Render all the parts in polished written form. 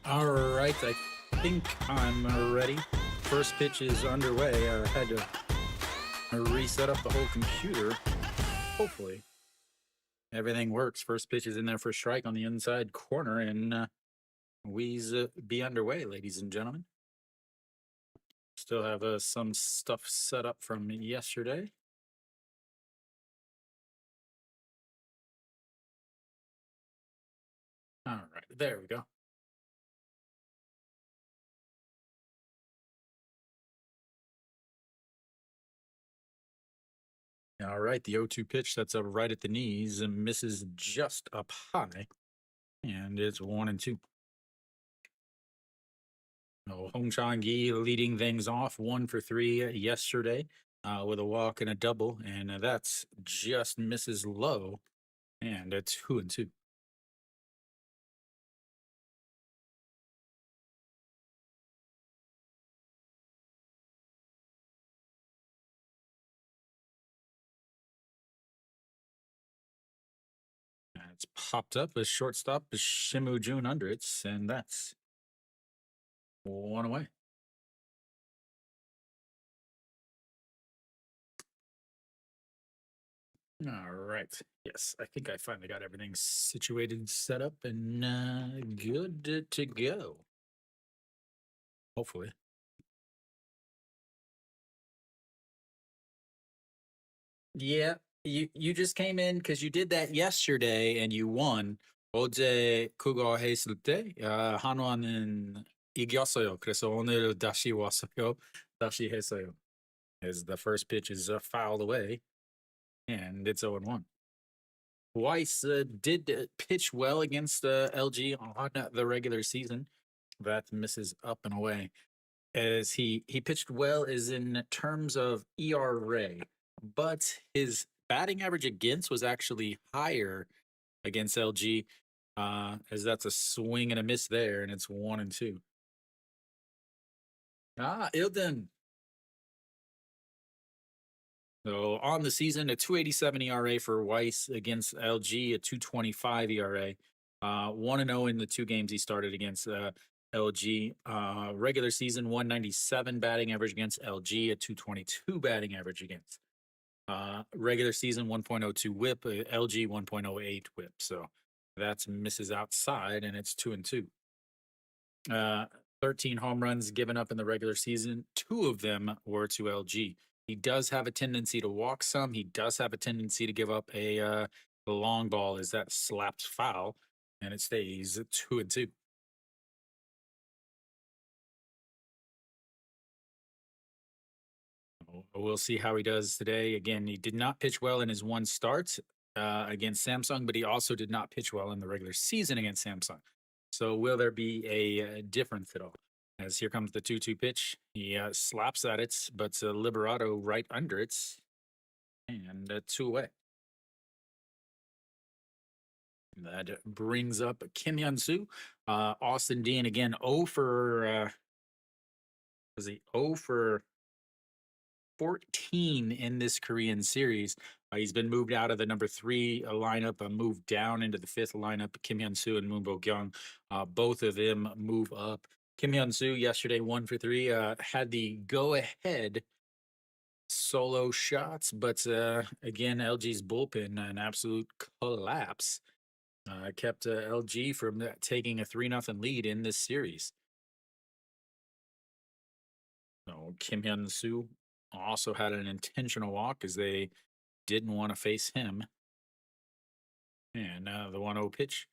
All right, I think I'm ready. First pitch is underway. I had to reset up the whole computer. Hopefully, everything works. First pitch is in there for a strike on the inside corner, and we's be underway, ladies and gentlemen. Still have some stuff set up from yesterday. All right, there we go. All right, the 0-2 pitch that's up right at the knees and misses just up high, and it's 1-2. Hong Chang-gi leading things off 1 for 3 yesterday with a walk and a double, and that's just misses low, and it's 2-2. It's popped up as shortstop Shimu Jun under it, and that's 1 away. All right. Yes, I think I finally got everything situated, set up, and good to go. Hopefully. Yeah, you just came in because you did that yesterday and you won. 어제 그거 했을 때 한화는 이겼어요. 그래서 오늘 다시 왔어요. 다시 했어요. As the first pitch is fouled away, and it's 0-1. Weiss did pitch well against LG on the regular season. That misses up and away. As he pitched well is in terms of ERA, but his batting average against was actually higher against LG, as that's a swing and a miss there, and it's 1-2. Ilden. So on the season, a 2.87 ERA for Weiss against LG, a 2.25 ERA. 1-0 in the 2 games he started against LG. Regular season 197 batting average against LG, a 222 batting average against. Regular season 1.02 whip, LG 1.08 whip. So that's misses outside, and it's 2-2. 13 home runs given up in the regular season. 2 of them were to LG. He does have a tendency to walk some. He does have a tendency to give up a long ball as that slapped foul, and it stays 2-2. We'll see how he does today. Again, he did not pitch well in his one start against Samsung, but he also did not pitch well in the regular season against Samsung. So will there be a difference at all? As here comes the 2-2 pitch. He slaps at it, but Liberato right under it, and 2 away. That brings up Kim Hyun-soo. Austin Dean again 0 for was he 0 for 14 in this Korean series. He's been moved out of the number 3 lineup, moved down into the 5th lineup. Kim Hyun-soo and Moon Bo-kyung, both of them move up. Kim Hyun-soo yesterday 1 for 3, had the go-ahead solo shots, but again, LG's bullpen, an absolute collapse, kept LG from taking a 3-0 lead in this series. So Kim Hyun-soo also had an intentional walk as they didn't want to face him. And the 1-0 pitch,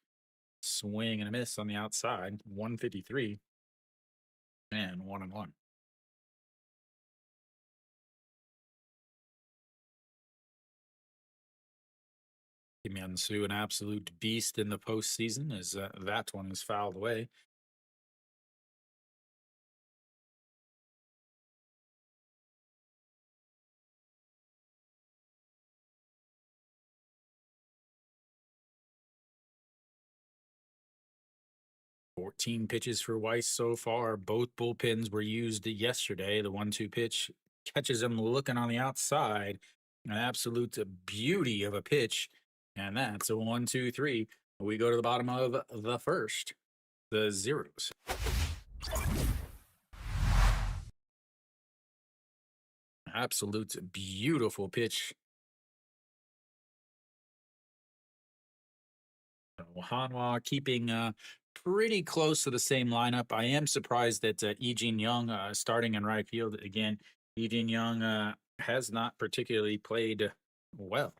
swing and a miss on the outside, 153 and 1-1. Kim Hyun-soo, an absolute beast in the postseason, as that one is fouled away. "14 pitches for Weiss so far. Both bullpens were used yesterday. The 1-2 pitch catches him looking on the outside. An absolute beauty of a pitch. And that's a 1-2-3. We go to the bottom of the first, the zeros. Absolute beautiful pitch. Hanwha keeping pretty close to the same lineup. I am surprised that Ejin Young starting in right field again. Ejin Young has not particularly played well.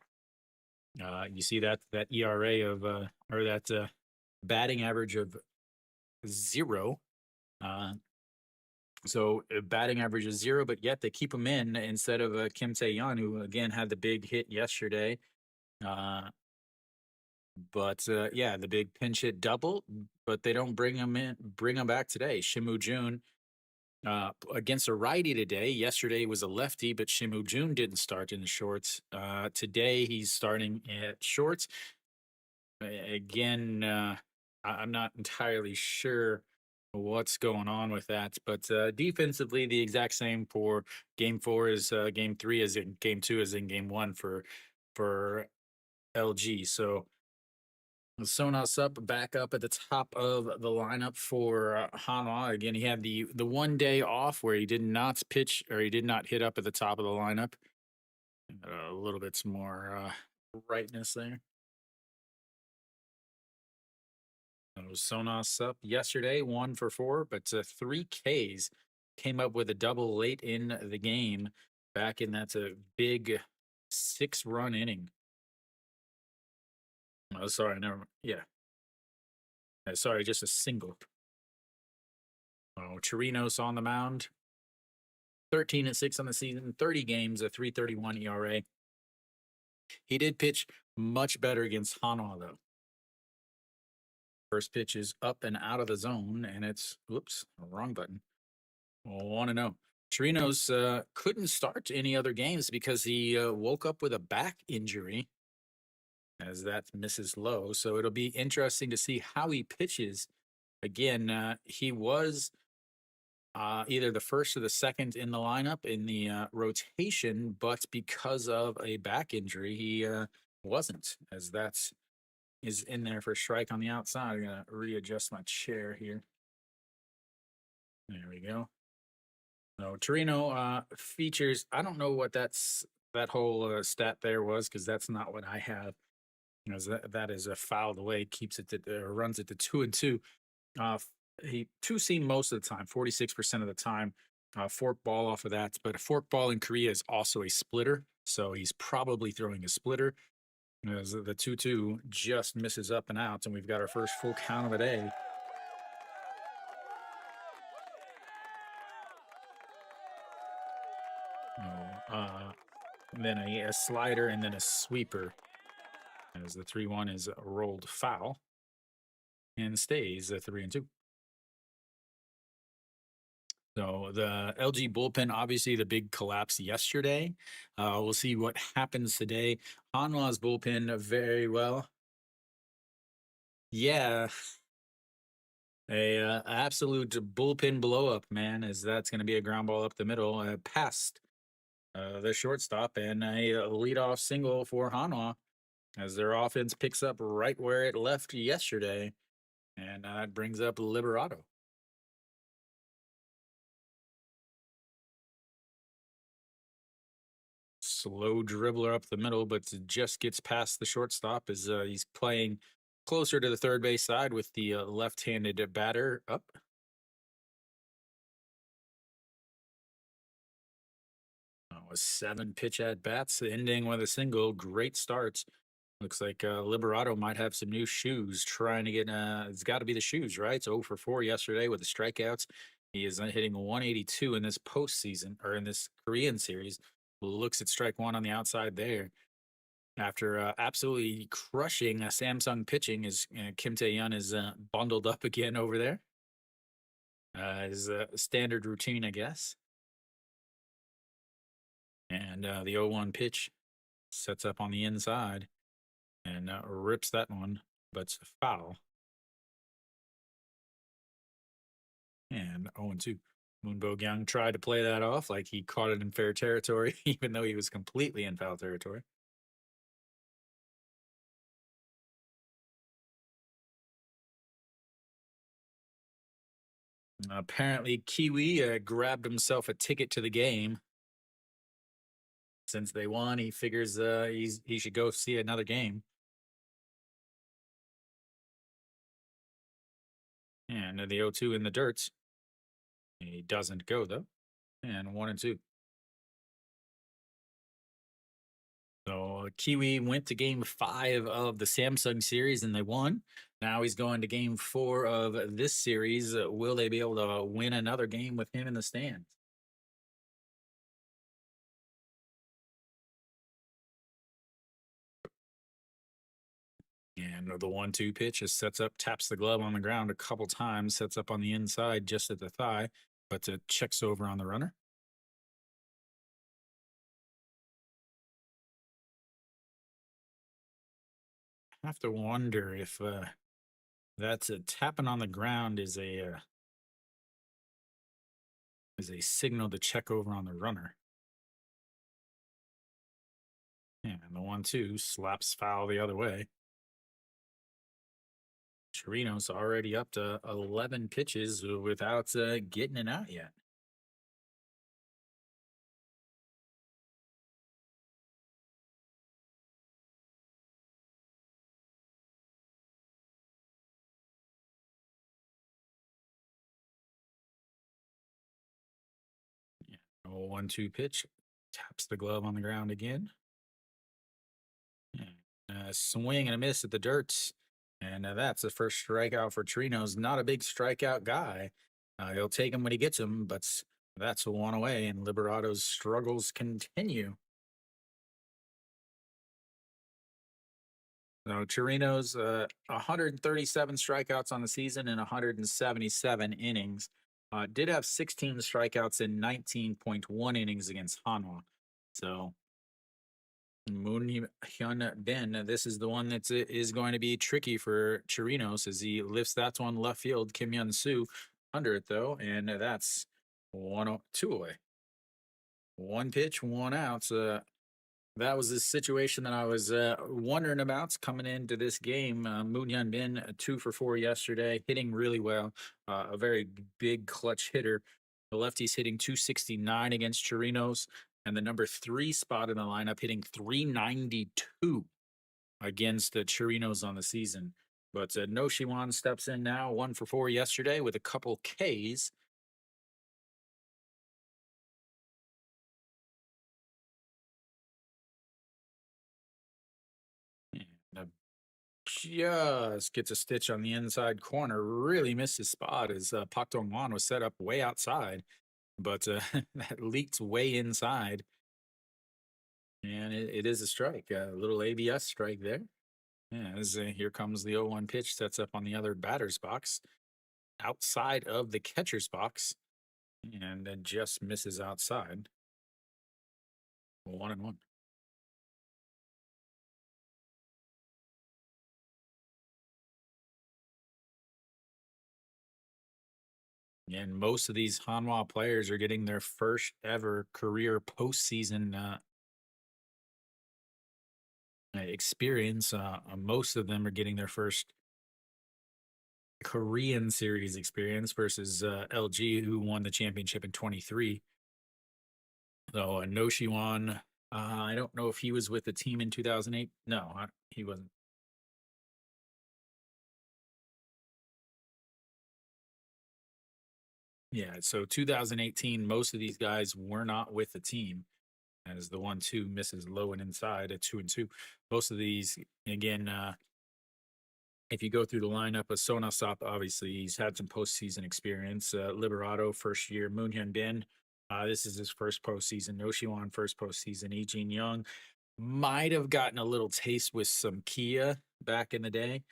You see that ERA of or that batting average of 0. Uh, batting average is 0, but yet they keep him in instead of Kim Tae-yeon, who again had the big hit yesterday. Uh, but yeah, the big pinch hit double, but they don't bring him back today. Shimu Jun against a righty today. Yesterday was a lefty, but Shimu Jun didn't start in the shorts. Today he's starting at shorts. Again, I'm not entirely sure what's going on with that, but defensively, the exact same for game 4 as game 3 as in game 2 as in game 1 for LG. So Sonas up, back up at the top of the lineup for Hanwha. Again, he had the 1 day off where he did not pitch or he did not hit up at the top of the lineup. A little bit more rightness there. It was Sonas up yesterday, 1 for 4, but 3 Ks. Came up with a double late in the game. Back in that's a big 6-run inning. Oh, sorry, never. Yeah, sorry, just a single. Oh, Chirinos on the mound. 13-6 on the season, 30 games, a 3.31 ERA. He did pitch much better against Hanwha though. First pitch is up and out of the zone, and it's whoops, wrong button. 1-0. Chirinos couldn't start any other games because he woke up with a back injury, as that misses low. So it'll be interesting to see how he pitches. Again, he was either the first or the second in the lineup in the rotation, but because of a back injury, he wasn't, as that is in there for strike on the outside. I'm going to readjust my chair here. There we go. No, Torino features. I don't know what that whole stat there was because that's not what I have. That is a fouled away, keeps it to, runs it to 2-2. He two seam most of the time, 46% of the time. Fork ball off of that, but a fork ball in Korea is also a splitter, so he's probably throwing a splitter. As the 2-2 just misses up and out, and we've got our first full count of the day. Then a slider and then a sweeper as the 3-1 is rolled foul and stays a 3-2. So the LG bullpen, obviously the big collapse yesterday. We'll see what happens today. Hanwha's bullpen very well. Yeah, a absolute bullpen blow up, man. As that's going to be a ground ball up the middle, past the shortstop, and a leadoff single for Hanwha as their offense picks up right where it left yesterday, and that brings up Liberato. Slow dribbler up the middle, but just gets past the shortstop as he's playing closer to the third base side with the left-handed batter up. A 7 pitch at bats, ending with a single. Great starts. Looks like Liberato might have some new shoes. Trying to get, it's got to be the shoes, right? It's 0 for 4 yesterday with the strikeouts. He is hitting 182 in this postseason or in this Korean series. Looks at strike 1 on the outside there. After absolutely crushing Samsung pitching, is Kim Tae-yeon is bundled up again over there. His standard routine, I guess. And the 0-1 pitch sets up on the inside and rips that one, but it's foul. And 0-2. Moon Bo-kyung tried to play that off like he caught it in fair territory, even though he was completely in foul territory. Apparently, Kiwi grabbed himself a ticket to the game. Since they won, he figures he should go see another game. And the 0-2 in the dirt. He doesn't go, though. And 1-2. So Kiwi went to game 5 of the Samsung series and they won. Now he's going to game 4 of this series. Will they be able to win another game with him in the stands? And the 1-2 pitch just sets up, taps the glove on the ground a couple times, sets up on the inside just at the thigh, but checks over on the runner. I have to wonder if that's a tapping on the ground is a signal to check over on the runner. And the 1-2 slaps foul the other way. Chirino's already up to 11 pitches without getting it out yet. Yeah. 1-2 pitch, taps the glove on the ground again. Swing and a miss at the dirt. And that's the first strikeout for Chirino's. Not a big strikeout guy. He'll take him when he gets him, but that's one away, and Liberado's struggles continue. So Chirino's 137 strikeouts on the season and 177 innings. Did have 16 strikeouts in 19.1 innings against Hanwha. So Moon Hyun Ben, this is the one that is going to be tricky for Chirinos as he lifts that one left field. Kim Yun Soo under it though, and that's 1-2 away. One pitch, one out. That was the situation that I was wondering about coming into this game. Moon Hyun Bin 2 for 4 yesterday, hitting really well. A very big clutch hitter. The lefty's hitting 269 against Chirinos, and the number 3 spot in the lineup hitting 392 against the Chirinos on the season. But No Shiwan steps in now, 1 for 4 yesterday with a couple Ks. And just gets a stitch on the inside corner. Really missed his spot as Pak Dong Wan was set up way outside, but that leaked way inside. And it is a strike, a little ABS strike there. Yeah, as here comes the 0-1 pitch, sets up on the other batter's box, outside of the catcher's box, and then just misses outside. 1-1. And most of these Hanwha players are getting their first ever career postseason experience. Most of them are getting their first Korean series experience versus LG, who won the championship in 23. So No Shiwan, I don't know if he was with the team in 2008. No, he wasn't. Yeah, so 2018, most of these guys were not with the team. As the 1-2 misses low and inside at 2-2. Most of these, again, if you go through the lineup of Sonasop, obviously he's had some postseason experience. Liberato, first year. Moon Hyun Bin, this is his first postseason. No Shiwan, first postseason. Lee Jin Young might have gotten a little taste with some Kia back in the day.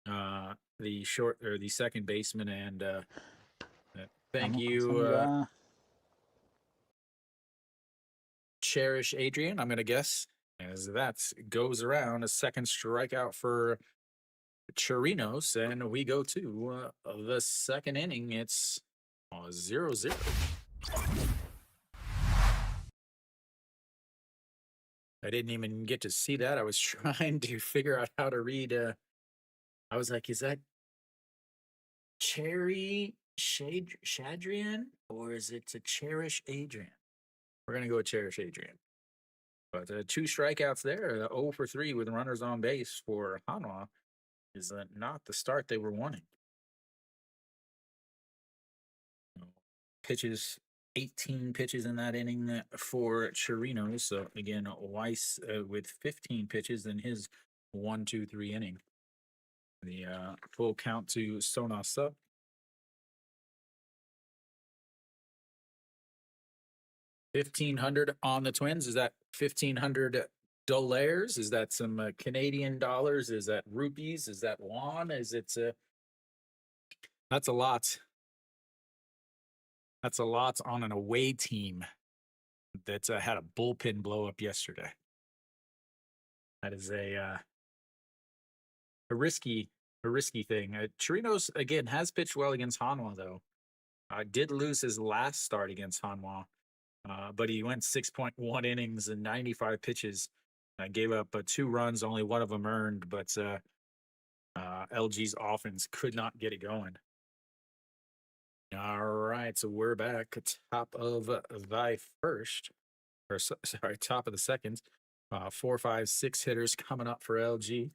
The second baseman, and thank you, Cherish Adrian, I'm going to guess, as that goes around. A second strikeout for Chirinos, and we go to the second inning. It's 0-0. I didn't even get to see that. I was trying to figure out how to read. I was like, is that Cherry Shadrian, or is it to Cherish Adrian? We're going to go with Cherish Adrian. But two strikeouts there, 0 for 3 with runners on base for Hanwha is not the start they were wanting. Pitches, 18 pitches in that inning for Chirino. So again, Weiss with 15 pitches in his 1-2-3 inning. The full count to Sonas up. 1,500 on the Twins. Is that $1,500? Is that some Canadian dollars? Is that rupees? Is that won? Is it? That's a lot. That's a lot on an away team that had a bullpen blow up yesterday. That is a risky thing. Chirinos again has pitched well against Hanwha though. Did lose his last start against Hanwha, but he went 6.1 innings and 95 pitches. Gave up 2 runs, only one of them earned, but LG's offense could not get it going. All right, so we're back top of the first, or sorry, top of the second. 4, 5, 6 hitters coming up for LG.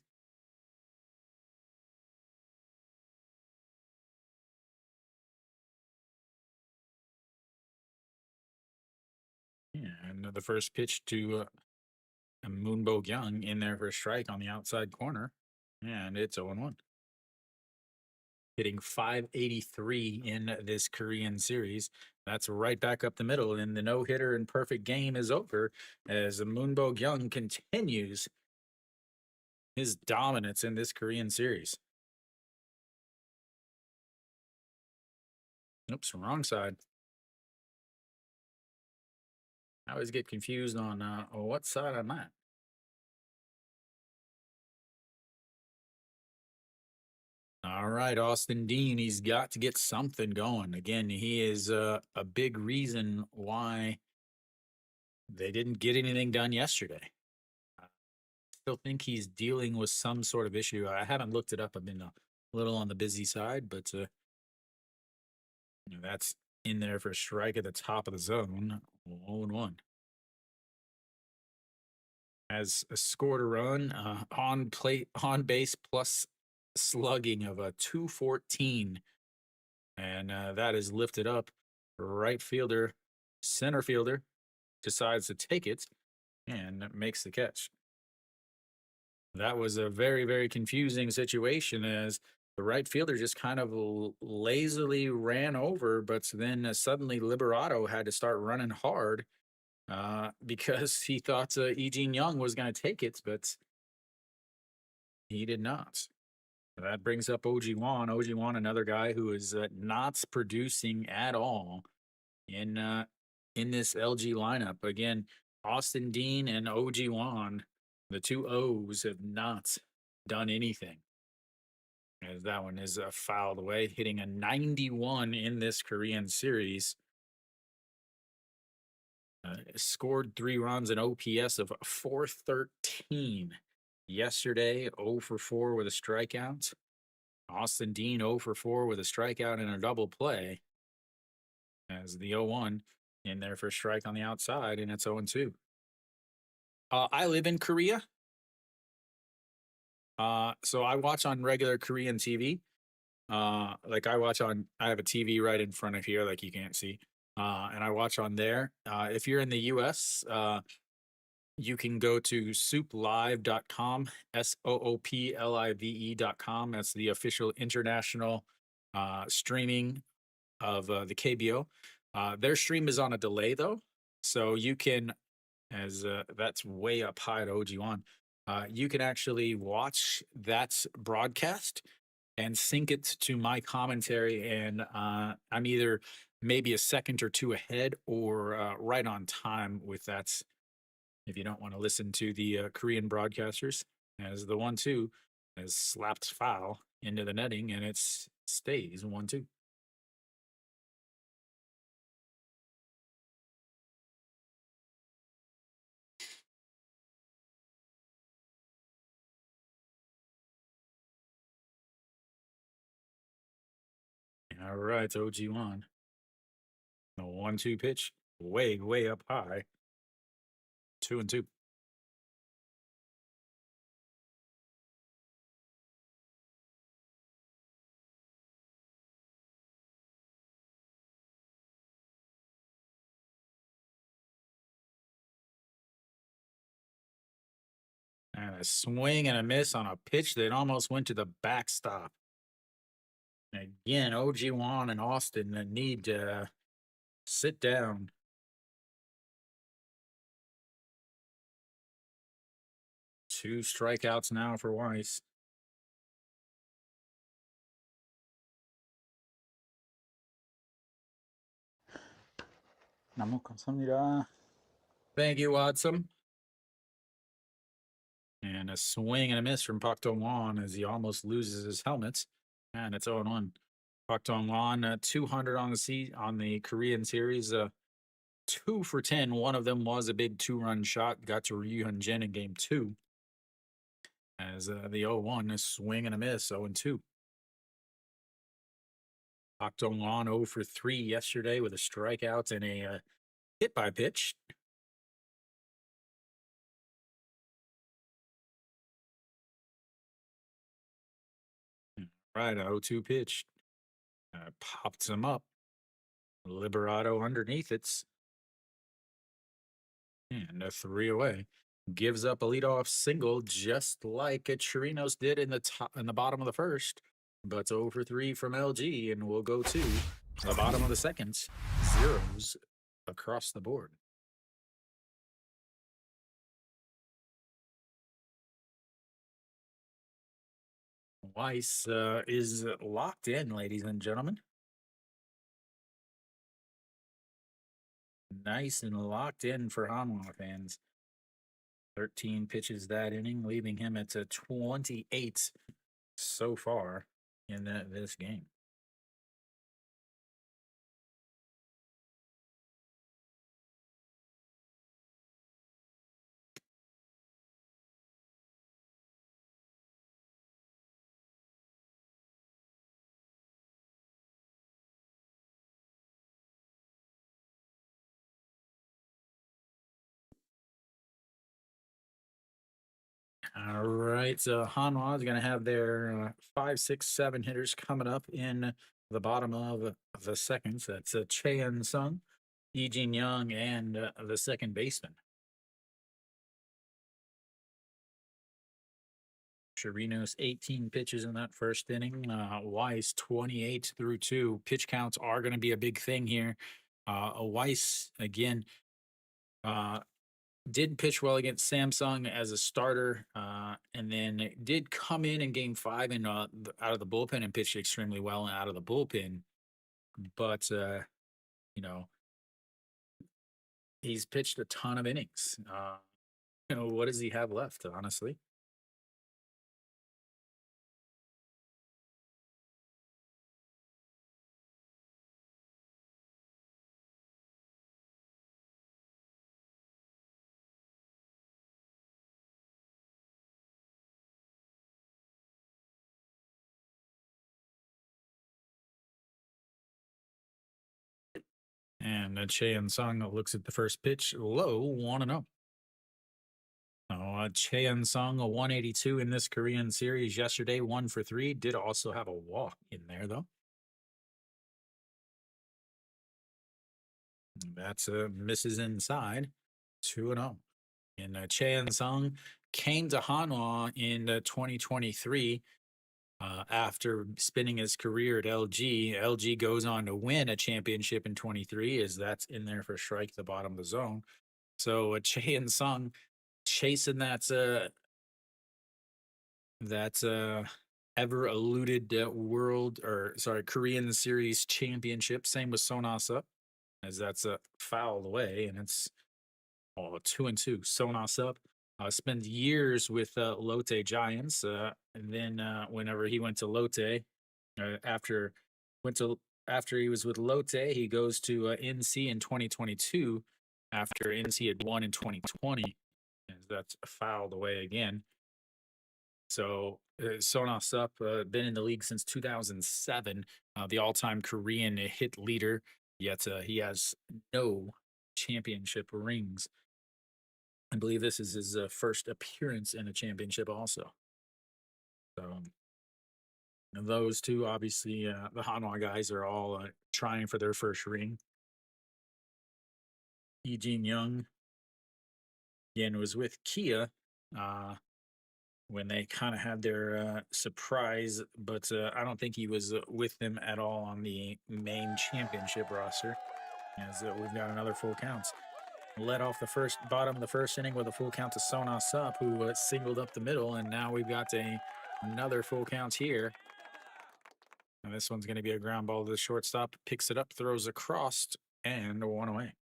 Yeah, and the first pitch to Moonbo Young in there for a strike on the outside corner, and it's 0-1. Hitting .583 in this Korean series. That's right back up the middle, and the no-hitter and perfect game is over as Moonbo Young continues his dominance in this Korean series. Oops, wrong side. I always get confused on what side I'm at. All right, Austin Dean, he's got to get something going. Again, he is a big reason why they didn't get anything done yesterday. I still think he's dealing with some sort of issue. I haven't looked it up. I've been a little on the busy side, but that's in there for a strike at the top of the zone. 0-1. Has scored a run on base plus slugging of a 214, and that is lifted up. Right fielder, center fielder decides to take it and makes the catch. That was a very, very confusing situation as the right fielder just kind of lazily ran over, but then suddenly Liberato had to start running hard because he thought Eugene Young was going to take it, but he did not. That brings up OG Wan. OG Wan, another guy who is not producing at all in this LG lineup. Again, Austin Dean and OG Wan, the two O's, have not done anything. As that one is fouled away, hitting a 91 in this Korean series. Scored 3 runs, an OPS of 413. Yesterday, 0 for 4 with a strikeout. Austin Dean 0 for 4 with a strikeout and a double play. As the 0-1 in there for a strike on the outside, and it's 0-2. I live in Korea. So I watch on regular Korean TV. I have a TV right in front of here, like you can't see. And I watch on there. If you're in the US, you can go to souplive.com, SOOPLIVE.com. That's the official international streaming of the KBO. Their stream is on a delay though. So you can, as that's way up high at OG1, you can actually watch that broadcast and sync it to my commentary. And I'm either maybe a second or two ahead or right on time with that. If you don't want to listen to the Korean broadcasters, as the 1-2 has slapped foul into the netting and it stays 1-2. All right, OG1. The 1-2 pitch, way up high. 2-2. And a swing and a miss on a pitch that almost went to the backstop. Again, OG1 and Austin need to sit down. Two strikeouts now for Weiss. 너무 감사합니다. Thank you, Watson. And a swing and a miss from Pak Dong-won as he almost loses his helmet. And it's 0-1. Pak Dong-won, 200 on the Korean series. 2 for 10. One of them was a big 2-run shot. Got to Ryu Hyun-jin in game 2. As the 0-1, a swing and a miss, 0-2. Pak Dong-won 0 for 3 yesterday with a strikeout and a hit by pitch. Right, a 0-2 pitch. Popped him up. Liberato underneath it. And a 3 away. Gives up a leadoff single just like Chirinos did in the bottom of the first. But 0 for 3 from LG, and we'll go to the bottom of the second. Zeros across the board. Weiss is locked in, ladies and gentlemen. Nice and locked in for Hanwha fans. 13 pitches that inning, leaving him at 28 so far in this game. All right, so Hanwha is going to have their 5, 6, 7 hitters coming up in the bottom of the second. So that's Cheon Sung, Lee Jin Young, and the second baseman. Chirinos 18 pitches in that first inning. Weiss 28 through 2. Pitch counts are going to be a big thing here. Weiss again did pitch well against Samsung as a starter, and then did come in game 5 and out of the bullpen and pitched extremely well out of the bullpen. But you know, he's pitched a ton of innings. What does he have left? Honestly. And Cheon Sung looks at the first pitch, low, 1-0. Cheon Sung, a 182 in this Korean series yesterday, 1 for 3. Did also have a walk in there, though. That's misses inside, 2-0. And Cheon Sung came to Hanwha in 2023 after spending his career at LG. LG goes on to win a championship in 23, as that's in there for strike the bottom of the zone. So Cheon Sung chasing that ever eluded Korean series championship. Same with Sonasa, as that's fouled away, and it's 2-2. Sonasa spent years with Lotte Giants, and then whenever he went to Lotte, after he was with Lotte, he goes to NC in 2022 after NC had won in 2020, and that's fouled away again. So Sona Sup, been in the league since 2007, the all-time Korean hit leader. Yet he has no championship rings. I believe this is his first appearance in a championship, also. So those two, obviously, the Hanwha guys are all trying for their first ring. Lee Young, again, was with Kia when they kind of had their surprise, but I don't think he was with them at all on the main championship roster. As we've got another full count. Led off the bottom of the first inning with a full count to Sona Sup, who singled up the middle, and now we've got another full count here. And this one's going to be a ground ball to the shortstop. Picks it up, throws across, and one away.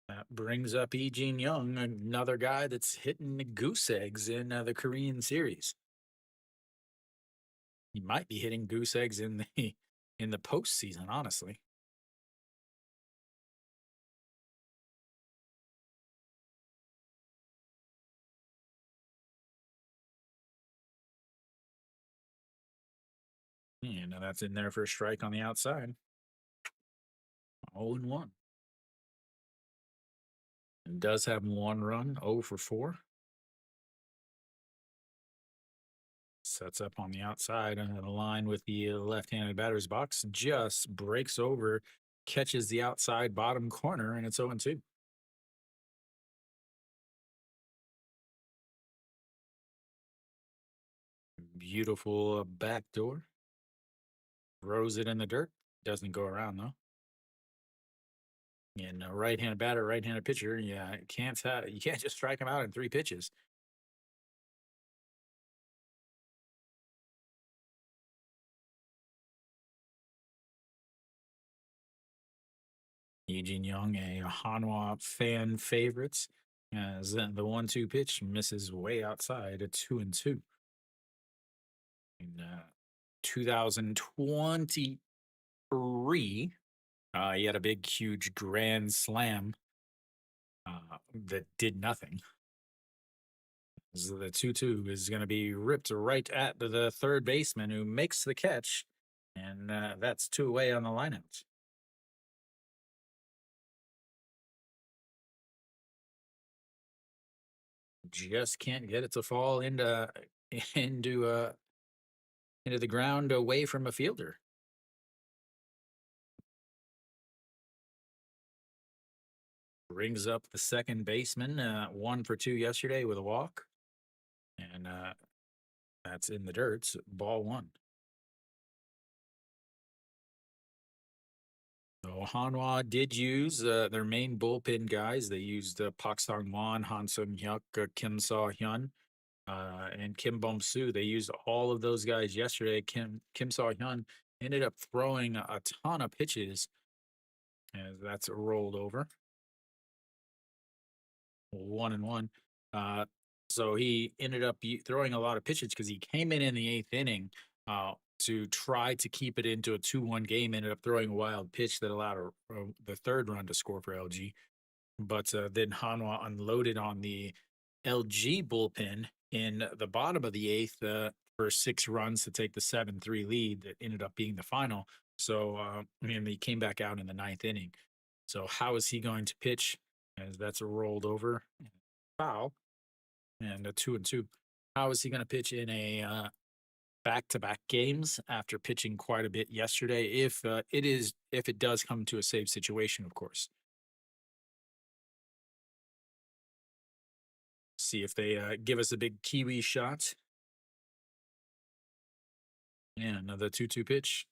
That brings up Lee Young, another guy that's hitting goose eggs in the Korean series. He might be hitting goose eggs in the postseason, honestly. Yeah, now that's in there for a strike on the outside. 0-1. And does have one run, 0 for 4. Sets up on the outside and the line with the left-handed batter's box. Just breaks over, catches the outside bottom corner, and it's 0-2. Beautiful backdoor. Throws it in the dirt. Doesn't go around, though. And a right-handed batter, right-handed pitcher, yeah, you can't just strike him out in 3 pitches. Lee Young, a Hanwha fan favorite, as the 1-2 pitch misses way outside, a 2-2. In 2023, he had a big, huge grand slam that did nothing. So the 2-2 is going to be ripped right at the third baseman, who makes the catch, and that's 2 away on the lineout. Just can't get it to fall into the ground away from a fielder. Brings up the second baseman, 1 for 2 yesterday with a walk, and that's in the dirt. Ball 1. So Hanwha did use their main bullpen guys. They used Pak Sang-won, Han Sung-hyuk, Kim Saw-hyun, and Kim Bom-soo. They used all of those guys yesterday. Kim Saw-hyun ended up throwing a ton of pitches, as that's rolled over. 1-1. So he ended up throwing a lot of pitches because he came in the 8th inning to try to keep it into a 2-1 game. Ended up throwing a wild pitch that allowed the third run to score for LG. But then Hanwha unloaded on the LG bullpen in the bottom of the 8th for 6 runs to take the 7-3 lead that ended up being the final. So and he came back out in the 9th inning. So how is he going to pitch? As that's rolled over, foul, and a 2-2. How is he going to pitch in a back-to-back games after pitching quite a bit yesterday? If it does come to a save situation, of course. See if they give us a big Kiwi shot. Yeah, another 2-2 pitch,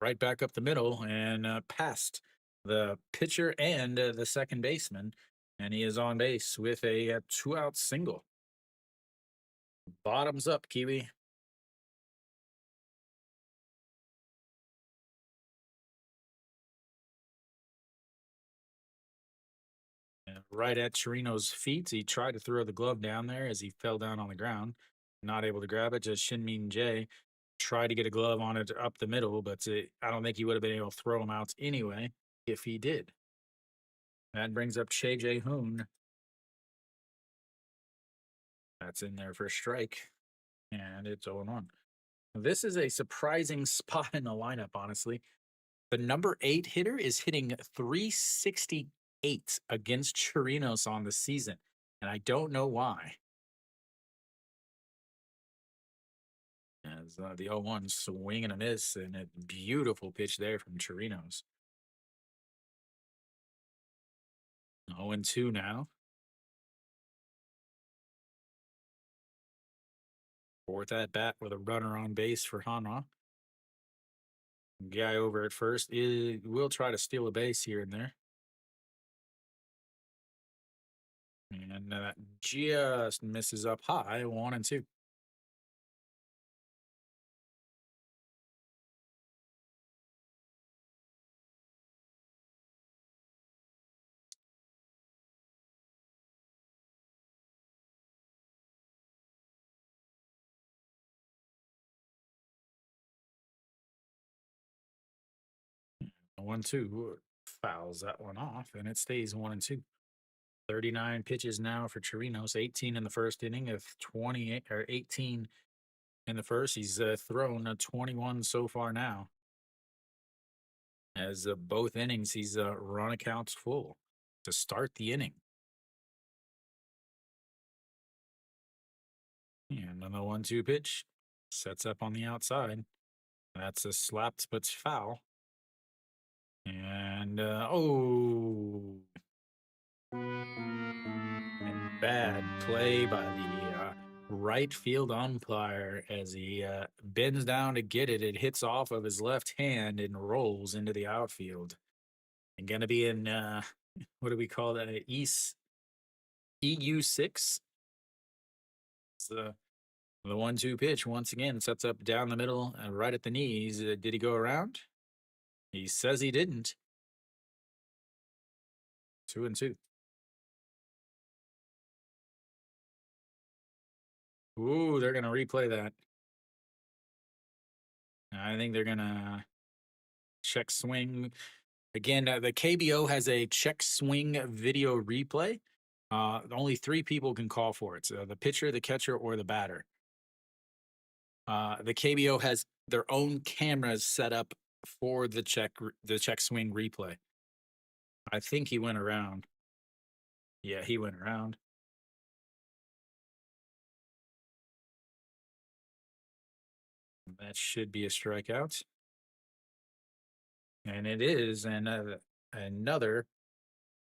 right back up the middle and past the pitcher and the second baseman, and he is on base with a 2-out single. Bottoms up, Kiwi. Right at Chirino's feet. He tried to throw the glove down there as he fell down on the ground. Not able to grab it. Just Shinmin Jae tried to get a glove on it up the middle, but I don't think he would have been able to throw him out anyway if he did. That brings up Che Jae Hoon. That's in there for a strike, and it's 0-1. This is a surprising spot in the lineup, honestly. The number 8 hitter is hitting 368 against Chirinos on the season, and I don't know why. As the 0-1 swing and a miss, and a beautiful pitch there from Chirinos. 0-2 now. Fourth at bat with a runner on base for Hanwha. Guy over at first will try to steal a base here and there. And that just misses up high, 1-2. A 1-2 fouls that one off, and it stays 1-2. 39 pitches now for Chirinos, 18 in the first inning of 28 or 18 in the first. He's thrown 21 so far now. As both innings, he's run accounts full to start the inning. And on the 1-2 pitch, sets up on the outside. That's a slapped but's foul. And and bad play by the right field umpire as he bends down to get it. It hits off of his left hand and rolls into the outfield. And gonna be in what do we call that? EU6. It's the 1-2 pitch once again sets up down the middle, right at the knees. Did he go around? He says he didn't. 2-2. Ooh, they're gonna replay that. I think they're gonna check swing again. The KBO has a check swing video replay. Only 3 people can call for it: so the pitcher, the catcher, or the batter. The KBO has their own cameras set up for the check swing replay. I think he went around. Yeah, he went around. That should be a strikeout. And it is another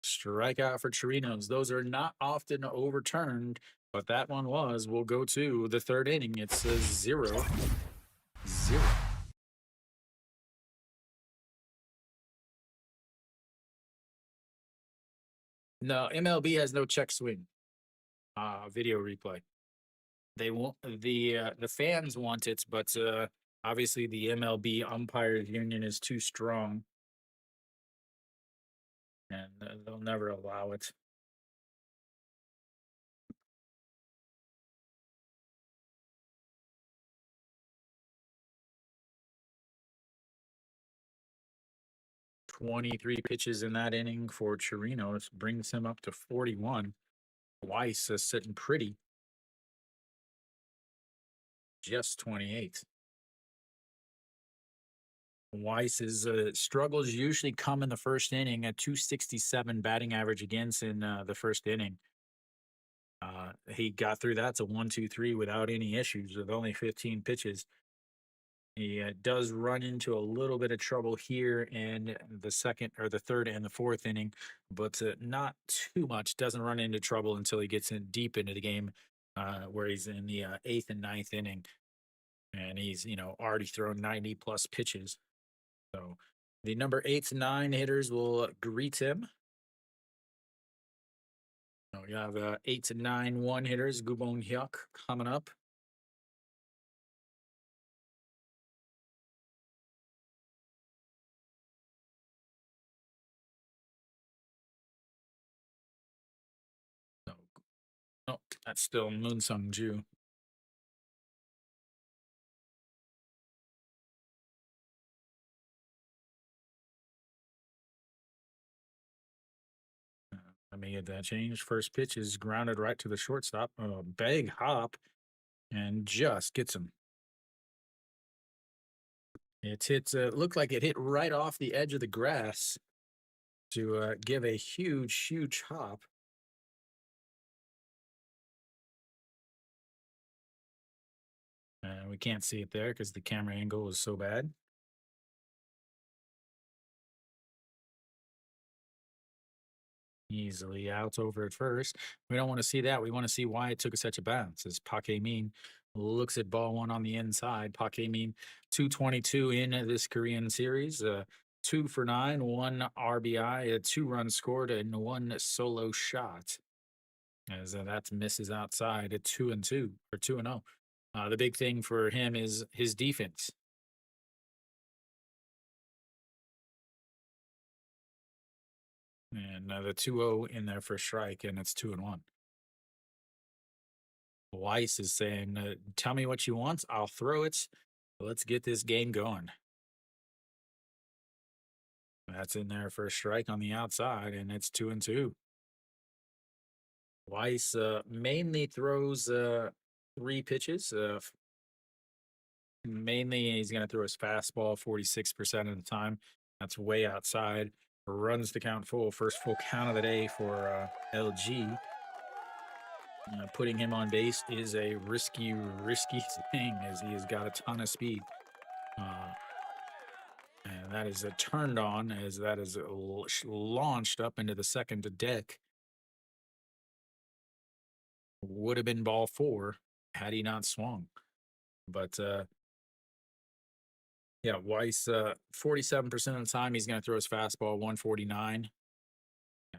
strikeout for Chirinos. Those are not often overturned, but that one was. We'll go to the third inning. It's a 0-0. No, MLB has no check swing video replay. They want the fans want it, but obviously the MLB umpires union is too strong, and they'll never allow it. "23 pitches in that inning for Chirinos brings him up to 41. Weiss is sitting pretty, just 28. Weiss's struggles usually come in the first inning at 267 batting average against in the first inning. He got through that to 1-2-3 without any issues with only 15 pitches. He does run into a little bit of trouble here in the second or the third and the fourth inning, but not too much. Doesn't run into trouble until he gets in deep into the game, where he's in the eighth and ninth inning, and he's already thrown 90 plus pitches. So the number 8-9 hitters will greet him. So you have 8-9 one hitters, Gubong Hyuk coming up. Oh, that's still Moon Sung Ju. made that change. First pitch is grounded right to the shortstop. A big hop and just gets him. It hit, looked like it hit right off the edge of the grass to give a huge, huge hop. We can't see it there because the camera angle was so bad. Easily out over at first. We don't want to see that. We want to see why it took such a bounce. As Pake Min looks at ball one on the inside. Pake Min 222 in this Korean series. 2 for 9, one RBI, a 2 run scored, and one solo shot. As that misses outside at 2-2 or 2-0. The big thing for him is his defense. And the 2-0 in there for a strike, and it's 2-1. Weiss is saying, "Tell me what you want. I'll throw it. Let's get this game going." That's in there for a strike on the outside, and it's 2-2. Weiss mainly throws 3 pitches. Mainly, he's going to throw his fastball 46% of the time. That's way outside. Runs the count full. First full count of the day for LG. Putting him on base is a risky thing as he has got a ton of speed. And that is turned on as that is launched up into the second deck. Would have been ball 4 had he not swung. But yeah, Weiss, 47% of the time he's going to throw his fastball 149.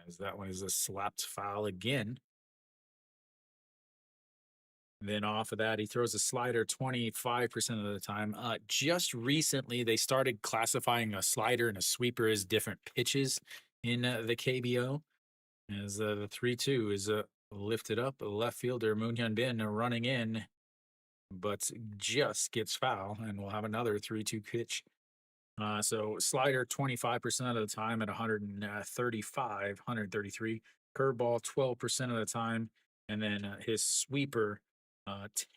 As that one is a slapped foul again. Then off of that, he throws a slider 25% of the time. Just recently, they started classifying a slider and a sweeper as different pitches in the KBO. As the 3-2 is lifted up, left fielder Moon Hyun Bin running in, but just gets foul, and we'll have another 3-2 pitch. So slider 25% of the time at 135, 133. Curveball 12% of the time, and then his sweeper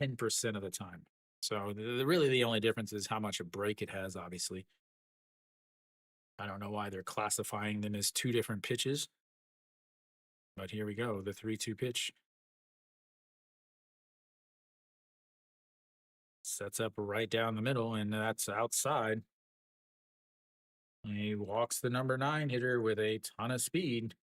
10% of the time. So really the only difference is how much a break it has, obviously. I don't know why they're classifying them as 2 different pitches. But here we go, the 3-2 pitch. Sets up right down the middle, and that's outside. He walks the number 9 hitter with a ton of speed.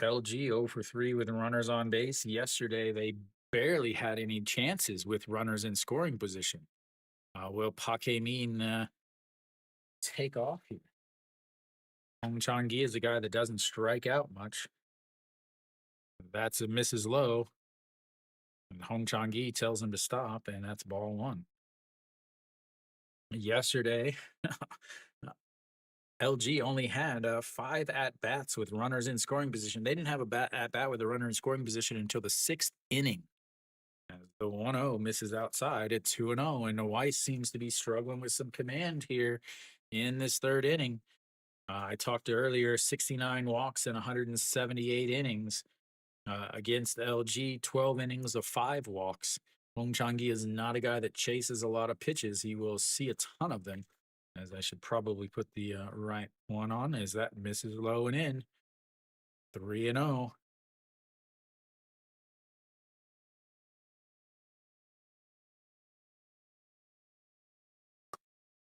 LG 0 for 3 with runners on base. Yesterday, they barely had any chances with runners in scoring position. Will Pake Min take off here? Hong Chang-gi is a guy that doesn't strike out much. That's a misses low. And Hong Chang-gi tells him to stop, and that's ball 1. Yesterday, LG only had 5 at-bats with runners in scoring position. They didn't have a at-bat with a runner in scoring position until the 6th inning. As the 1-0 misses outside at 2-0, and Weiss seems to be struggling with some command here in this 3rd inning. I talked earlier, 69 walks and 178 innings against LG, 12 innings of 5 walks. Hong Chang-gi is not a guy that chases a lot of pitches. He will see a ton of them, as I should probably put the right one on, as that misses low and in. 3-0.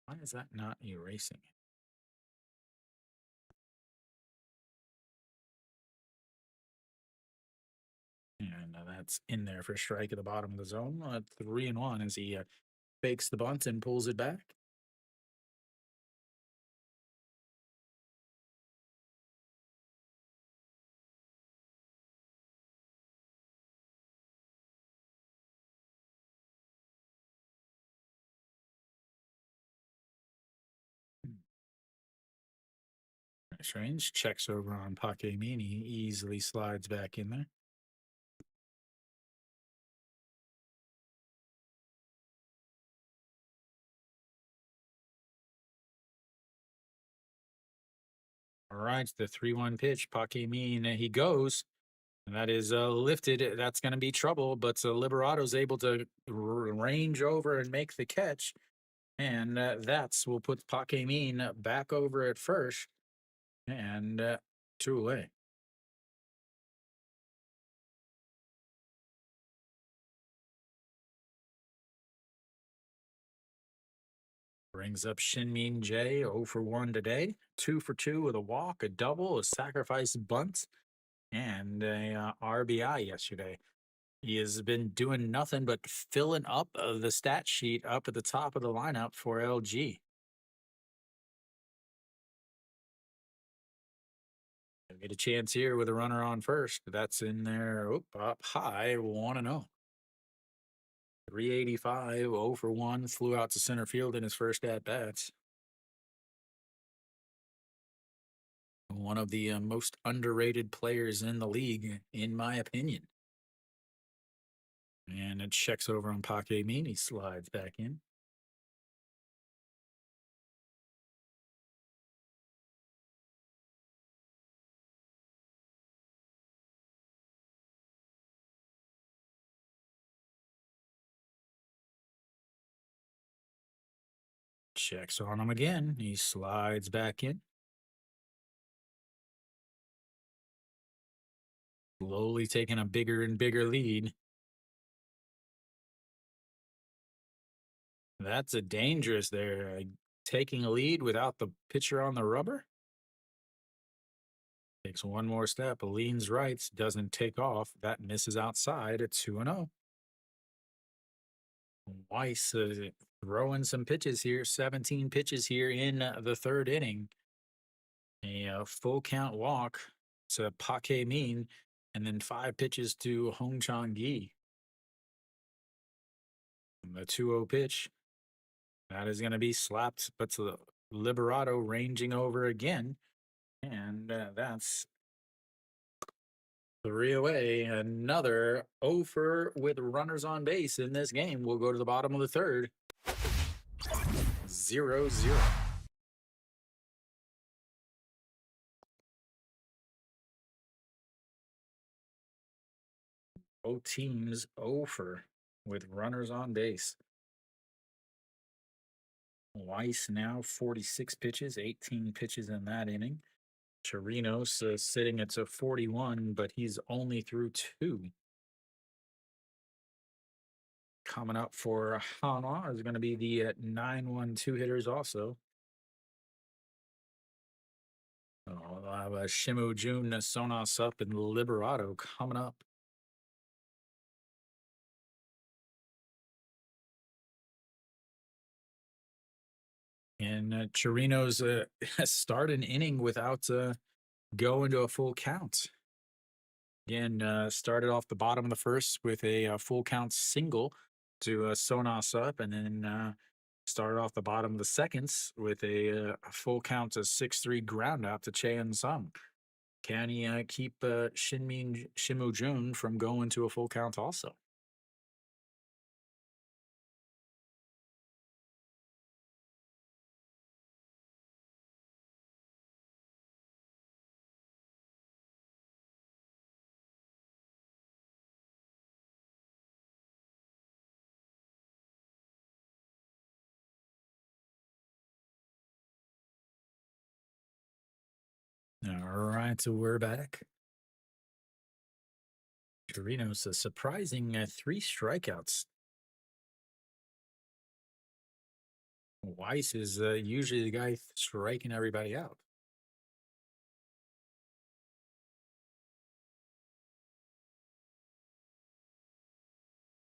Why is that not erasing it? And that's in there for strike at the bottom of the zone. 3-1 as he fakes the bunt and pulls it back. Range checks over on Pakemini, easily slides back in there. All right, the 3-1 pitch. Pakemini, he goes. And that is lifted. That's going to be trouble, but Liberado's able to range over and make the catch. And that's will put Pakemini back over at first. And 2 away. Brings up Shinmin J, 0 for 1 today. 2 for 2 with a walk, a double, a sacrifice bunt, and a RBI yesterday. He has been doing nothing but filling up the stat sheet up at the top of the lineup for LG. Get a chance here with a runner on first. That's in there. Up high, 1-0. 385, 0 for 1. Flew out to center field in his first at bats. One of the most underrated players in the league, in my opinion. And it checks over on Pakemini, slides back in. Checks on him again. He slides back in. Slowly taking a bigger and bigger lead. That's a dangerous there. Taking a lead without the pitcher on the rubber. Takes one more step, leans right, doesn't take off. That misses outside at 2-0. Weiss throwing some pitches here, 17 pitches here in the third inning. A full count walk to Pakemini, and then 5 pitches to Hong Chang-gi. The 2-0 pitch. That is going to be slapped, but to Liberato ranging over again. And that's 3 away. Another over with runners on base in this game. We'll go to the bottom of the third. 0-0. Both teams over with runners on base. Weiss now 46 pitches, 18 pitches in that inning. Chirinos sitting at a 41, but he's only through 2. Coming up for Hanwha is going to be the 9-1-2 hitters also. I'll have Shimu Jun, Sonos up, and Liberato coming up. And Chirinos start an inning without going to a full count. Again, started off the bottom of the first with a full count single to Sonos up, and then started off the bottom of the seconds with a full count to 6-3 ground out to Che Sung. Can he keep Shimu Jun from going to a full count also? All right, so we're back. Chirinos a surprising 3 strikeouts. Weiss is usually the guy striking everybody out.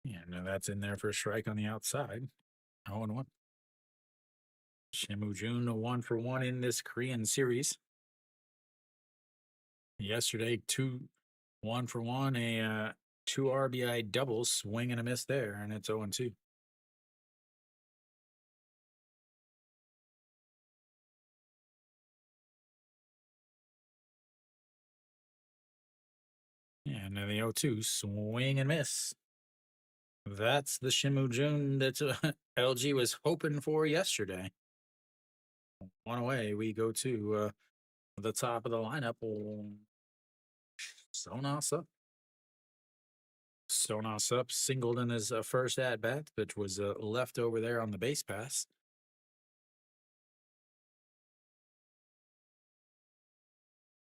Yeah, no, that's in there for a strike on the outside. 0-1. Shimu Jun, 1 for 1 in this Korean series. Yesterday, 1 for 1, a 2 RBI double, swing and a miss there, and it's 0-2. And then the 0-2, swing and miss. That's the Shimu Jun that LG was hoping for yesterday. One away, we go to the top of the lineup. Sonos up. Sonos up, singled in his first at bat, which was left over there on the base pass.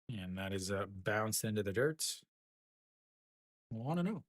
And that is bounced into the dirt. 1-0.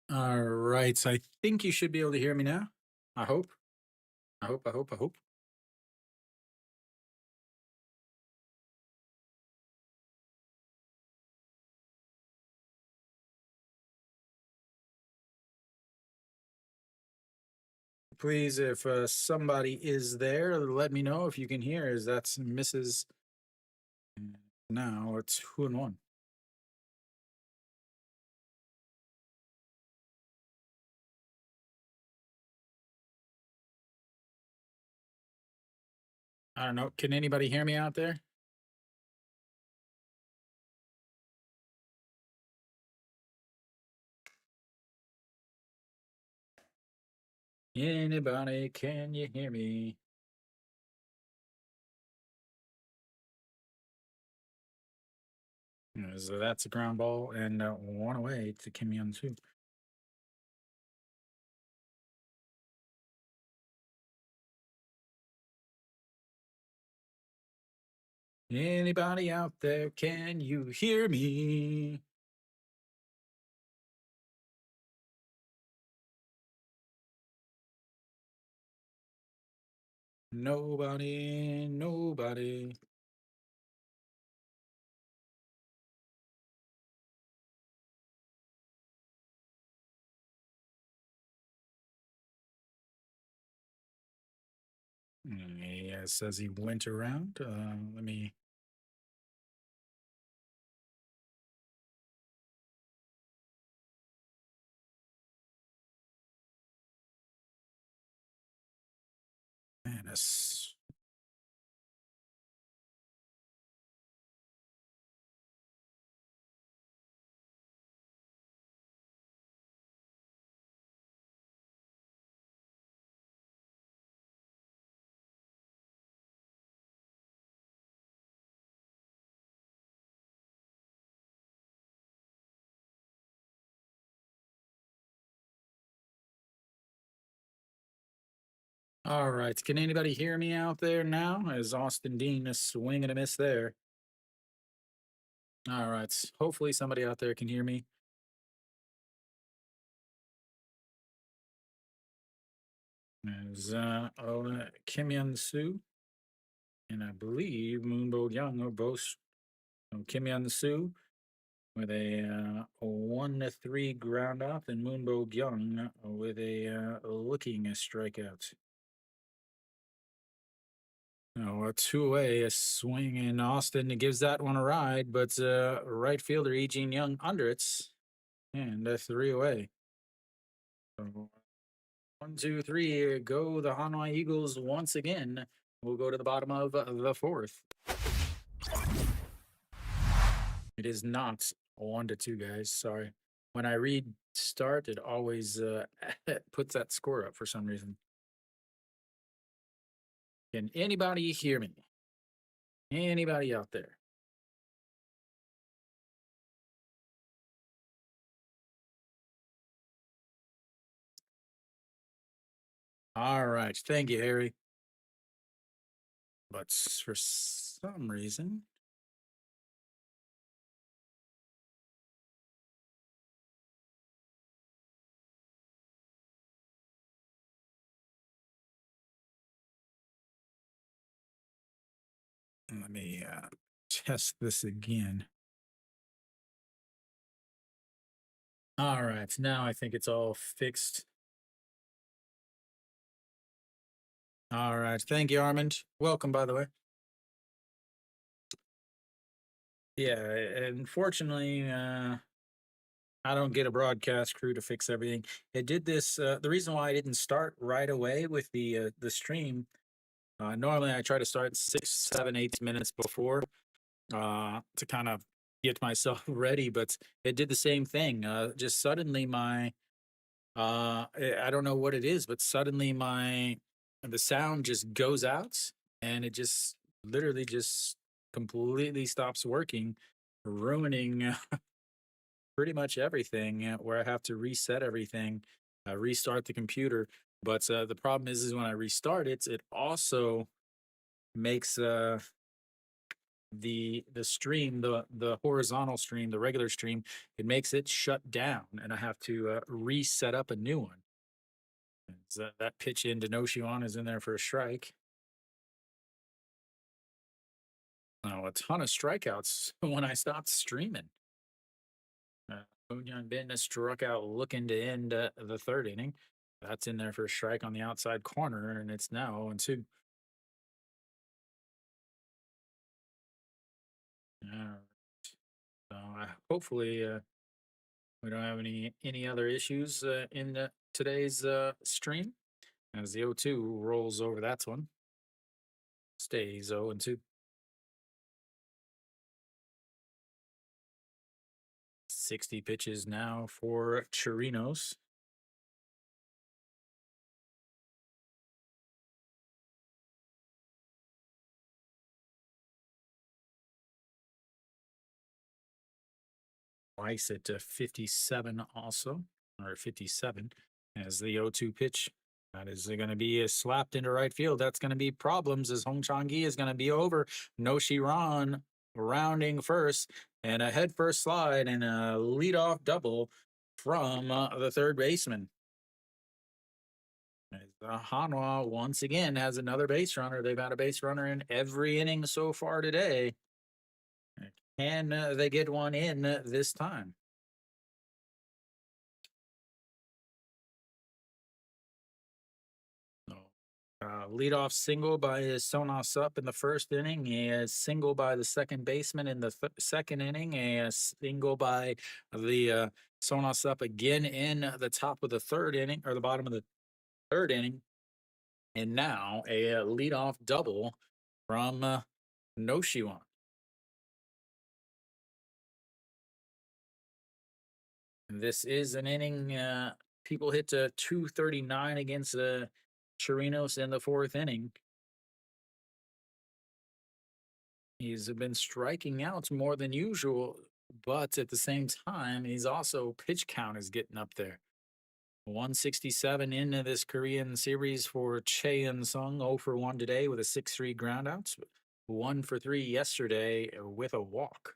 All right. I think you should be able to hear me now. I hope. I hope. Please, if somebody is there, let me know if you can hear. Is that's Mrs. Now it's 2 and 1. I don't know. Can anybody hear me out there? Anybody, can you hear me? So that's a ground ball and one away to Kim Young Soo. Anybody out there, can you hear me? Nobody, nobody. Yeah, it says he went around. Let me. Man, that's. All right. Can anybody hear me out there now? As Austin Dean is swing and a miss there. All right. Hopefully somebody out there can hear me. As Kim Young Soo and I believe Moonbo Young are both Kim Young Soo with a 1-3 ground off, and Moonbo Young with a looking strikeout. No, a 2 away, a swing in Austin. It gives that one a ride, but right fielder E. Jean Young under it, and a 3 away. So 1, 2, 3, go the Hanwha Eagles once again. We'll go to the bottom of the fourth. It is not 1-2, guys. Sorry. When I read start, it always puts that score up for some reason. Can anybody hear me? Anybody out there? All right. Thank you, Harry. But for some reason, let me test this again. All right. Now I think it's all fixed. All right. Thank you, Armand. Welcome, by the way. Yeah. Unfortunately, I don't get a broadcast crew to fix everything. It did this. The reason why I didn't start right away with the stream. Normally, I try to start 6, 7, 8 minutes before to kind of get myself ready, but it did the same thing. Just suddenly, I don't know what it is, but suddenly the sound just goes out, and it just literally just completely stops working, ruining pretty much everything, where I have to reset everything, restart the computer. But the problem is when I restart it, it also makes the stream, the horizontal stream, the regular stream, it makes it shut down, and I have to reset up a new one. That pitch into Noshiwan is in there for a strike. Oh, a ton of strikeouts when I stopped streaming. Moon Bin struck out looking to end the third inning. That's in there for a strike on the outside corner, and it's now 0-2. So hopefully we don't have any other issues in today's stream as the 0-2 rolls over that one. Stays 0-2. 60 pitches now for Chirinos. Twice at 57 also, or 57 as the 0-2 pitch. That is going to be slapped into right field. That's going to be problems as Hong Chang-gi is going to be over. Noshiran rounding first and a head first slide and a leadoff double from the third baseman. Hanwha once again has another base runner. They've had a base runner in every inning so far today. Can they get one in this time? Leadoff single by Sonas Up in the first inning, a single by the second baseman in the second inning, a single by the Sonas Up again in the top of the third inning, or the bottom of the third inning. And now a leadoff double from Noshiwan. This is an inning. People hit to 239 against Chirinos in the fourth inning. He's been striking out more than usual, but at the same time, he's also pitch count is getting up there. 167 into this Korean series for Chae Eun-sung, 0 for 1 today with a 6-3 groundout, 1 for 3 yesterday with a walk.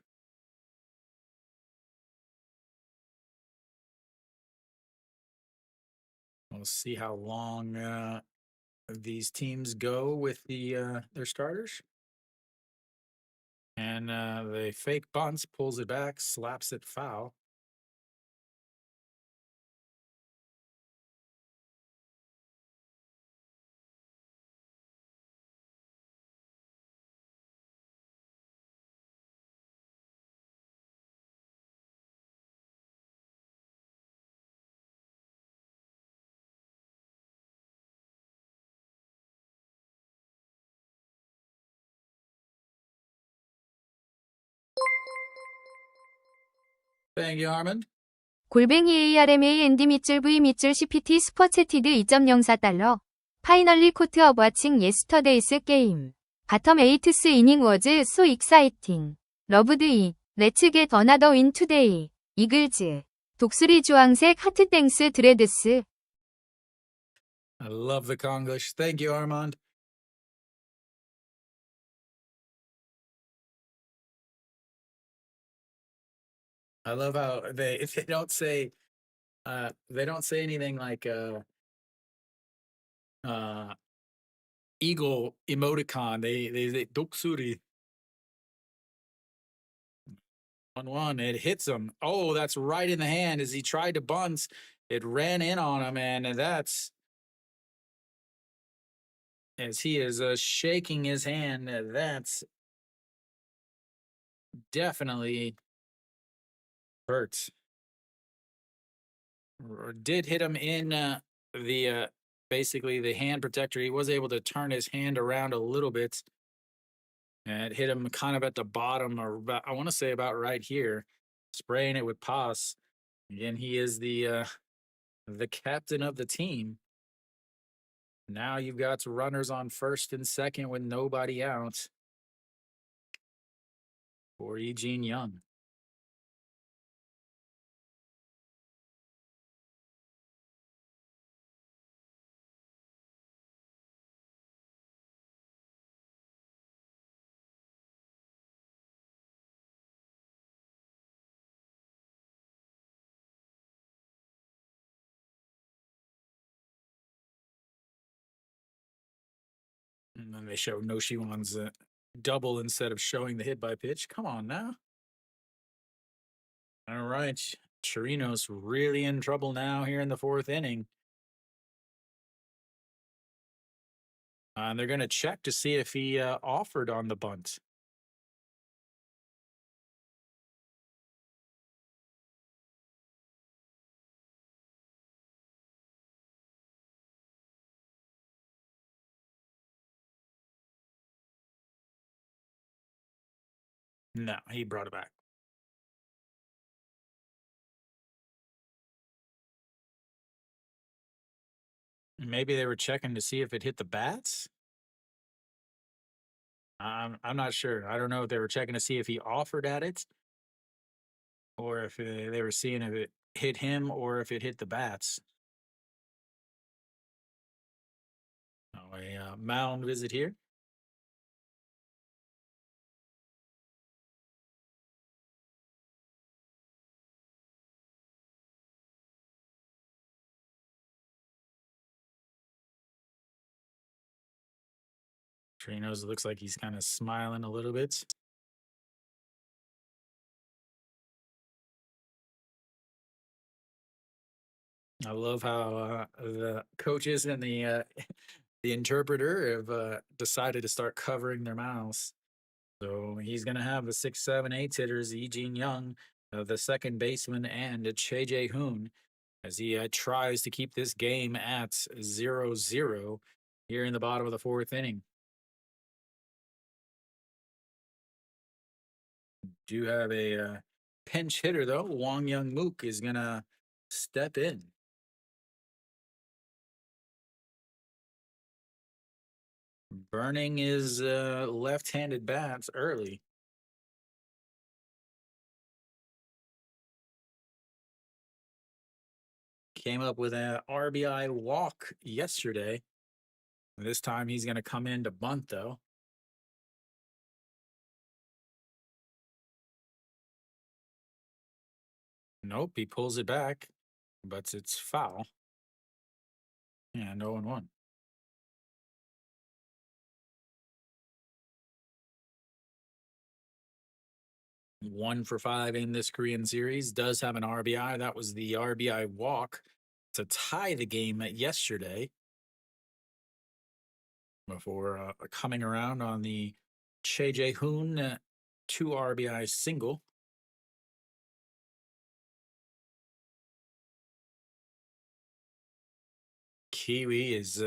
We'll see how long these teams go with their starters. And the fake bunts, pulls it back, slaps it foul. Thank you, Armand. 골뱅이 ARMAND 밑줄 V 밑줄 CPT 슈퍼채티드 2.04달러. 파이널리 코트 업 와칭 예스터데이스 게임. 바텀 에이트스 이닝 워즈 so exciting. 러브드 잇. 렛츠 겟 어나더 윈 투데이. 이글즈. 독수리 주황색 하트 땡스 드레드스. I love the Konglish. Thank you, Armand. I love how they don't say anything like eagle emoticon. They doksuri. 1-1. It hits him. Oh, that's right in the hand as he tried to bunt. It ran in on him, and that's as he is shaking his hand. That's definitely hurts. Did hit him in the basically the hand protector. He was able to turn his hand around a little bit, and it hit him kind of at the bottom, or about, I want to say about right here, spraying it with pus. Again, he is the captain of the team. Now you've got runners on first and second with nobody out for Eugene Young. And then they show Noshiwan's double instead of showing the hit by pitch. Come on now. All right. Chirino's really in trouble now here in the fourth inning. And they're going to check to see if he offered on the bunt. No, he brought it back. Maybe they were checking to see if it hit the bats. I'm not sure. I don't know if they were checking to see if he offered at it, or if they were seeing if it hit him or if it hit the bats. Oh, a mound visit here. Trinos looks like he's kind of smiling a little bit. I love how the coaches and the the interpreter have decided to start covering their mouths. So he's going to have the 6, 7, 8 hitters, Eugene Young, the second baseman, and Che Hoon, as he tries to keep this game at 0-0 here in the bottom of the fourth inning. Do have a pinch hitter, though. Wong Young Mook is going to step in. Burning his left-handed bats early. Came up with an RBI walk yesterday. This time he's going to come in to bunt, though. Nope, he pulls it back, but it's foul. Yeah, 0-1. One for 5 in this Korean series. Does have an RBI. That was the RBI walk to tie the game yesterday before coming around on the Che Jae-hoon 2 RBI single. Kiwi is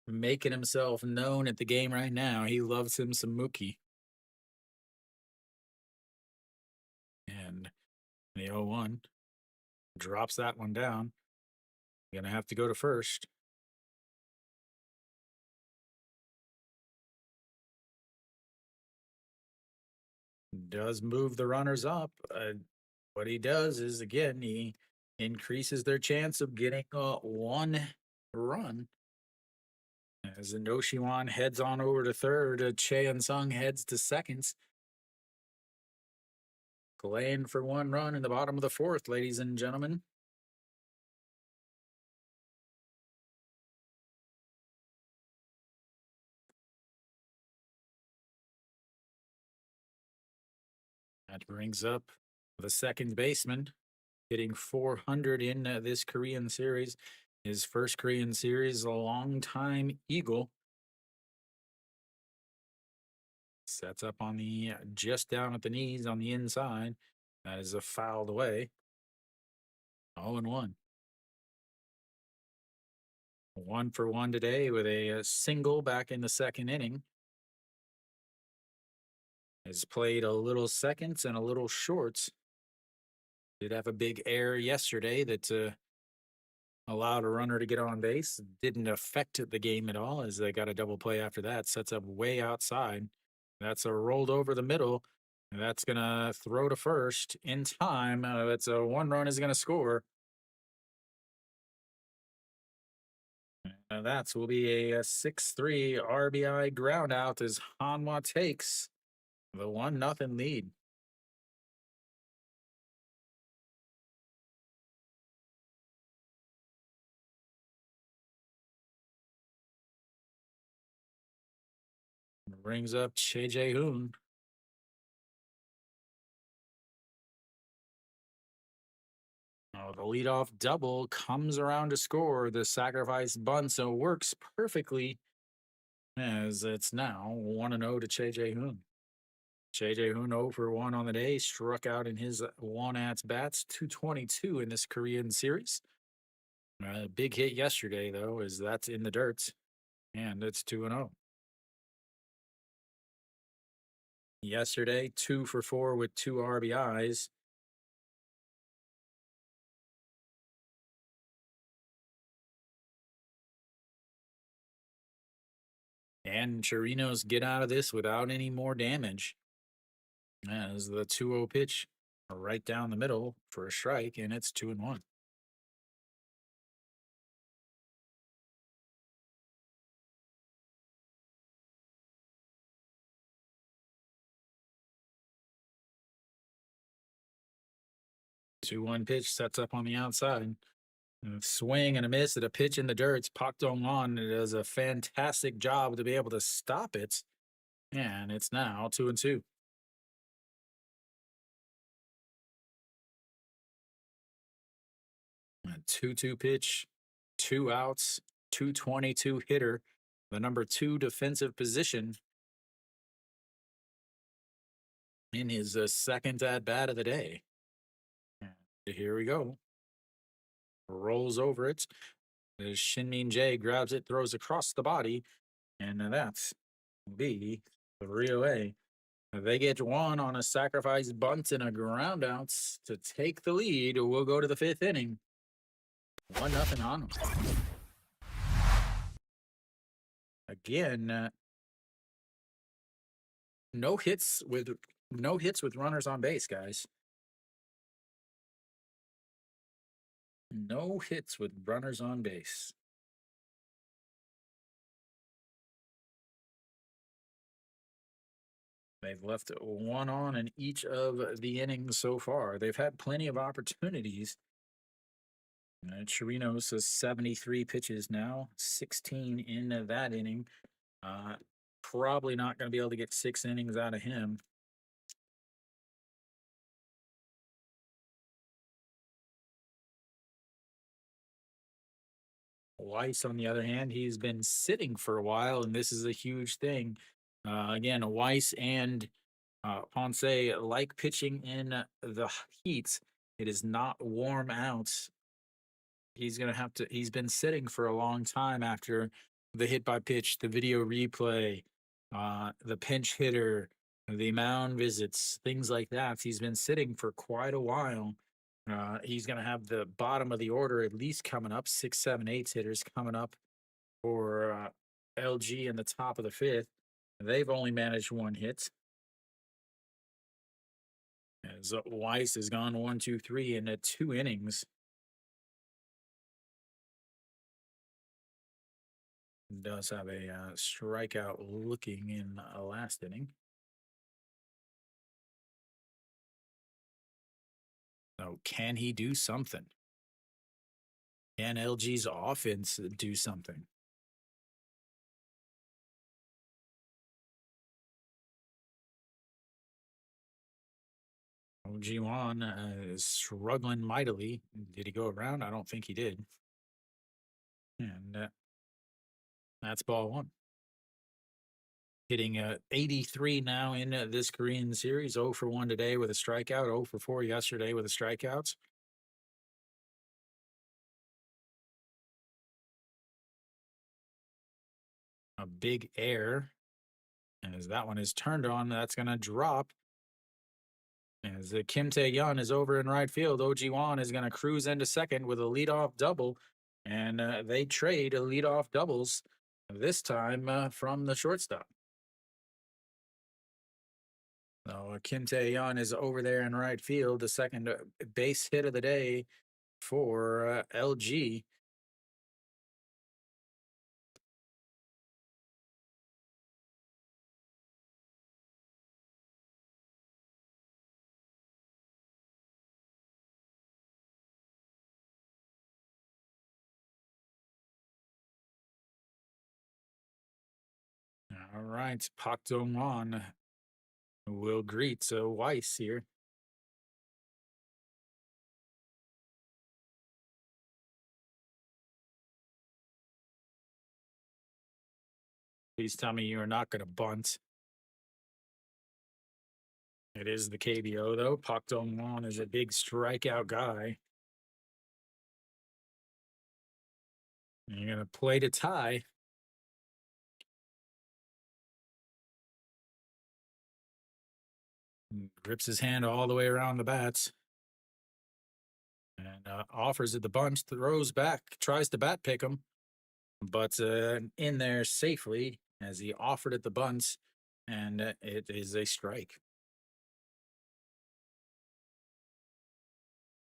making himself known at the game right now. He loves him some Mookie. And the 0-1 drops that one down. Gonna have to go to first. Does move the runners up. What he does is, again, he increases their chance of getting 1 run. As Inoshiwan heads on over to third, Che and Sung heads to seconds. Playing for 1 run in the bottom of the fourth, ladies and gentlemen. That brings up the second baseman, hitting 400 in this Korean series. His first Korean series, a long-time Eagle. Sets up on the just down at the knees on the inside. That is a fouled away. 0-1. 1 for 1 today with a single back in the second inning. Has played a little seconds and a little shorts. Did have a big error yesterday that allowed a runner to get on base. Didn't affect the game at all, as they got a double play after that. Sets up way outside. That's a rolled over the middle. And that's going to throw to first in time. That's a 1 run is going to score. And that will be a 6-3 RBI ground out as Hanwha takes the 1-0 lead. brings up Che Hoon. Oh, the leadoff double comes around to score. The sacrifice bunt, so works perfectly as it's now 1-0 to Che Hoon. Che Hoon 0 for 1 on the day, struck out in his one at bats, 222 in this Korean series. Big hit yesterday, though, is that's in the dirt, and it's 2-0. Yesterday, 2 for 4 with 2 RBIs. And Chirinos get out of this without any more damage. As the 2-0 pitch right down the middle for a strike, and it's 2-1. Two-one pitch sets up on the outside. A swing and a miss at a pitch in the dirt. It's Pak Dong-won. It does a fantastic job to be able to stop it. And it's now 2-2. A 2-2 pitch, 2 outs, 222 hitter, the number 2 defensive position in his second at bat of the day. And here we go. Rolls over it. Shin-Min Jae grabs it, throws across the body, and that's be 3-0. They get one on a sacrifice bunt and a ground outs to take the lead. We'll go to the 5th inning. 1-0 on them. Again, no hits with runners on base, guys. No hits with runners on base. They've left one on in each of the innings so far. They've had plenty of opportunities. Chirinos has 73 pitches now, 16 in that inning. Probably not going to be able to get 6 innings out of him. Weiss, on the other hand, he's been sitting for a while, and this is a huge thing. Again, Weiss and Ponce like pitching in the heat. It is not warm out. He's going to have to, he's been sitting for a long time after the hit by pitch, the video replay, the pinch hitter, the mound visits, things like that. He's been sitting for quite a while. He's going to have the bottom of the order at least coming up, 6, 7, 8 hitters coming up for LG in the top of the 5th. They've only managed 1 hit. As Weiss has gone 1, 2, 3 in 2 innings. Does have a strikeout looking in last inning. So can he do something? Can LG's offense do something? Ji-won is struggling mightily. Did he go around? I don't think he did. And that's ball 1. Hitting 83 now in this Korean series. 0 for 1 today with a strikeout. 0 for 4 yesterday with a strikeout. A big air. As that one is turned on, that's going to drop. As Kim Tae-yeon is over in right field, Oh Ji-won is going to cruise into second with a leadoff double. And they trade leadoff doubles this time from the shortstop. So Kim Tae-yeon is over there in right field, the second base hit of the day for LG. All right, Pak Dong-won will greet Weiss here. Please tell me you are not going to bunt. It is the KBO, though. Pak Dong-won is a big strikeout guy. You're going to play to tie. Grips his hand all the way around the bats. And offers it the bunt, throws back, tries to bat pick him, but in there safely as he offered it the bunt, and it is a strike.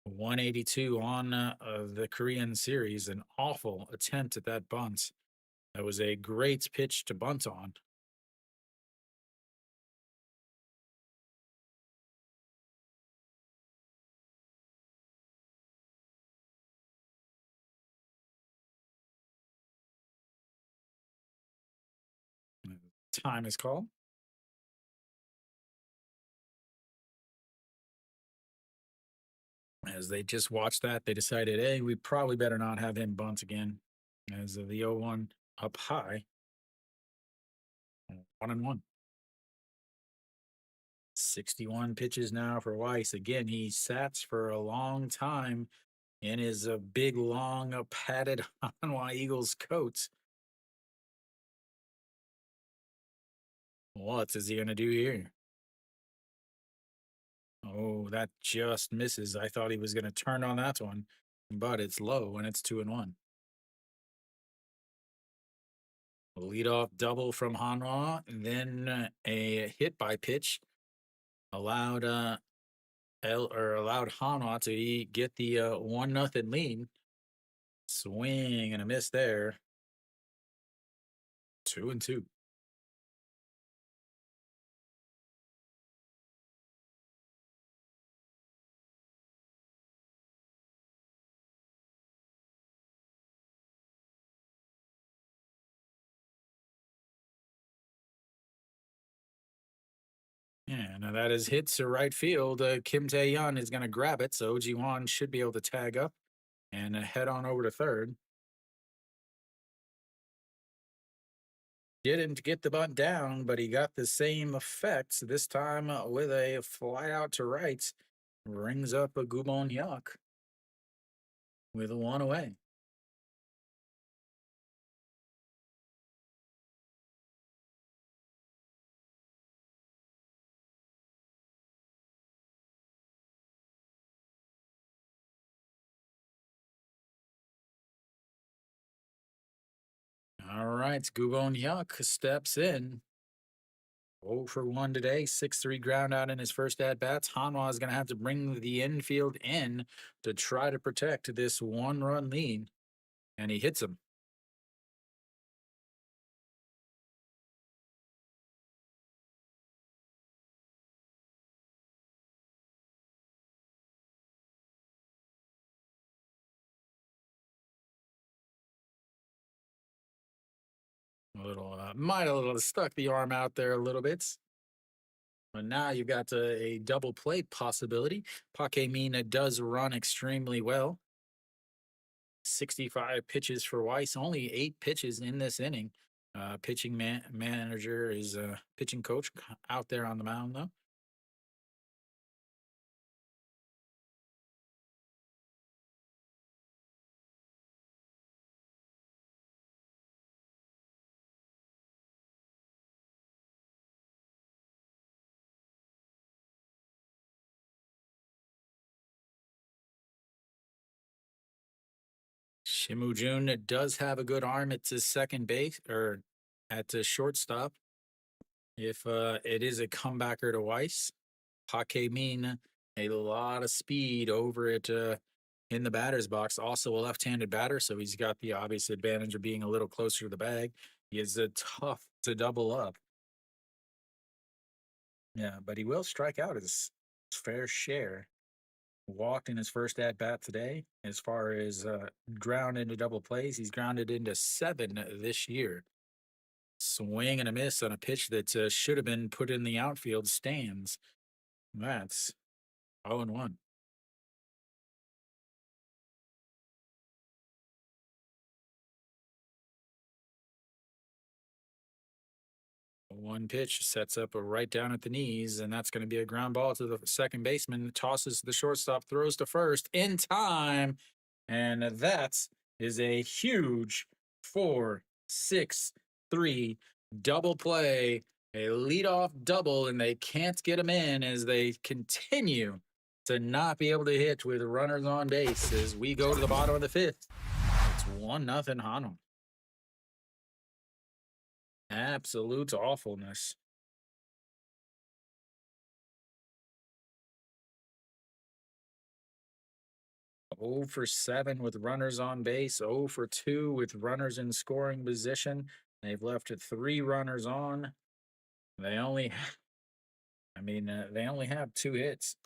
182 on the Korean series. An awful attempt at that bunt. That was a great pitch to bunt on. Time is called. As they just watched that, they decided, hey, we probably better not have him bunt again. As the 0-1 up high. 1-1. 61 pitches now for Weiss. Again, he sats for a long time in his big, long, padded Hanwha Eagles coat. What is he going to do here? Oh, that just misses. I thought he was going to turn on that one, but it's low and it's 2-1. Leadoff double from Hanwha, and then a hit by pitch allowed allowed Hanwha to get the 1-0 lead. Swing and a miss there. 2-2. Yeah, now that is hit to right field. Kim Tae-yeon is going to grab it, so Ji-won should be able to tag up and head on over to third. Didn't get the bunt down, but he got the same effects, this time with a fly out to right. Rings up a Gubon Hyuk with a 1 away. All right, Gubon Hyuk steps in. 0 for 1 today, 6-3 ground out in his first at bats. Hanwha is going to have to bring the infield in to try to protect this 1-run lead, and he hits him. A little, might have stuck the arm out there a little bit. But now you've got a double plate possibility. Park Min does run extremely well. 65 pitches for Weiss, only 8 pitches in this inning. Pitching manager is pitching coach out there on the mound, though. Shimu Jun does have a good arm at his second base or at the shortstop. If it is a comebacker to Weiss, Park Min, a lot of speed over it in the batter's box. Also a left-handed batter, so he's got the obvious advantage of being a little closer to the bag. He is tough to double up. Yeah, but he will strike out his fair share. Walked in his first at bat today. As far as ground into double plays, he's grounded into 7 this year. Swing and a miss on a pitch that should have been put in the outfield stands. That's 0-1. One pitch sets up a right down at the knees, and that's going to be a ground ball to the second baseman. Tosses to the shortstop, throws to first in time. And that is a huge 4-6-3 double play, a leadoff double, and they can't get him in as they continue to not be able to hit with runners on base as we go to the bottom of the fifth. It's 1-0 Hanwha. Absolute awfulness. Oh for 7 with runners on base, 0 for 2 with runners in scoring position. They've left 3 runners on. They only, they only have 2 hits.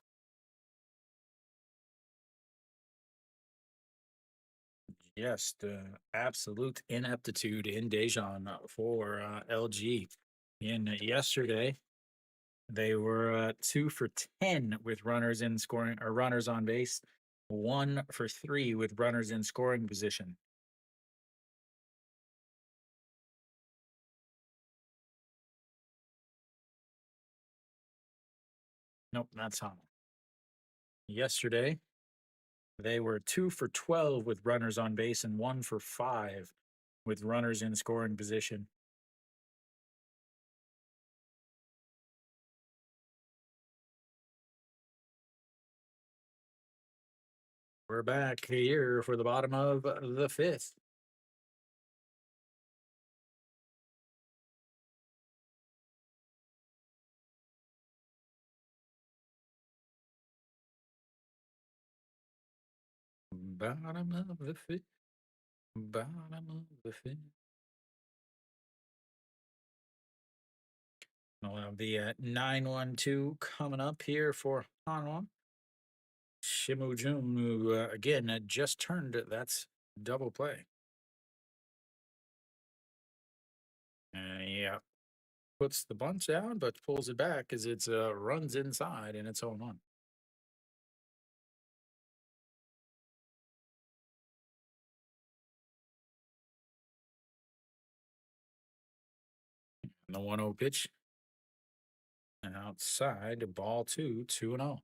Just absolute ineptitude in Dejan for LG. In yesterday, they were 2 for 10 with runners in scoring or runners on base, 1 for 3 with runners in scoring position. Nope, that's Hanwha. Yesterday, they were 2 for 12 with runners on base and 1 for 5 with runners in scoring position. We're back here for the bottom of the fifth. Bottom of the fifth. Bottom of the fifth. We'll have the 9-1-2 coming up here for Hanwha. Shimujun, who again just turned it. That's double play. Yeah. Puts the bunt down, but pulls it back as it's runs inside and it's 0-1. And the 1-0 pitch. And outside, ball 2, 2-0.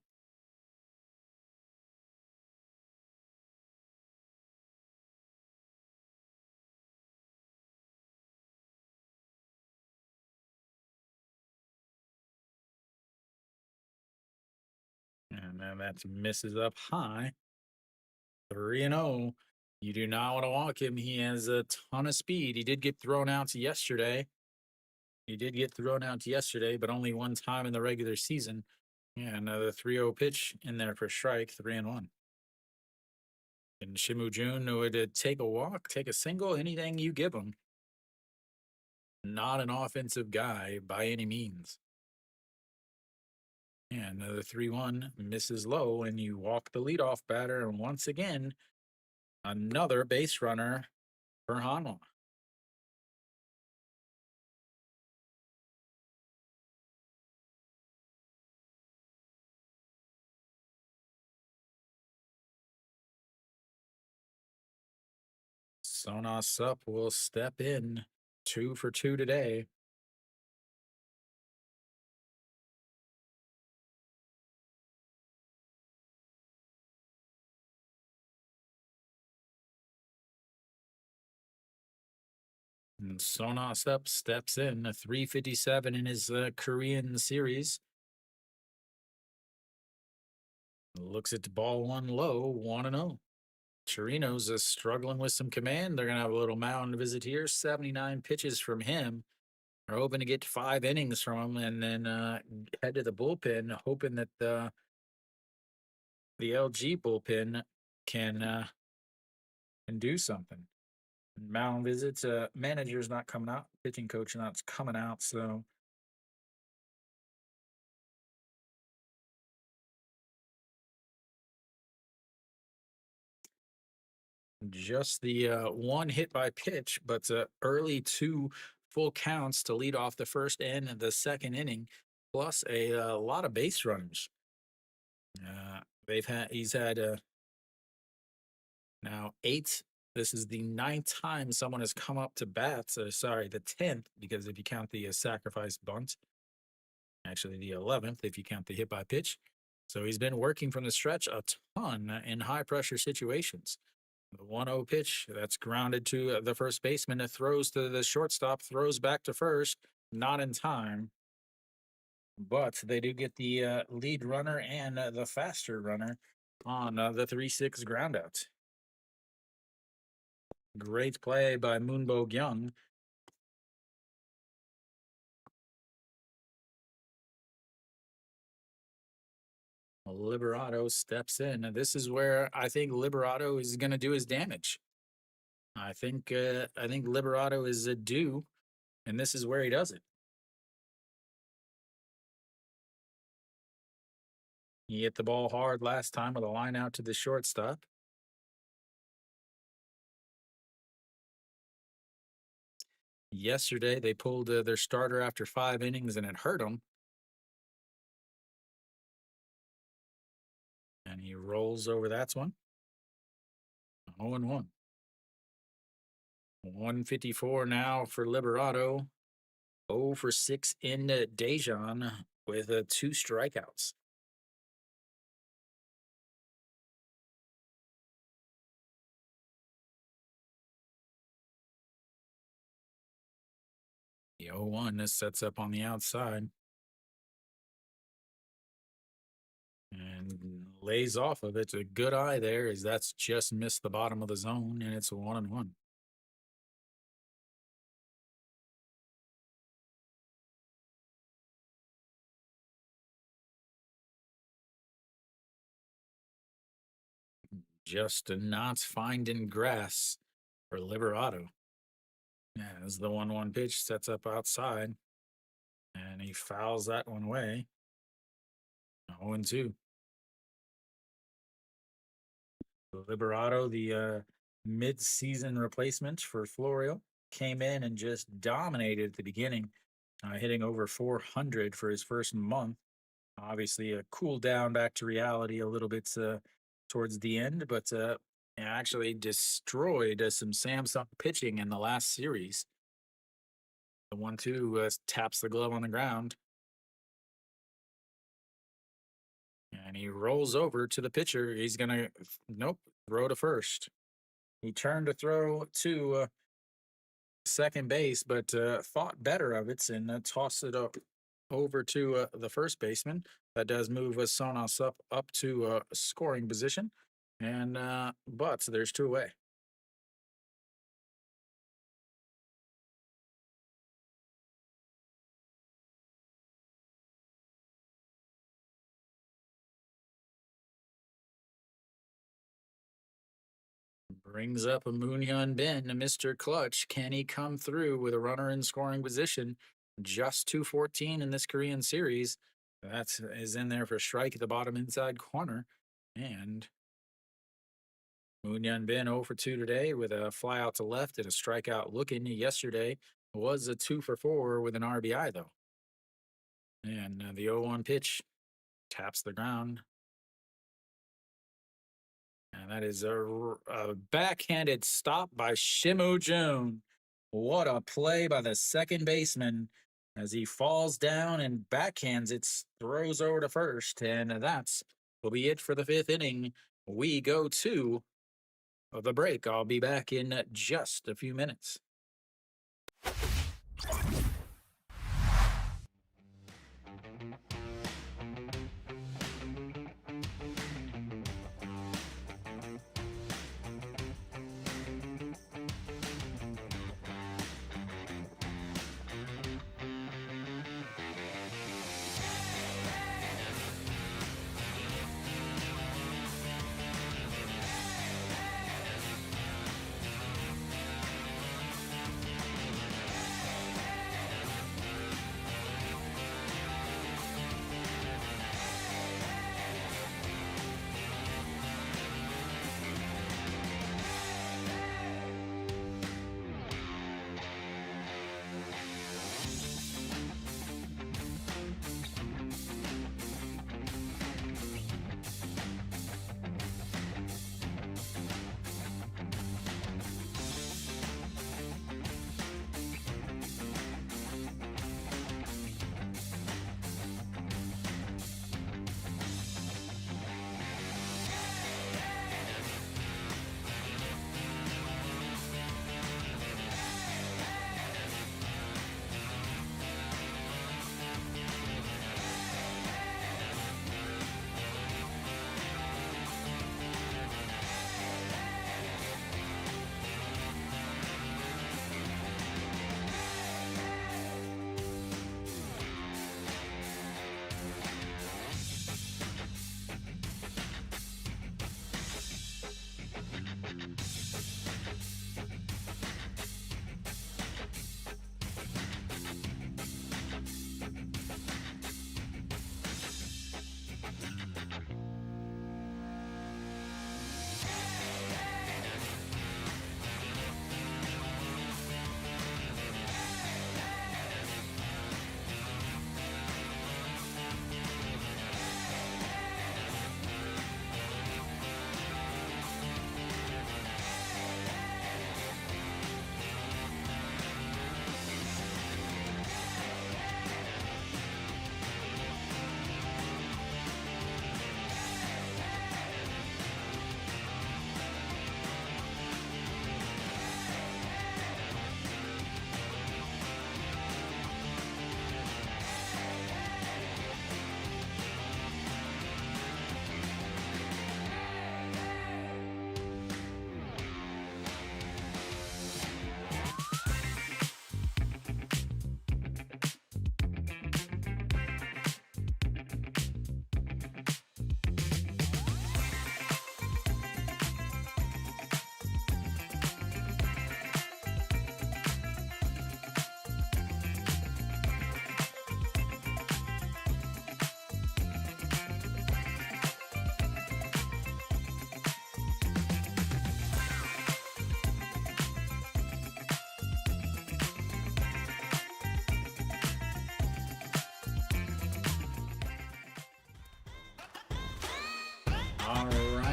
And then that misses up high. 3-0. You do not want to walk him. He has a ton of speed. He did get thrown out yesterday. But only one time in the regular season. Yeah, another 3-0 pitch in there for strike, 3-1. And Shimujun would take a walk, take a single, anything you give him. Not an offensive guy by any means. And another 3-1 misses low, and you walk the leadoff batter. And once again, another base runner for Hanwha. Sonas up will step in 2 for 2 today. And Sonas up steps in a 357 in his Korean series. Looks at the ball 1 low, 1-0. Chirino's struggling with some command. They're going to have a little mound visit here. 79 pitches from him. They're hoping to get 5 innings from him and then head to the bullpen, hoping that the LG bullpen can do something. Mound visits, manager's not coming out, pitching coach not coming out, so just the 1 hit by pitch, but early 2 full counts to lead off the first and the second inning, plus a lot of base runners. He's had now 8. This is the 9th time someone has come up to bat. Sorry, the 10th, because if you count the sacrifice bunt, actually the 11th if you count the hit by pitch. So he's been working from the stretch a ton in high pressure situations. The 1-0 pitch that's grounded to the first baseman. It throws to the shortstop, throws back to first, not in time. But they do get the lead runner and the faster runner on the 3-6 groundout. Great play by Moonbo Gyung. Liberato steps in, and this is where I think Liberato is going to do his damage. I think Liberato is a due, and this is where he does it. He hit the ball hard last time with a line out to the shortstop. Yesterday, they pulled their starter after 5 innings, and it hurt him. And he rolls over that one. 0-1. 154 now for Liberato. 0 for 6 in Dejan with 2 strikeouts. The 0-1, this sets up on the outside. And lays off of it. It's a good eye there, as that's just missed the bottom of the zone, and it's 1-1. Just not finding grass for Liberato. Yeah, as the 1-1 pitch sets up outside, and he fouls that one away. 0-2. Liberato, the mid-season replacement for Florio, came in and just dominated at the beginning, hitting over 400 for his first month. Obviously, a cool down back to reality a little bit towards the end, but actually destroyed some Samsung pitching in the last series. The 1-2 taps the glove on the ground. And he rolls over to the pitcher. He's going to, throw to first. He turned to throw to second base, but thought better of it and tossed it up over to the first baseman. That does move Sonas up to scoring position. And but there's 2 away. Brings up a Moonhyun Bin, Mr. Clutch. Can he come through with a runner in scoring position? Just 214 in this Korean series. That is in there for a strike at the bottom inside corner. And Moonhyun Bin 0 for 2 today with a fly out to left and a strikeout looking. Yesterday was a 2 for 4 with an RBI, though. And the 0-1 pitch taps the ground. And that is a backhanded stop by Shimo Jun. What a play by the second baseman as he falls down and backhands it, throws over to first. And that's will be it for the 5th inning. We go to the break. I'll be back in just a few minutes.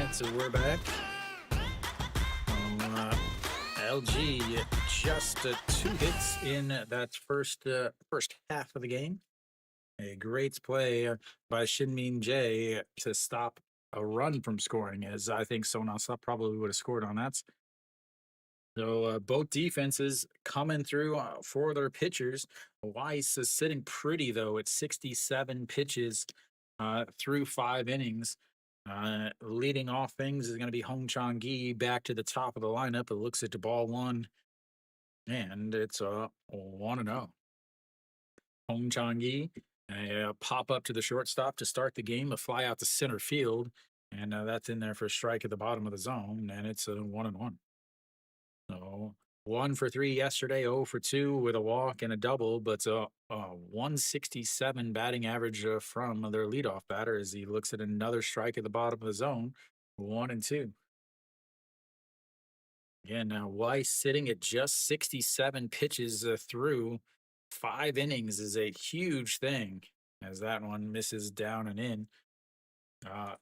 right, so we're back. LG just 2 hits in that first half of the game. A great play by Shinmin Jae to stop a run from scoring, as I think Sonasa probably would have scored on that. So both defenses coming through for their pitchers. Weiss is sitting pretty though at 67 pitches through 5 innings. Leading off things is going to be Hong Chang-gi back to the top of the lineup. It looks at the ball one, and it's a 1-0. Hong Chang-gi, a pop up to the shortstop to start the game, a fly out to center field, and that's in there for a strike at the bottom of the zone, and it's a 1-1. So 1 for 3 yesterday, 0 for 2 with a walk and a double, but a 167 batting average from their leadoff batter as he looks at another strike at the bottom of the zone, 1-2. Again, Weiss sitting at just 67 pitches through 5 innings is a huge thing, as that one misses down and in.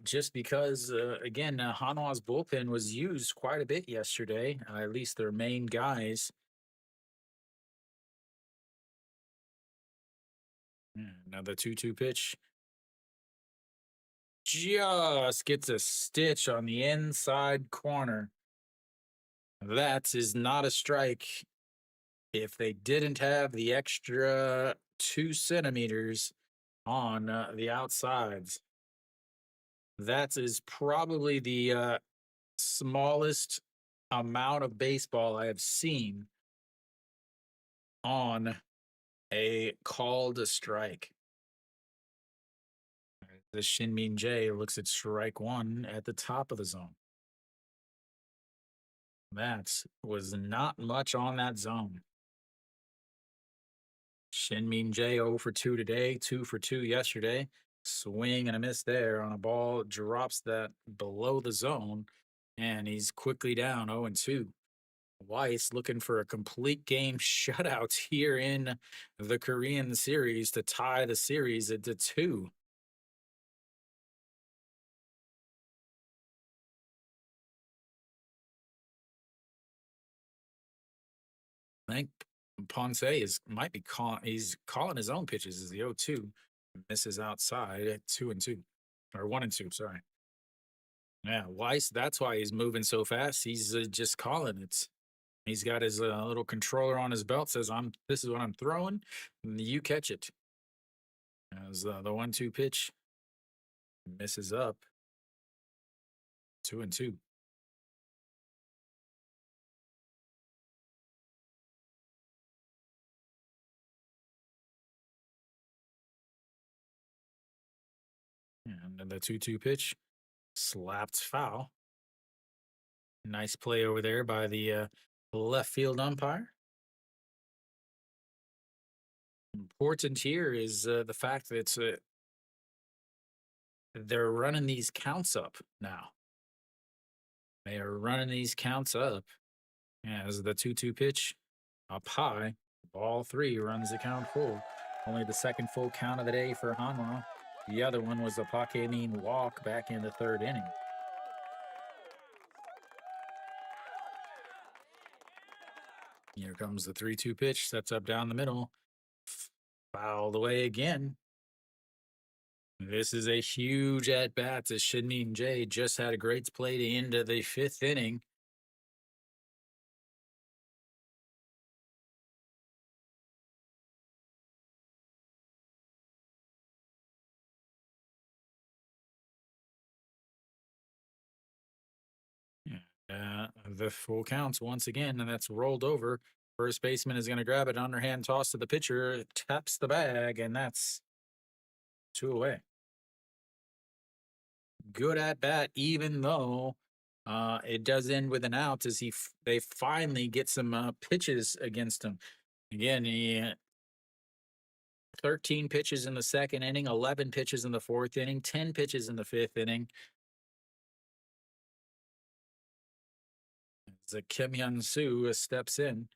Just because, again, Hanwha's bullpen was used quite a bit yesterday, at least their main guys. Another 2-2 pitch. Just gets a stitch on the inside corner. That is not a strike. If they didn't have the extra 2 centimeters on the outsides, that is probably the smallest amount of baseball I have seen on a called strike. The Shinmin Jae looks at strike one at the top of the zone. That was not much on that zone. Shinmin Jae 0 for 2 today, 2 for 2 yesterday. Swing and a miss there on a ball, drops that below the zone, and he's quickly down 0-2. Weiss looking for a complete game shutout here in the Korean series to tie the series at 2. I think Ponce might be calling. He's calling his own pitches as the 0-2 misses outside at 2-2 or 1-2. Sorry. Yeah, Weiss. That's why he's moving so fast. He's just calling it. He's got his little controller on his belt. Says, "I'm. This is what I'm throwing. And you catch it." As the 1-2 pitch misses up. 2-2. And then the 2-2 pitch slapped foul. Nice play over there by the left field umpire. Important here is the fact that they're running these counts up now. They are running these counts up as the 2-2 pitch up high. Ball 3 runs the count full. Only the second full count of the day for Hanwha. The other one was a Pakemin walk back in the 3rd inning. Here comes the 3-2 pitch. Sets up down the middle. Fouled away again. This is a huge at bat as Shinmin Jae just had a great play to end the 5th inning. The full counts once again, and that's rolled over. First baseman is going to grab it. Underhand toss to the pitcher, taps the bag, and that's 2 away. Good at bat, even though it does end with an out as they finally get some pitches against him. Again, he 13 pitches in the 2nd inning, 11 pitches in the 4th inning, 10 pitches in the 5th inning. As Kim Hyun-soo steps in.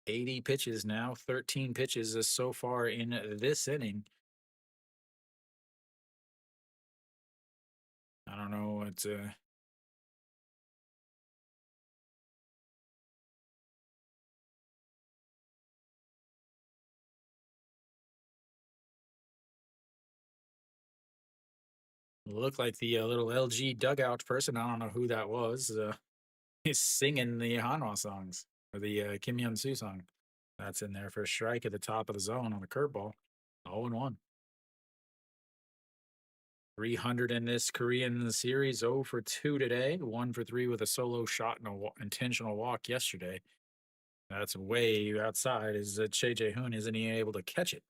80 pitches now, 13 pitches so far in this inning. I don't know what. Looked like the little LG dugout person. I don't know who that was. Is singing the Hanwha songs or the Kim Hyun Soo song. That's in there for a strike at the top of the zone on the curveball. 0-1. 300 in this Korean series. 0 for 2 today. 1 for 3 with a solo shot and an intentional walk yesterday. That's way outside. Is Che Jae-hoon isn't he able to catch it?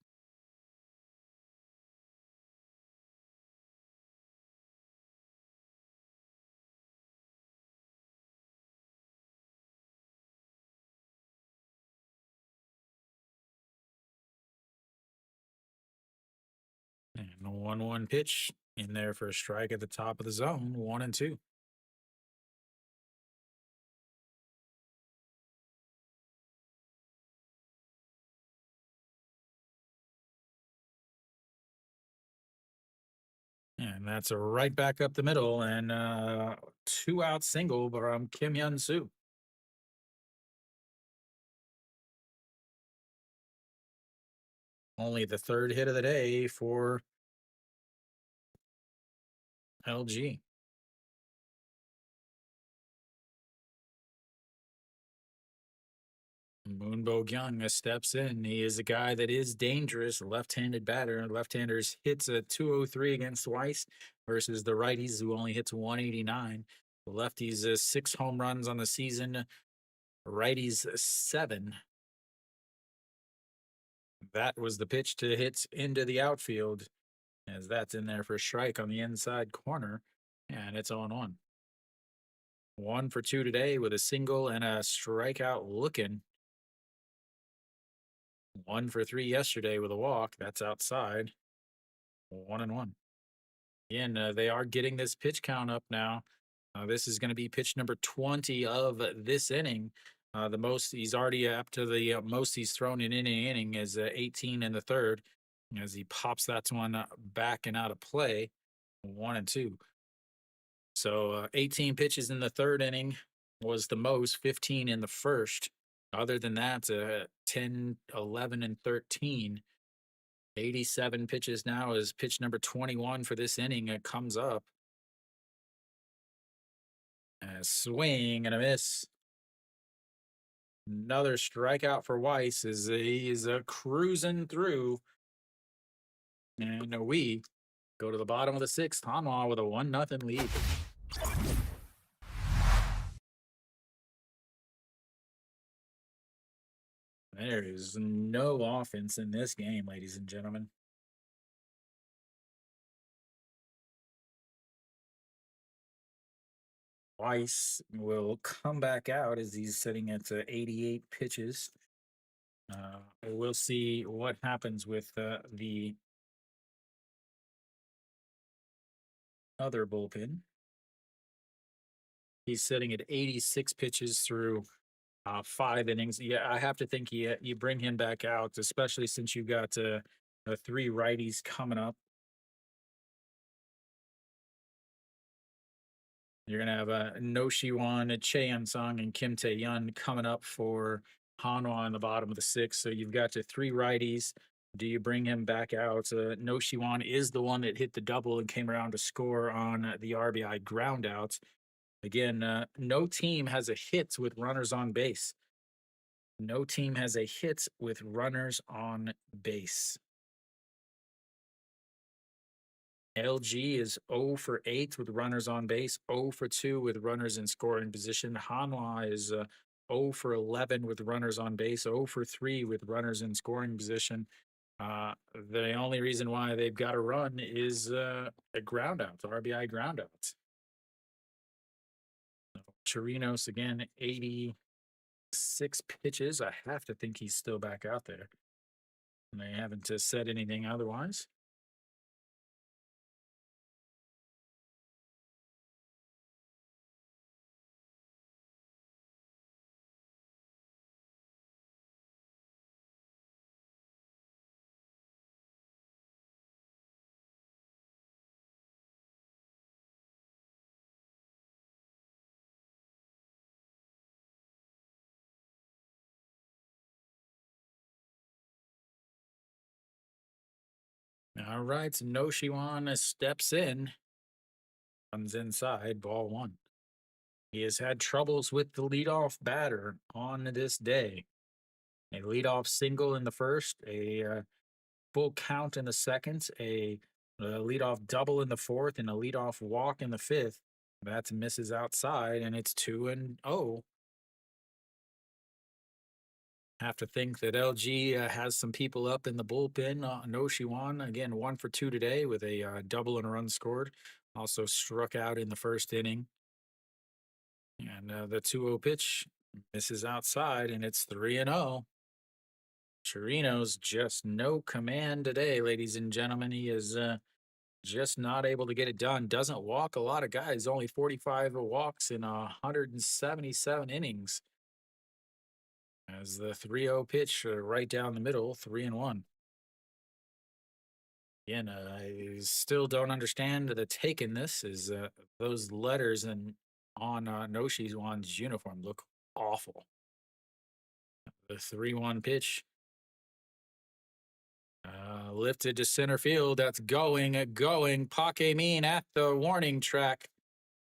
And a 1-1 pitch in there for a strike at the top of the zone. 1-2. And that's a right back up the middle and 2-out single from Kim Hyun Soo. Only the third hit of the day for LG. Moon Bo-kyung steps in. He is a guy that is dangerous, left-handed batter. Left-handers hits a 203 against Weiss versus the righties who only hits 189. The lefties 6 home runs on the season. Righties 7. That was the pitch to hit into the outfield, as that's in there for a strike on the inside corner, and it's on 1. 1 for 2 today with a single and a strikeout looking. 1 for 3 yesterday with a walk. That's outside. 1-1. Again, they are getting this pitch count up now. This is going to be pitch number 20 of this inning. The most he's already up to the most he's thrown in any inning is 18 in the third, as he pops that one back and out of play. 1-2. So 18 pitches in the third inning was the most. 15 in the first. Other than that, 10, 11, and 13. 87 pitches now is pitch number 21 for this inning. It comes up. A swing and a miss. Another strikeout for Weiss as he is cruising through. And we go to the bottom of the 6th. Hanwha with a 1-0 lead. There is no offense in this game, ladies and gentlemen. Weiss will come back out as he's sitting at 88 pitches. We'll see what happens with the other bullpen. He's sitting at 86 pitches through 5 innings. Yeah, I have to think you bring him back out, especially since you've got 3 righties coming up. You're gonna have No Shiwan, Cheon Sung, and Kim Tae-yun coming up for Hanwha in the bottom of the 6th. So you've got 3 righties. Do you bring him back out? No Shiwan is the one that hit the double and came around to score on the RBI groundouts. Again, no team has a hit with runners on base. No team has a hit with runners on base. LG is 0 for 8 with runners on base, 0 for 2 with runners in scoring position. Hanwha is 0 for 11 with runners on base, 0 for 3 with runners in scoring position. The only reason why they've got a run is a groundout, RBI groundout. Chirinos again, 86 pitches. I have to think he's still back out there. And they haven't said anything otherwise. All right, so Noshiwan steps in, comes inside, ball one. He has had troubles with the leadoff batter on this day. A leadoff single in the first, a full count in the second, a leadoff double in the fourth, and a leadoff walk in the fifth. That misses outside, and it's 2-0. Have to think that LG has some people up in the bullpen. Noshiwan, again, 1 for 2 today with a double and a run scored. Also struck out in the first inning. And the 2-0 pitch misses outside, and it's 3-0. Chirino's just no command today, ladies and gentlemen. He is just not able to get it done. Doesn't walk a lot of guys, only 45 walks in 177 innings. As the 3-0 pitch right down the middle, 3-1. Again, I still don't understand the take in this. Is those letters on Noshiwan's uniform look awful. The 3-1 pitch lifted to center field. That's going. Paquemin at the warning track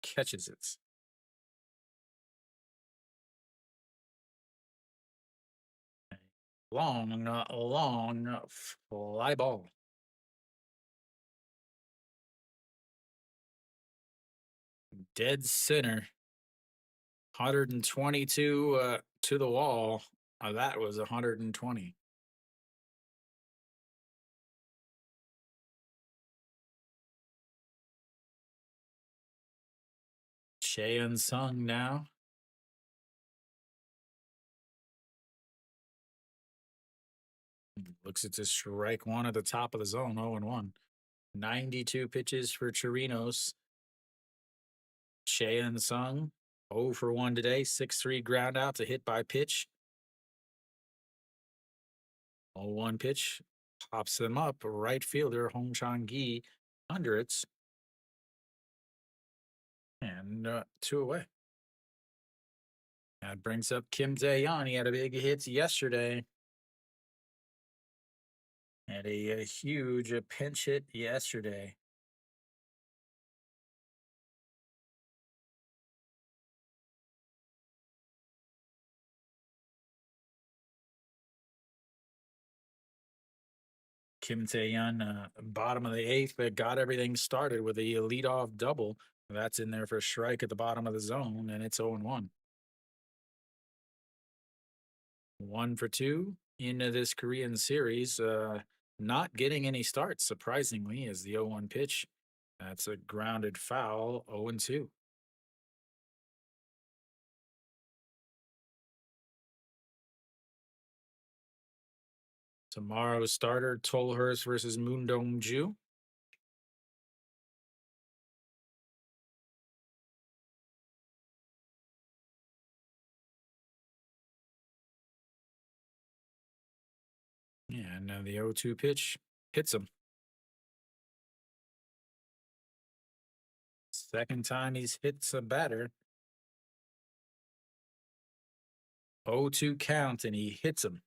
catches it. Long fly ball. Dead center. 122 to the wall. That was 120. Cheyenne Sung now. Looks at to strike one at the top of the zone, 0-1. 92 pitches for Chirinos. Cheyenne Sung, 0 for 1 today. 6-3 ground out to hit by pitch. 0-1 pitch. Pops them up. Right fielder, Hong Chang-gi, under it. And 2 away. That brings up Kim Tae-yeon. He had a big hit yesterday. Had a huge pinch hit yesterday. Kim Tae-yeon, bottom of the eighth, but got everything started with a leadoff double. That's in there for a strike at the bottom of the zone, and it's 0-1. 1 for 2 into this Korean series. Not getting any starts, surprisingly, as the 0-1 pitch. That's a grounded foul, 0-2. Tomorrow's starter, Tolhurst versus Moon Dong-ju. Yeah, and the 0-2 pitch hits him. Second time he's hit a batter. 0-2 count, and he hits him.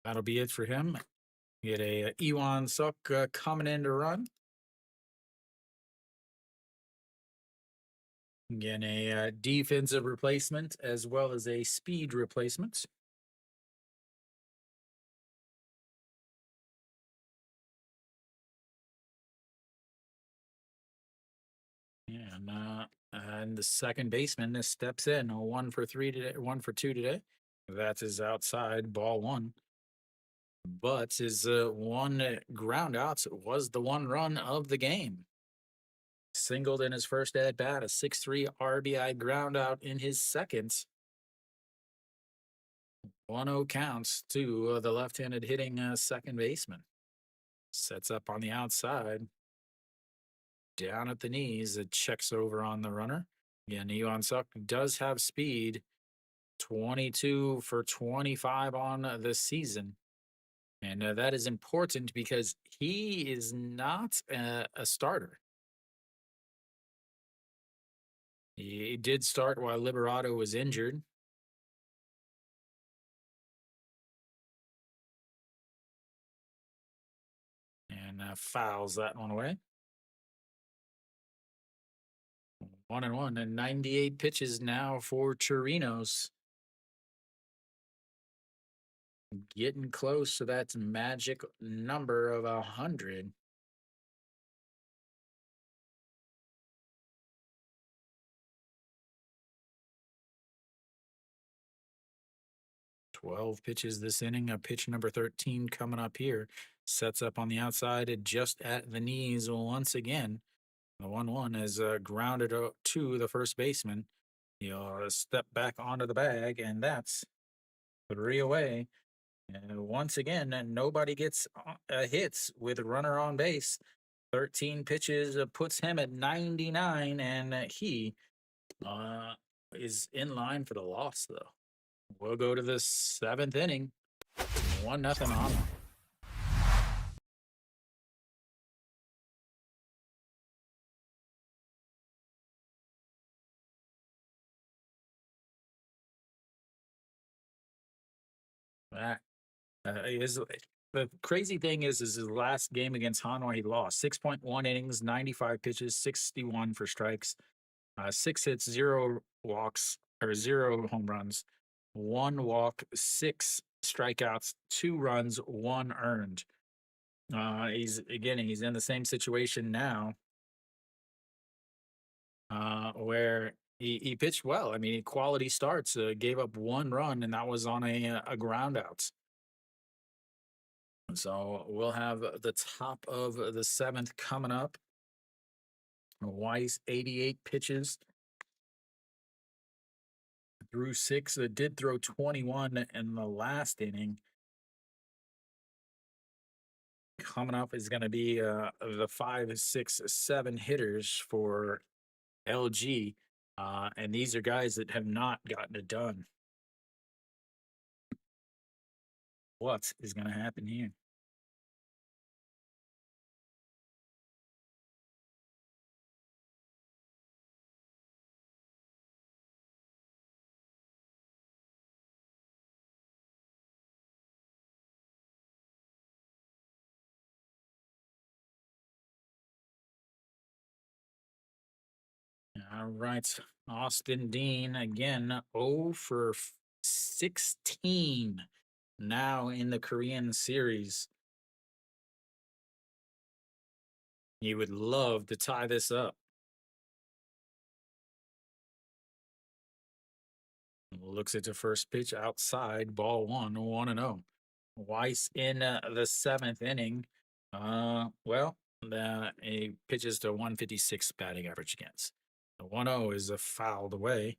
That'll be it for him. Get a Iwan Suk coming in to run. Again, a defensive replacement as well as a speed replacement. Yeah, and the second baseman steps in. A 1 for 3 today, 1 for 2 today. That is outside, ball one. But his one ground out was the one run of the game. Singled in his first at bat, a 6-3 RBI ground out in his second. 1-0 counts to the left-handed hitting second baseman. Sets up on the outside. Down at the knees, it checks over on the runner. Again, Iwan Suk does have speed. 22 for 25 on the season. And that is important because he is not a starter. He did start while Liberato was injured. And fouls that one away. 1-1 and 98 pitches now for Chirinos. Getting close to that magic number of 100. Twelve pitches this inning. A pitch number 13 coming up here. Sets up on the outside, just at the knees once again. The 1-1 is grounded to the first baseman. He'll step back onto the bag, and that's 3 away. And once again, nobody gets hits with a runner on base. 13 pitches puts him at 99, and he is in line for the loss, though. We'll go to the 7th inning. 1-0 on. That is the crazy thing is his last game against Hanwha, he lost 6.1 innings, 95 pitches, 61 for strikes, 6 hits, 0 walks, or 0 home runs, 1 walk, 6 strikeouts, 2 runs, 1 earned. He's in the same situation now, where he pitched well. I mean, quality starts, gave up 1 run, and that was on a ground out. So we'll have the top of the 7th coming up. Weiss, 88 pitches. Threw 6. Did throw 21 in the last inning. Coming up is going to be the 5, 6, 7 hitters for LG. And these are guys that have not gotten it done. What is going to happen here? All right. Austin Dean again, 0 for 16 now in the Korean series. You would love to tie this up. Looks at the first pitch outside, ball 1, 1-0. Weiss in the 7th inning. Well, he pitches to 156 batting average against. The 1-0 is fouled away.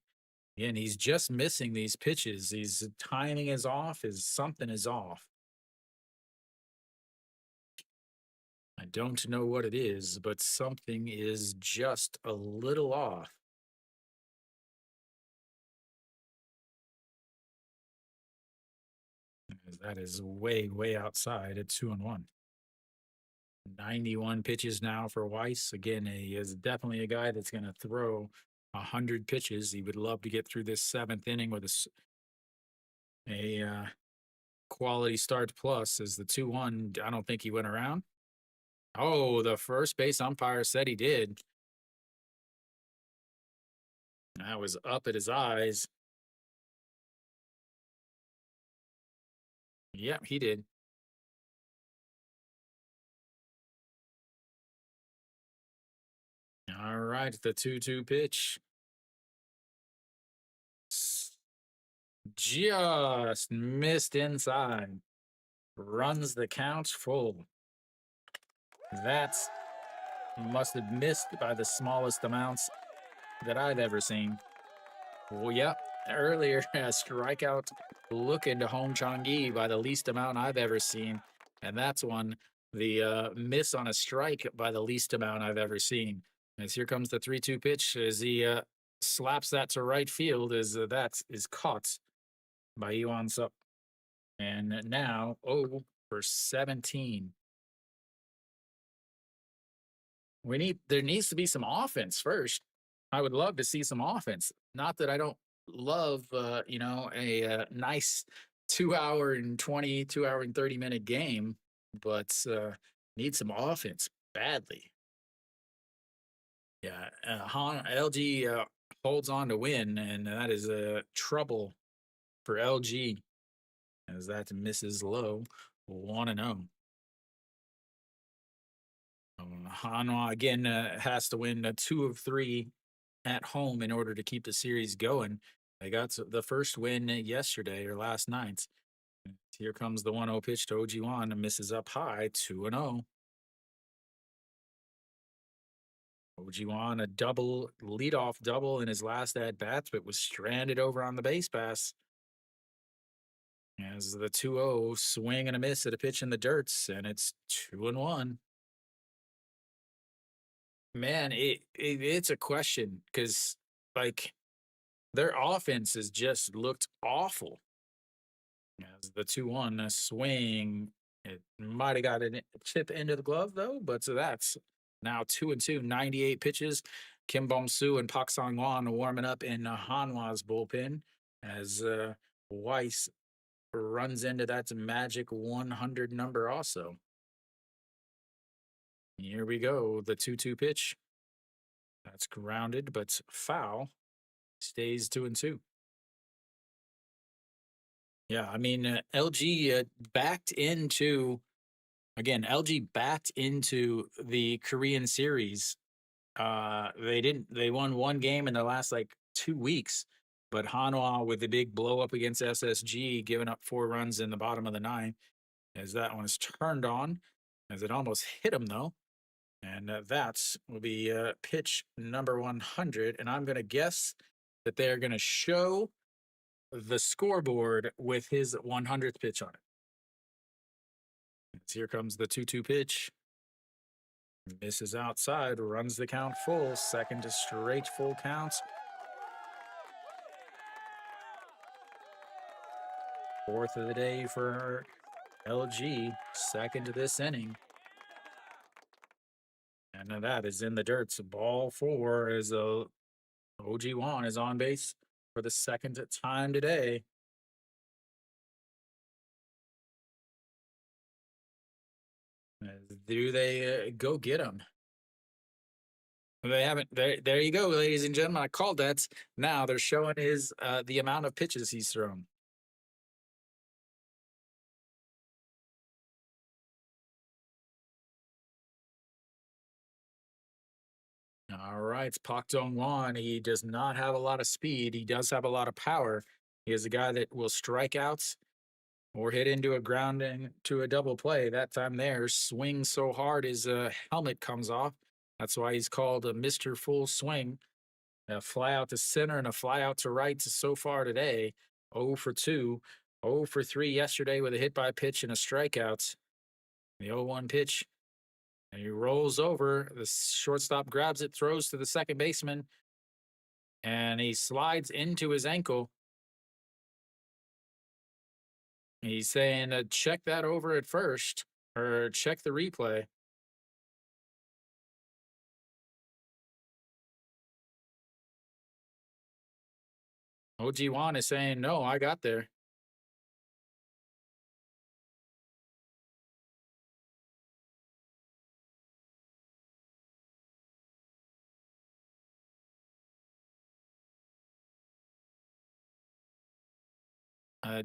Again, he's just missing these pitches. His timing is off. Something is off. I don't know what it is, but something is just a little off. That is way, way outside at 2-1. 91 pitches now for Weiss. Again, he is definitely a guy that's going to throw 100 pitches. He would love to get through this 7th inning with a quality start plus. As the 2-1, I don't think he went around. Oh, the first base umpire said he did. That was up at his eyes. Yep, he did. All right, the 2-2 pitch. Just missed inside. Runs the count full. That must have missed by the smallest amounts that I've ever seen. Well, yep. Earlier, a strikeout look into Hong Chang-gi by the least amount I've ever seen. And that's one, the miss on a strike by the least amount I've ever seen. As here comes the 3-2 pitch as he slaps that to right field as that is caught by Yuan Sup. And now, for 17. There needs to be some offense first. I would love to see some offense. Not that I don't love, a nice 2 hour and 20, 2 hour and 30 minute game, but need some offense badly. Yeah, LG holds on to win, and that is trouble for LG as that misses low, 1-0. Hanwha again has to win 2 of 3 at home in order to keep the series going. They got the first win yesterday or last night. Here comes the 1-0 pitch to Ojiwan and misses up high, 2-0. Ojiwan a double, leadoff double in his last at bats, but was stranded over on the base pass. As the 2-0 swing and a miss at a pitch in the dirts, and it's 2-1. Man, it's a question because like their offense has just looked awful. As the 2-1 swing, it might have got a chip into the glove though, but so that's now 2-2, 98 pitches. Kim Bom Soo and Pak Song Won warming up in Hanwha's bullpen as Weiss runs into that magic 100 number also. Here we go, the 2-2 pitch. That's grounded, but foul. Stays 2-2. Yeah, I mean, LG backed into LG backed into the Korean series. They won one game in the last like 2 weeks, but Hanwha with the big blow up against SSG, giving up 4 runs in the bottom of the ninth, as that one is turned on, as it almost hit him though. And that will be pitch number 100. And I'm going to guess that they're going to show the scoreboard with his 100th pitch on it. So here comes the 2-2 pitch. Misses outside, runs the count full, second to straight full counts. Fourth of the day for LG, second to this inning. And that is in the dirt. So ball 4 as OG1 is on base for the second time today. Do they go get him? They haven't. There you go, ladies and gentlemen. I called that. Now they're showing his the amount of pitches he's thrown. All right, Pak Dong-won. He does not have a lot of speed. He does have a lot of power. He is a guy that will strike outs or hit into a grounding to a double play. That time there, swing so hard his helmet comes off. That's why he's called a Mr. Full Swing. A fly out to center and a fly out to right so far today. 0 for 2, 0 for 3 yesterday with a hit by pitch and a strikeout. The 0-1 pitch, and he rolls over. The shortstop grabs it, throws to the second baseman, and he slides into his ankle. He's saying, check that over at first, or check the replay. OG1 is saying, no, I got there.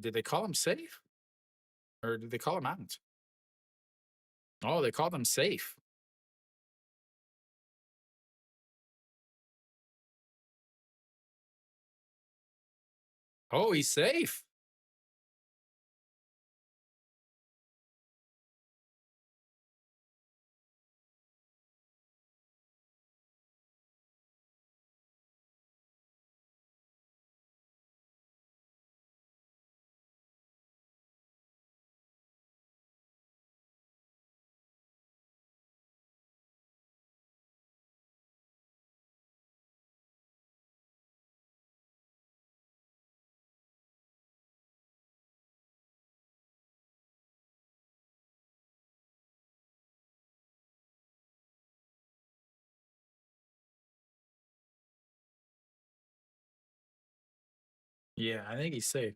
Did they call him safe? Or did they call him out? Oh, they called him safe. Oh, he's safe. Yeah, I think he's safe.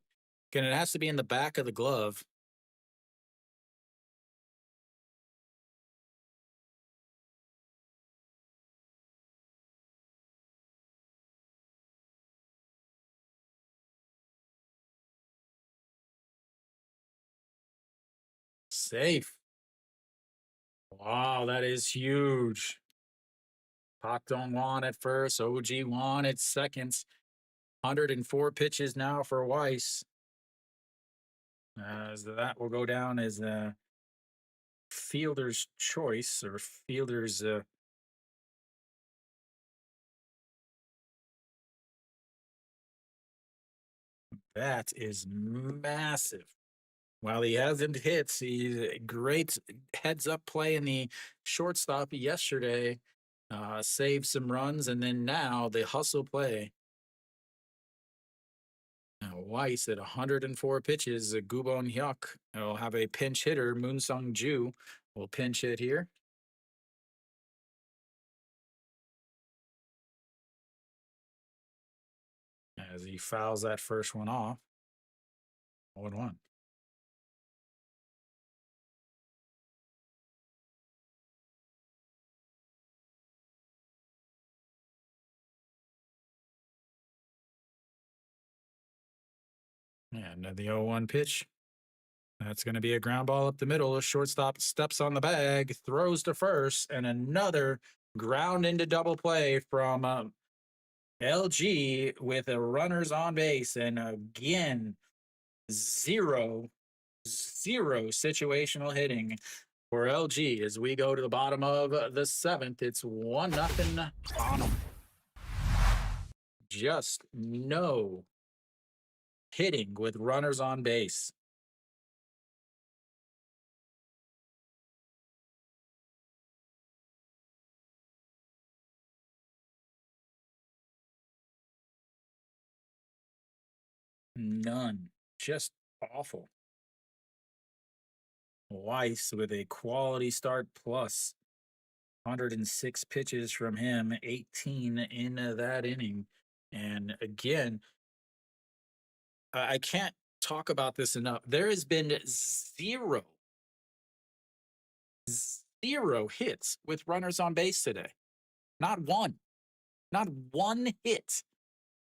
Again, it has to be in the back of the glove. Safe. Wow, that is huge. Pak Dong Wan at first, OG Wan at seconds. 104 pitches now for Weiss. As that will go down as a fielder's choice or fielder's. That is massive. While he hasn't hit, he's a great heads up play in the shortstop yesterday. Saved some runs, and then now the hustle play. Weiss at 104 pitches, Gubon Hyuk will have a pinch hitter. Moon Sung Ju will pinch hit here. As he fouls that first one off. 0-1. And the 0-1 pitch. That's going to be a ground ball up the middle. A shortstop steps on the bag, throws to first, and another ground into double play from LG with a runners on base. And again, zero situational hitting for LG as we go to the bottom of the seventh. It's 1-0 on them. Just no hitting with runners on base. None. Just awful. Weiss with a quality start plus 106 pitches from him, 18 in that inning. And again, I can't talk about this enough. There has been zero hits with runners on base today. Not one. Not one hit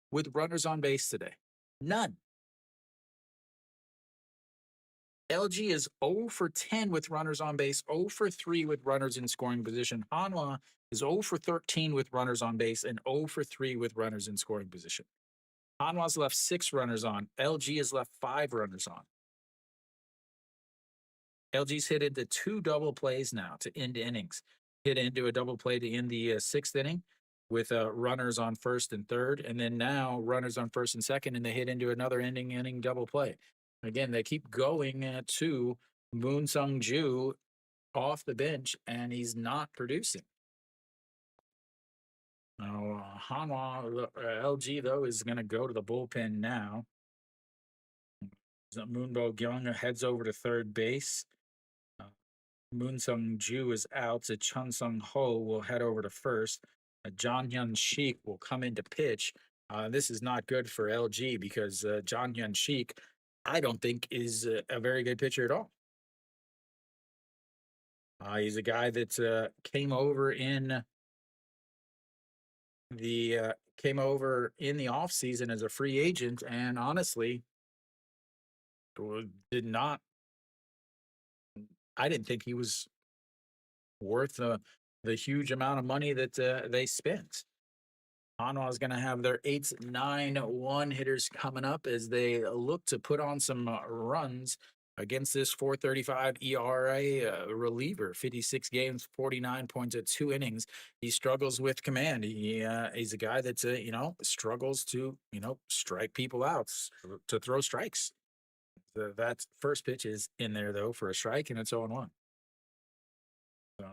with runners on base today. None. LG is 0 for 10 with runners on base, 0 for 3 with runners in scoring position. Hanwha is 0 for 13 with runners on base and 0 for 3 with runners in scoring position. Hanwha's left 6 runners on. LG has left 5 runners on. LG's hit into 2 double plays now to end innings. Hit into a double play to end the 6th inning with runners on first and third, and then now runners on first and second, and they hit into another inning double play. Again, they keep going to Moon Sung Ju off the bench, and he's not producing. Now, Hanwha LG though is going to go to the bullpen now. Moonbo Gyung heads over to third base. Moon Sung Ju is out. So Chun Sung Ho will head over to first. John Hyun Sheik will come into pitch. This is not good for LG because John Hyun Sheik, I don't think, is a very good pitcher at all. He's a guy that came over in the off season as a free agent, and honestly, did not. I didn't think he was worth the huge amount of money that they spent. Hanwha is going to have their 8-9 hitters coming up as they look to put on some runs against this 4.35 ERA reliever. 56 games, 49 points at 2 innings. He struggles with command. He's a guy that struggles to strike people out, to throw strikes. That first pitch is in there though for a strike, and it's 0-1. So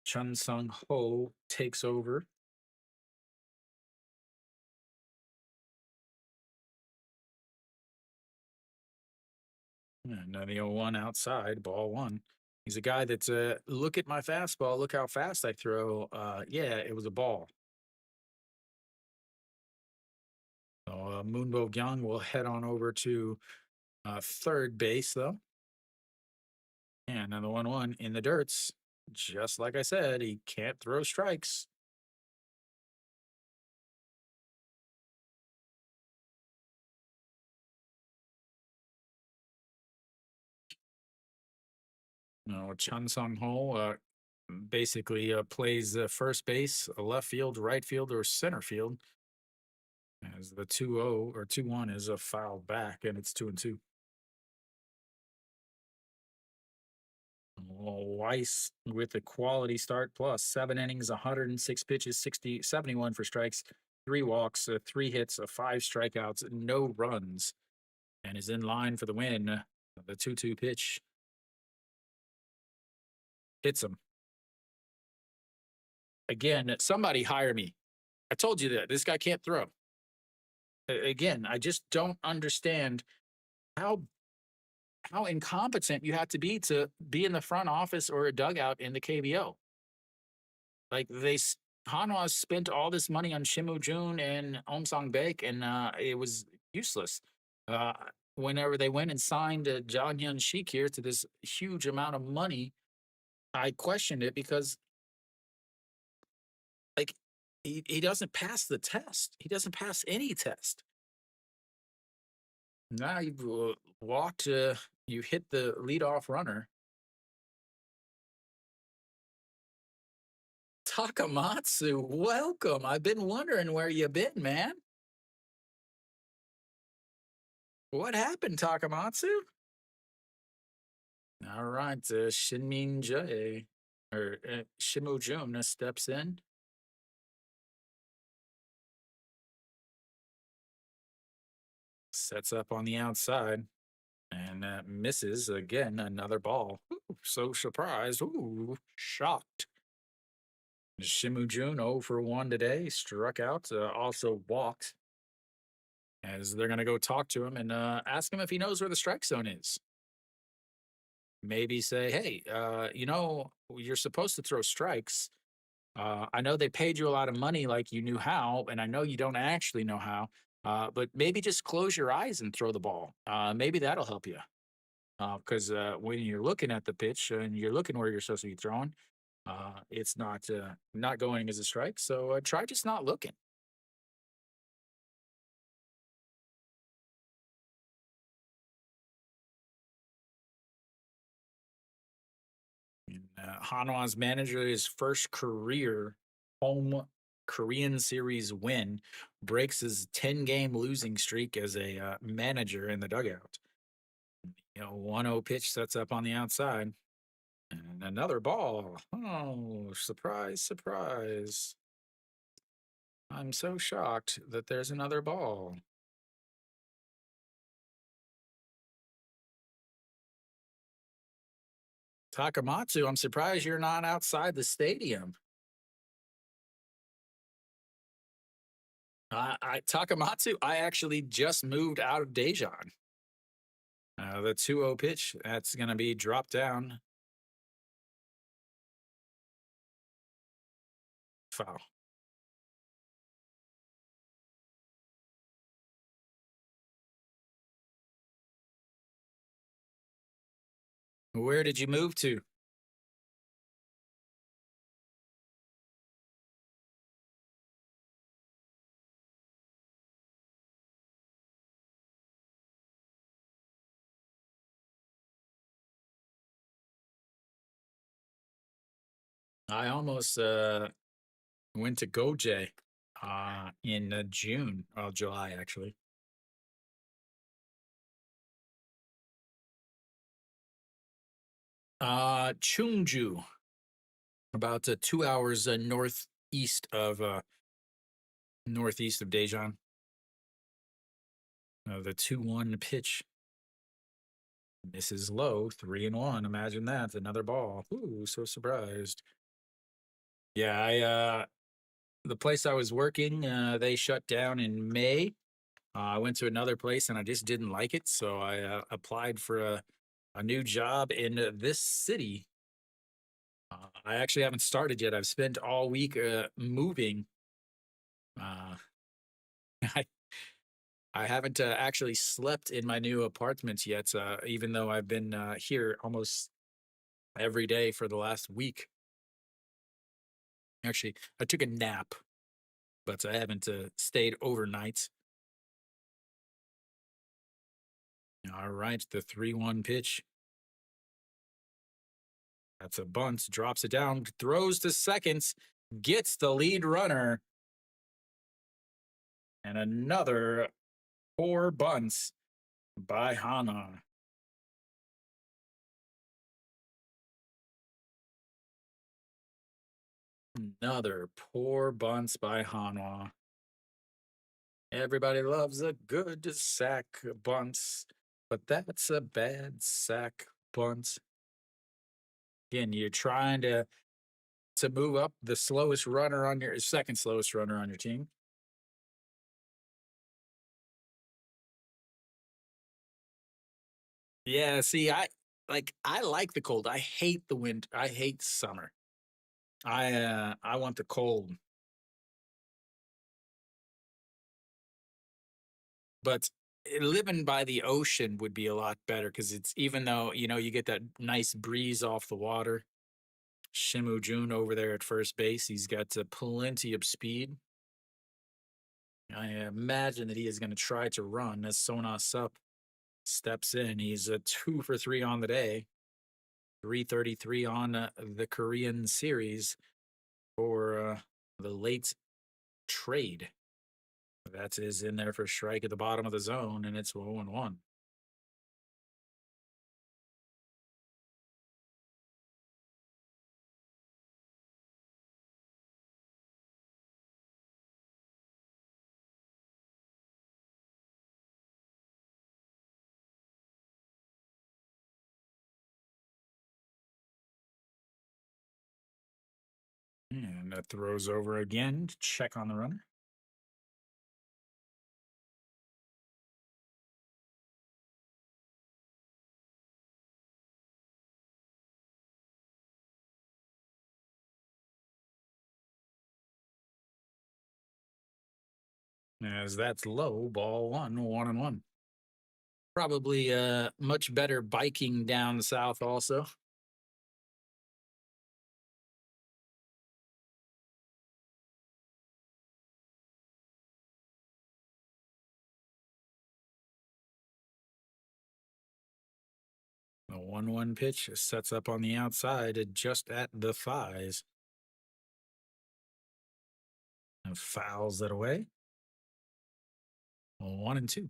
Chun Sung Ho takes over. And the 0-1 outside, ball 1. He's a guy that's look at my fastball, look how fast I throw. Yeah, it was a ball. So Moonbo Gyung will head on over to third base, though. And another 1-1 in the dirts. Just like I said, he can't throw strikes. No, Chun Sung Ho basically plays first base, left field, right field, or center field. As the 2-0 or 2-1 is a foul back, and it's 2-2. Weiss with a quality start plus 7 innings, 106 pitches, 71 for strikes, 3 walks, 3 hits, 5 strikeouts, no runs, and is in line for the win. The 2-2 pitch hits him. Again, somebody hire me. I told you that this guy can't throw. Again, I just don't understand how incompetent you have to be in the front office or a dugout in the KBO. Like Hanwha spent all this money on Shimu Jun and Omsong Baek, and it was useless. Uh, Whenever they went and signed John Hyun Shik here to this huge amount of money, I questioned it because like he doesn't pass the test. He doesn't pass any test. Now you've walked, you hit the leadoff runner. Takamatsu, welcome. I've been wondering where you been, man. What happened, Takamatsu? All right, Shinmin Jae or Shimu Jun steps in. Sets up on the outside and misses again. Another ball. Ooh, so surprised. Ooh, shocked. Shimu Jun 0 for 1 today. Struck out. Also walked. As they're going to go talk to him and ask him if he knows where the strike zone is. Maybe say, hey, you're supposed to throw strikes. I know they paid you a lot of money like you knew how, and I know you don't actually know how, but maybe just close your eyes and throw the ball. Maybe that'll help you. Because when you're looking at the pitch and you're looking where you're supposed to be throwing, it's not going as a strike. So try just not looking. And, Hanwha's manager, his first career home Korean Series win, breaks his 10-game losing streak as a manager in the dugout. 1-0 pitch sets up on the outside. And another ball. Oh, surprise, surprise. I'm so shocked that there's another ball. Takamatsu, I'm surprised you're not outside the stadium. Takamatsu, I actually just moved out of Daejeon. The 2-0 pitch, that's going to be dropped down. Foul. Where did you move to? I almost went to Goje in June or July, actually. Chungju, about 2 hours northeast of Daejeon. The 2-1 pitch misses low, 3-1. Imagine that, another ball. Ooh, so surprised. Yeah, the place I was working, they shut down in May. I went to another place and I just didn't like it, so I applied for a new job in this city. I actually haven't started yet. I've spent all week moving. Uh, I haven't actually slept in my new apartment yet, even though I've been here almost every day for the last week. Actually, I took a nap, but I haven't stayed overnight. All right, the 3-1 pitch. That's a bunt, drops it down, throws to second, gets the lead runner. And another 4 bunts by Hanwha. Another poor bunts by Hanwha. Everybody loves a good sack bunts, but that's a bad sack bunt. Again, you're trying to move up the slowest runner on your second slowest runner on your team. Yeah, see, I like the cold. I hate the winter. I hate summer. I want the cold. But living by the ocean would be a lot better because it's even though you get that nice breeze off the water. Shimu Jun over there at first base, he's got plenty of speed. I imagine that he is going to try to run as Sona Sup steps in. He's a 2 for 3 on the day, 333 on the Korean series for the late trade. That is in there for strike at the bottom of the zone, and it's 0-1. And that throws over again to check on the runner. As that's low, ball 1-1. Probably much better biking down south also. The 1-1 pitch sets up on the outside just at the thighs. And fouls it away. 1-2.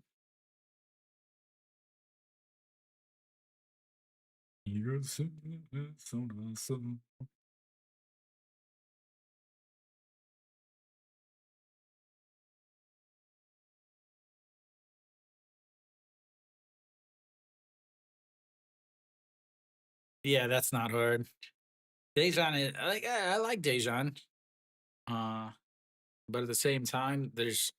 Yeah, that's not hard. Dejan, I like Dejan. But at the same time, there's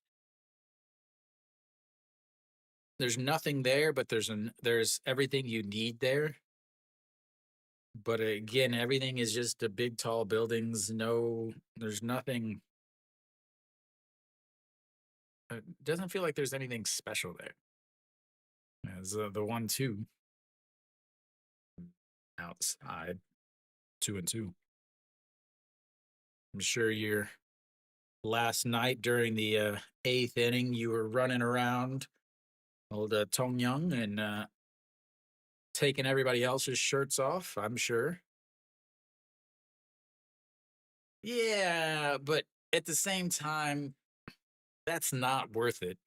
nothing there, but there's everything you need there. But again, everything is just the big tall buildings. No, there's nothing. It doesn't feel like there's anything special there. As the 1-2 outside, 2-2. I'm sure you're last night during the 8th inning, you were running around old Tong Young and taking everybody else's shirts off, I'm sure. Yeah, but at the same time, that's not worth it.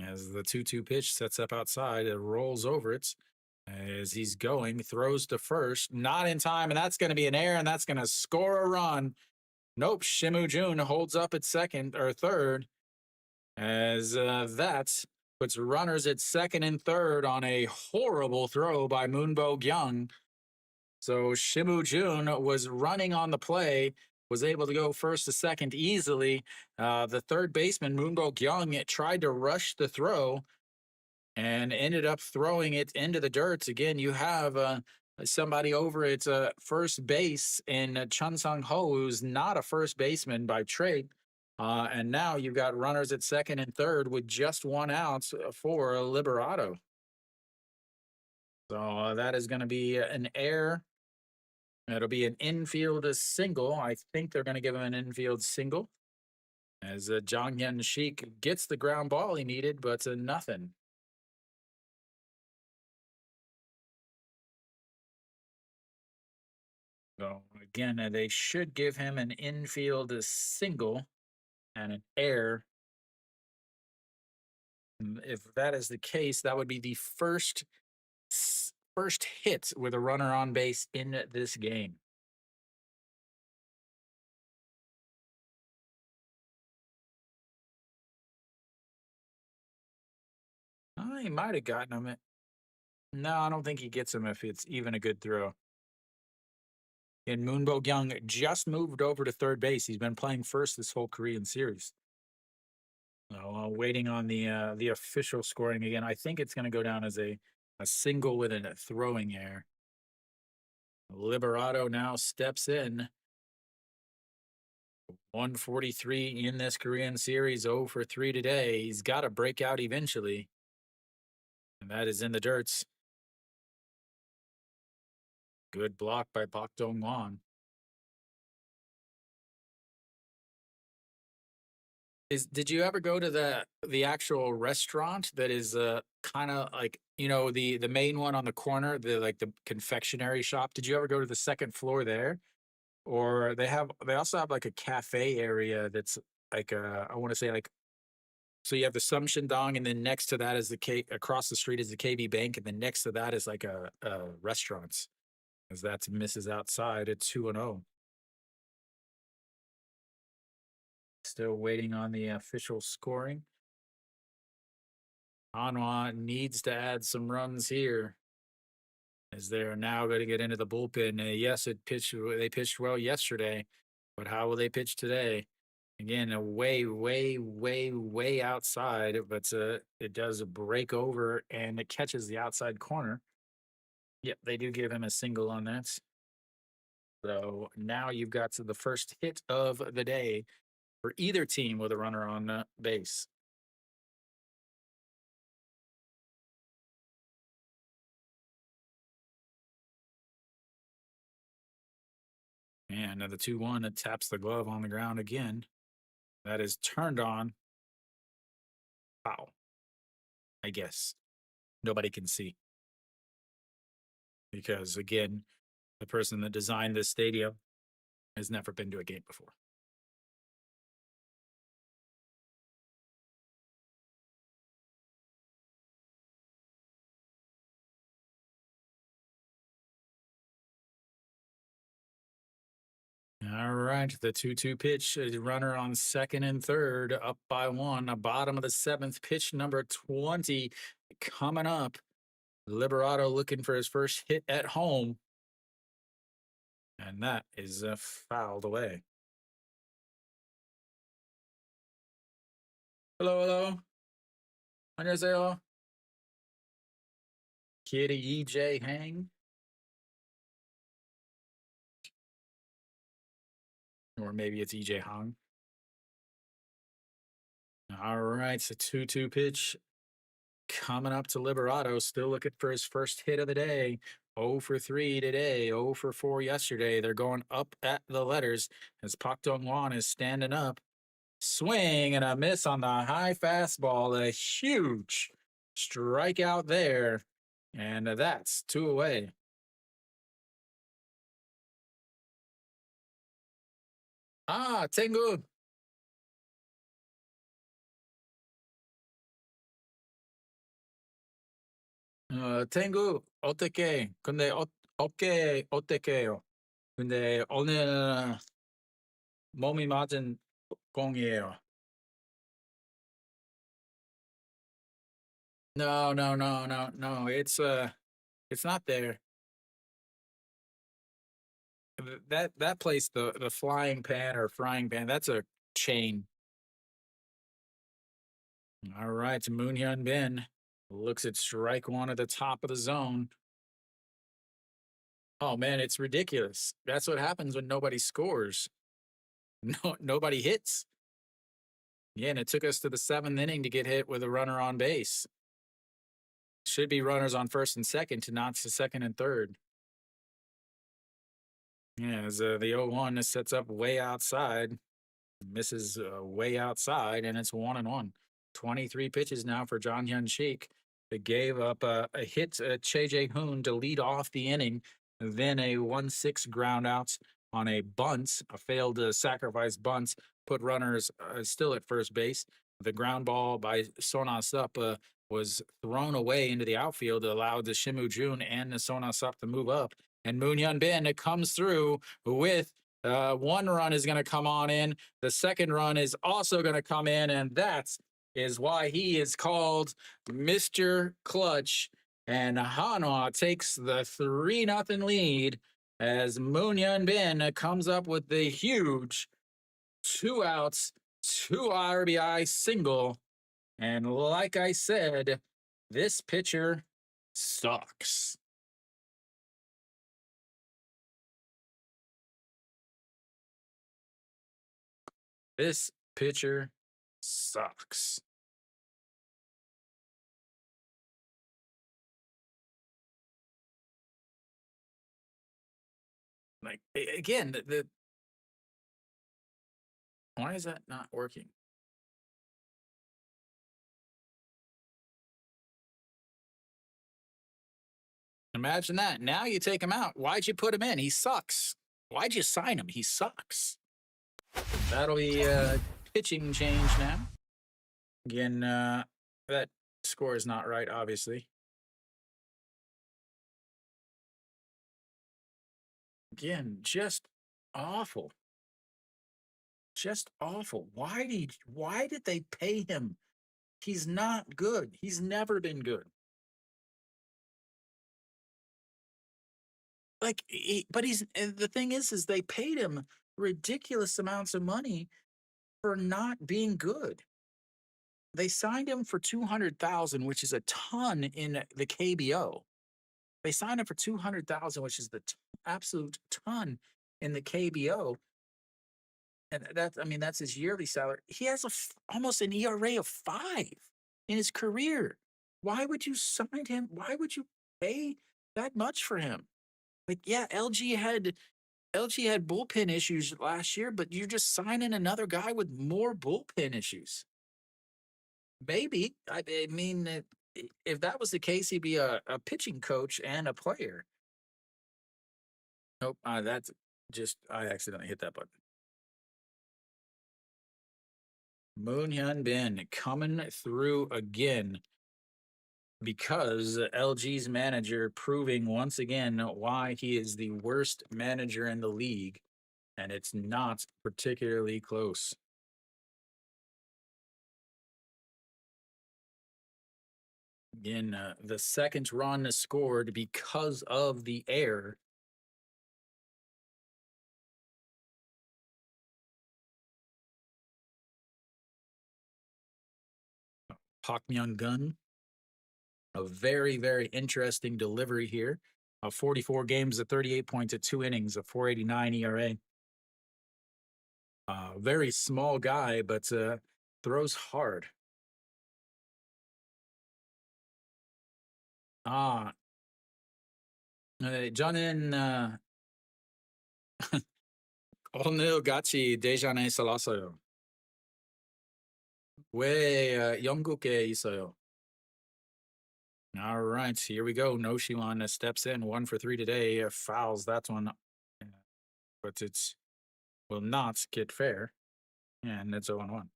As the 2-2 pitch sets up outside, it rolls over it as he's going, throws to first, not in time, and that's going to be an error, and that's going to score a run. Nope, Shimu Jun holds up at second or third as that puts runners at second and third on a horrible throw by Moonbo Gyung. So Shimu Jun was running on the play, was able to go first to second easily. The third baseman, Moonbo Gyung, tried to rush the throw and ended up throwing it into the dirt. Again, you have somebody over at first base in Chun Sung Ho, who's not a first baseman by trade. And now you've got runners at second and third with just 1 out for Liberato. So that is going to be an error. It'll be an infield single. I think they're going to give him an infield single as Jang Hyun Sheik gets the ground ball he needed, but nothing. So again, they should give him an infield single and an error. If that is the case, that would be the first hit with a runner on base in this game. He might have gotten him. No, I don't think he gets him if it's even a good throw. And Moon Bo-kyung just moved over to third base. He's been playing first this whole Korean series. So, waiting on the official scoring again. I think it's going to go down as a single with a throwing error. Liberato now steps in. 143 in this Korean series, 0 for 3 today. He's got to break out eventually. And that is in the dirts. Good block by Park Dong-won. Did you ever go to the actual restaurant that is kind of like, the main one on the corner, the confectionery shop? Did you ever go to the second floor there? Or they also have like a cafe area that's like I want to say like, so you have the Sumshin-dong, and then next to that is across the street is the KB Bank, and then next to that is like a restaurants. As that's Mrs. Outside at 2-0. Still waiting on the official scoring. Hanwha needs to add some runs here, as they're now going to get into the bullpen. Yes, they pitched well yesterday, but how will they pitch today? Again, way outside, but it does break over and it catches the outside corner. Yep, they do give him a single on that. So now you've got the first hit of the day for either team with a runner on base. And the 2-1 that taps the glove on the ground again. That is turned on. Foul. I guess. Nobody can see. Because again, the person that designed this stadium has never been to a game before. All right, the 2-2 pitch, runner on second and third, up by 1. Bottom of the 7th, pitch number 20 coming up. Liberato looking for his first hit at home. And that is fouled away. Hello. 안녕하세요. Kitty EJ Hang. Or maybe it's EJ Hong. All right, so 2-2 pitch coming up to Liberato. Still looking for his first hit of the day. 0 for 3 today, 0 for 4 yesterday. They're going up at the letters as Park Dong-won is standing up. Swing and a miss on the high fastball. A huge strikeout there. And that's 2 away. Tengu. 탱구 어떻게? 근데 어깨 어떻게요? 근데 오늘 몸이 맞은 공이에요. No. It's not there. That place, the flying pan or frying pan, that's a chain. All right, Moon Hyun Bin looks at strike 1 at the top of the zone. Oh man, it's ridiculous. That's what happens when nobody scores. Nobody hits. Yeah, and it took us to the 7th inning to get hit with a runner on base. Should be runners on first and second to not to second and third. Yeah, as the 0-1 sets up way outside, misses way outside, and it's 1-1. 23 pitches now for John Hyun Sheik. They gave up a hit to Che Jae Hoon to lead off the inning, then a 1-6 ground out on a bunt, a failed sacrifice bunt, put runners still at first base. The ground ball by Sona Sup was thrown away into the outfield, allowed the Shimu Jun and the Sona Sup to move up. And Moon Hyun Bin comes through with one run is going to come on in. The second run is also going to come in, and that is why he is called Mr. Clutch. And Hanwha takes the 3-0 lead as Moon Hyun Bin comes up with the huge 2 outs, 2 RBI single. And like I said, this pitcher sucks. This pitcher sucks. Like again, the why is that not working? Imagine that. Now you take him out. Why'd you put him in? He sucks. Why'd you sign him? He sucks. That'll be pitching change now. Again, that score is not right, obviously. Again, just awful. Just awful. Why did they pay him? He's not good. He's never been good. Like, but he's the thing is they paid him ridiculous amounts of money for not being good. They signed him for 200,000, which is a ton in the KBO. They signed him for 200,000, which is the absolute ton in the KBO. And that's his yearly salary. He has almost an ERA of 5 in his career. Why would you sign him? Why would you pay that much for him? Like, yeah, LG had bullpen issues last year, but you're just signing another guy with more bullpen issues. Maybe. I mean, if that was the case, he'd be a pitching coach and a player. Nope, that's just, I accidentally hit that button. Moon Hyun Bin coming through again because LG's manager proving once again why he is the worst manager in the league, and it's not particularly close. Again, the second run is scored because of the error. Park Myung-gun, a very, very interesting delivery here. 44 games at 38 points at 2 innings, a 4.89 ERA. Very small guy, but throws hard. 저는 오늘 같이 대전에 살았어요. 왜 영국에 있어요? All right, here we go. No Shiwan steps in, 1 for 3 today. Fouls that one, but it will not get fair, and it's 0-1.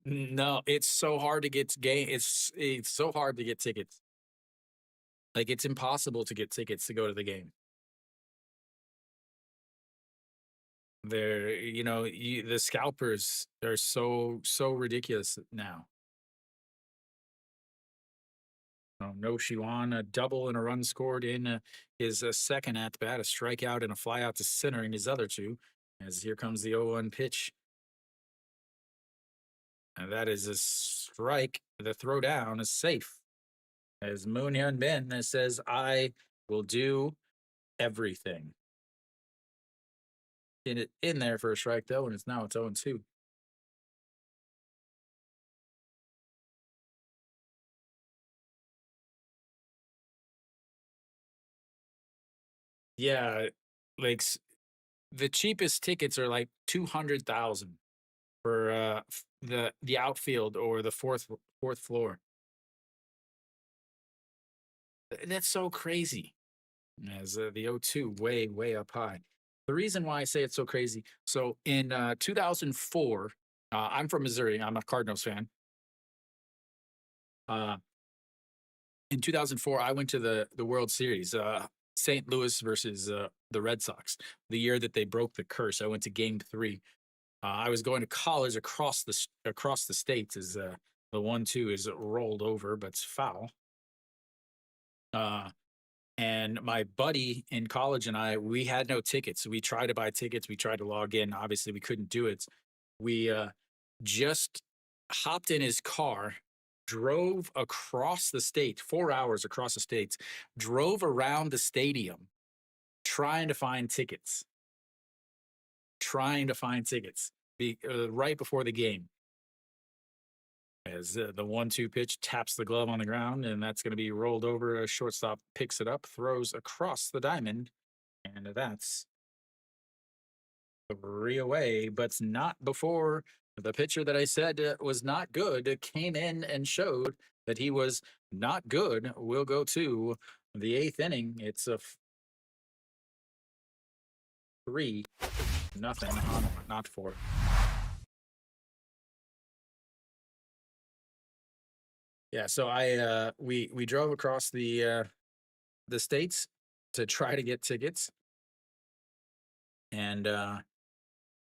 No, it's so hard to get It's so hard to get tickets. Like, it's impossible to get tickets to go to the game. They're, the scalpers are so ridiculous now. No Shiwan, a double and a run scored in his second at bat, a strikeout and a flyout to center in his other 2. As here comes the 0-1 pitch. And that is a strike. The throwdown is safe. As Moon Hyun Bin says, I will do everything. in there for a strike though, and it's 0-2. Yeah, like the cheapest tickets are like 200,000 for the outfield or the fourth floor. That's so crazy. As the O2 way up high. The reason why I say it's so crazy. So in 2004, I'm from Missouri. I'm a Cardinals fan. Uh, in 2004, I went to the World Series, St. Louis versus the Red Sox. The year that they broke the curse, I went to Game 3. I was going to college across the states. As the 1-2 is rolled over, but it's foul. Uh, and my buddy in college and we had no tickets. We tried to buy tickets. We tried to log in. Obviously, we couldn't do it. We just hopped in his car, drove across the state, 4 hours across the states, drove around the stadium, trying to find tickets, right before the game. As the 1-2 pitch taps the glove on the ground, and that's going to be rolled over. A shortstop picks it up, throws across the diamond, and that's 3 away. But not before the pitcher that I said was not good came in and showed that he was not good. We'll go to the 8th inning. It's a 3-0 on not 4. Yeah, so we drove across the states to try to get tickets, and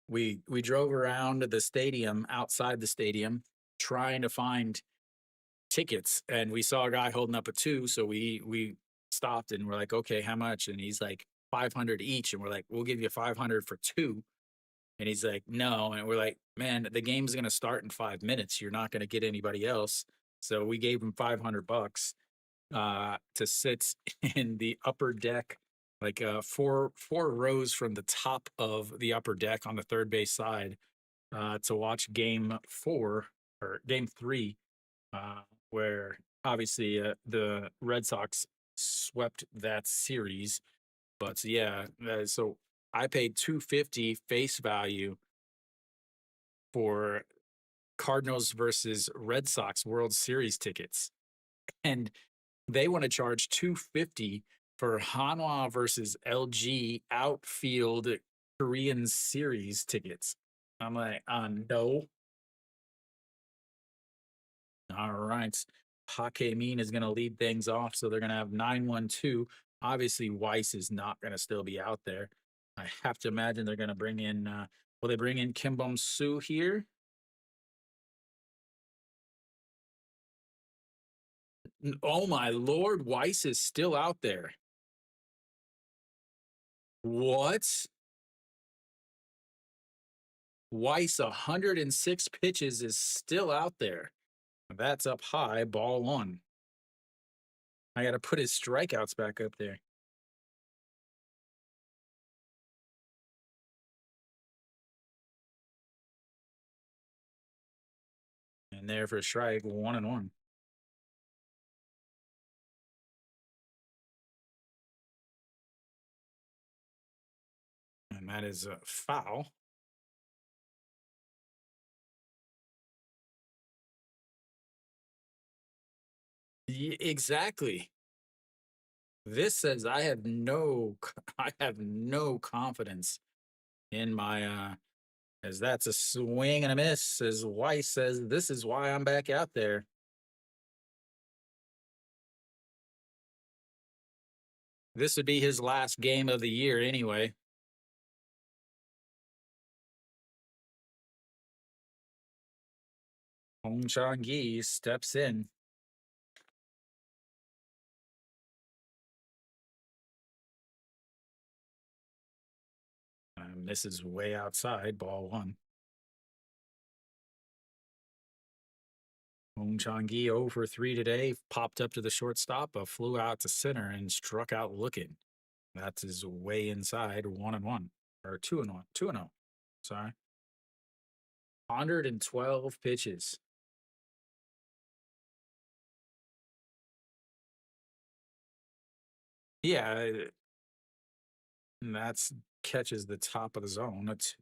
we drove around the stadium, outside the stadium, trying to find tickets, and we saw a guy holding up a 2, so we stopped and we're like, okay, how much? And he's like 500 each, and we're like, we'll give you 500 for 2. And he's like, no. And we're like, man, the game's going to start in 5 minutes. You're not going to get anybody else. So we gave him $500 to sit in the upper deck, like four rows from the top of the upper deck on the third base side, to watch game 3, where obviously the Red Sox swept that series. But yeah, so I paid $250 face value for Cardinals versus Red Sox World Series tickets, and they want to charge $250 for Hanwha versus LG outfield Korean series tickets. I'm like, no. All right. Hakemin is going to lead things off, so they're going to have 9-1-2. Obviously, Weiss is not going to still be out there. I have to imagine they're going to bring in. Will they bring in Kim Bum Soo here? Oh my lord, Weiss is still out there. What? Weiss, 106 pitches, is still out there. That's up high, ball 1. I got to put his strikeouts back up there. And there for a strike, 1-1. And that is a foul. Exactly. This says I have no confidence in my as that's a swing and a miss. As Weiss says, this is why I'm back out there. This would be his last game of the year anyway. Hong Chang-gi steps in. This is way outside, ball 1. Hong Chang-gi 0 for 3 today, popped up to the shortstop, flew out to center and struck out looking. That is way inside, 1-1. or 2-1, 2-0. Sorry, 112 pitches. Yeah, and that's catches the top of the zone. That's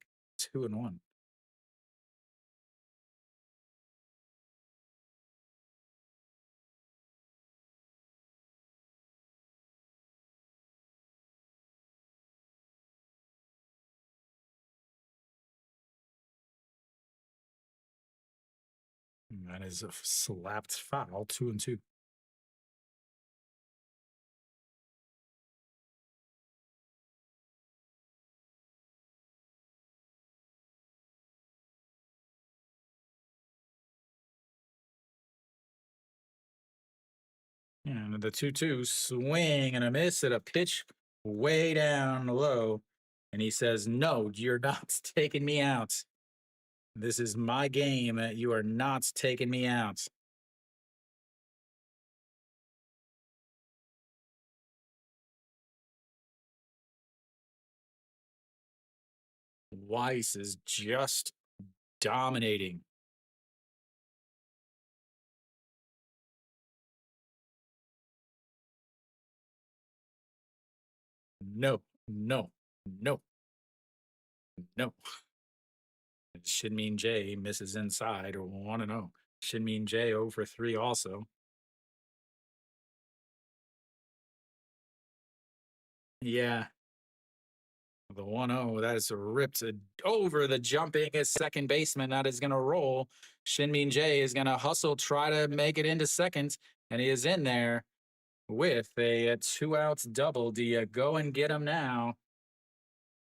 2-1. That is a slapped foul. 2-2. And the 2-2 swing and a miss at a pitch way down low. And he says, "No, you're not taking me out. This is my game. You are not taking me out." Weiss is just dominating. No, no, no, no. Shinmin J misses inside, or 1-0. Shinmin J 0 for 3 also. Yeah, the 1-0 that is ripped over the jumping second baseman. That is going to roll. Shinmin J is going to hustle, try to make it into second, and he is in there with a 2-out double. Do you go and get him now?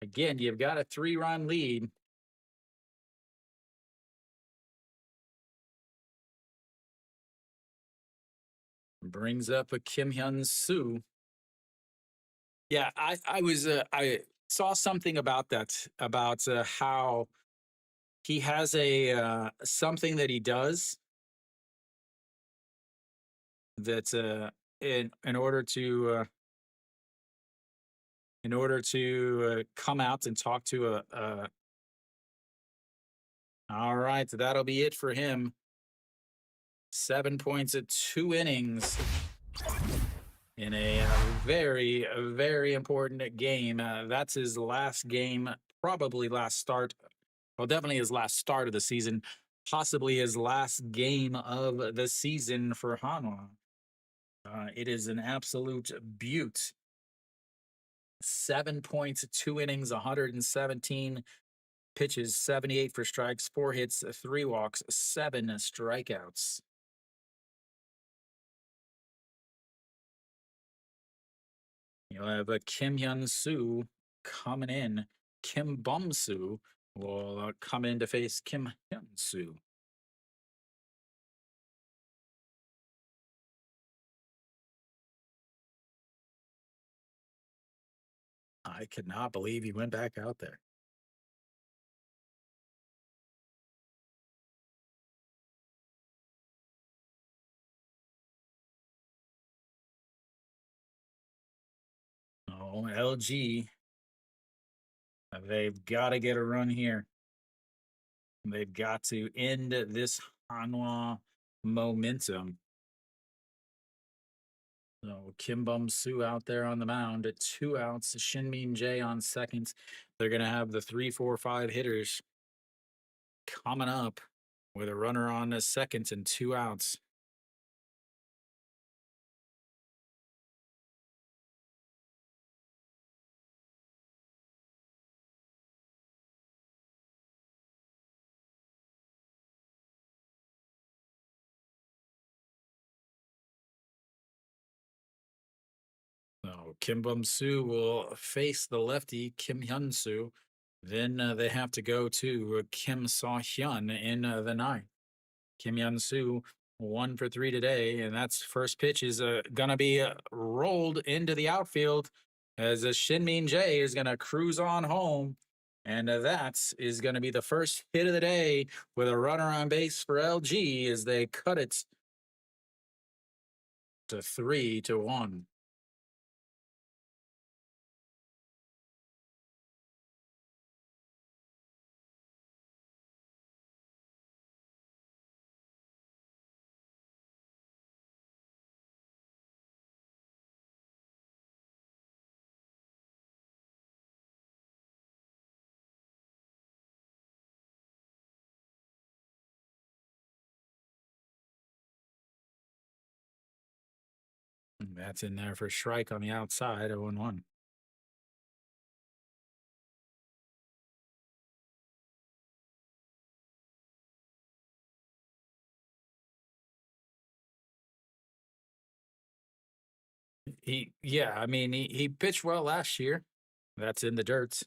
Again, you've got a 3-run lead. Brings up a Kim Hyun Soo. Yeah, I saw something about that, about how he has a something that he does that in order to come out and talk to a. All right, that'll be it for him. 7 points at 2 innings in a very, very important game. That's his last game, probably last start. Well, definitely his last start of the season, possibly his last game of the season for Hanwha. It is an absolute beaut. 7 points, 2 innings, 117 pitches, 78 for strikes, 4 hits, 3 walks, 7 strikeouts. You'll have a Kim Hyun Soo coming in. Kim Bum Soo will come in to face Kim Hyun Soo. I could not believe he went back out there. Oh, LG. They've got to get a run here. They've got to end this Hanwha momentum. So Kim Bum Soo out there on the mound at 2 outs. Shinmin J on second. They're going to have the 3-4-5 hitters coming up with a runner on the second and 2 outs. So Kim Bum Soo will face the lefty Kim Hyun Soo. Then they have to go to Kim Saw Hyun in the ninth. Kim Hyun Soo 1 for 3 today, and that's first pitch is gonna be rolled into the outfield as Shinmin J is gonna cruise on home, and that is gonna be the first hit of the day with a runner on base for LG as they cut it to 3-1. That's in there for strike on the outside, 0-1. He pitched well last year. That's in the dirt.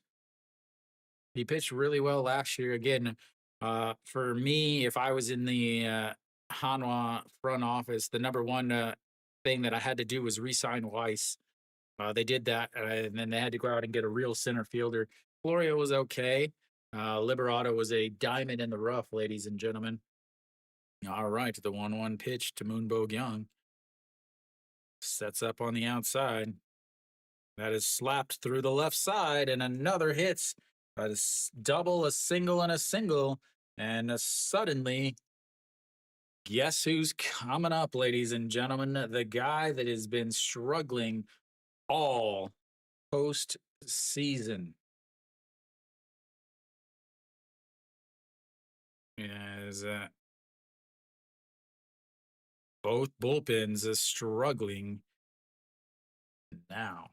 He pitched really well last year. Again, for me, if I was in the Hanwha front office, the number one thing that I had to do was re-sign Weiss. They did that, and then they had to go out and get a real center fielder. Florio was okay. Liberato was a diamond in the rough, ladies and gentlemen. All right, the 1-1 pitch to Moonbo Young. Sets up on the outside. That is slapped through the left side, and another hits. That is double, a single, and a single. And suddenly, guess who's coming up, ladies and gentlemen? The guy that has been struggling all postseason. As both bullpens is struggling now.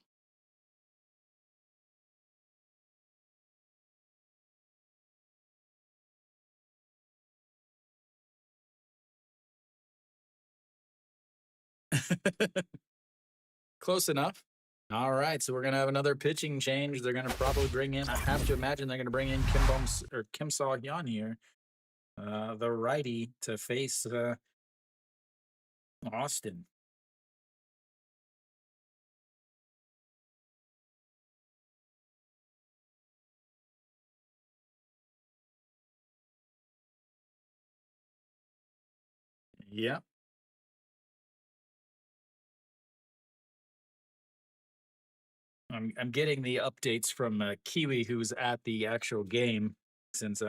Close enough. All right, so we're gonna have another pitching change. They're gonna probably bring in. I have to imagine they're gonna bring in Kim Saw Hyun here, the righty, to face Austin. Yep. I'm getting the updates from Kiwi, who's at the actual game. Since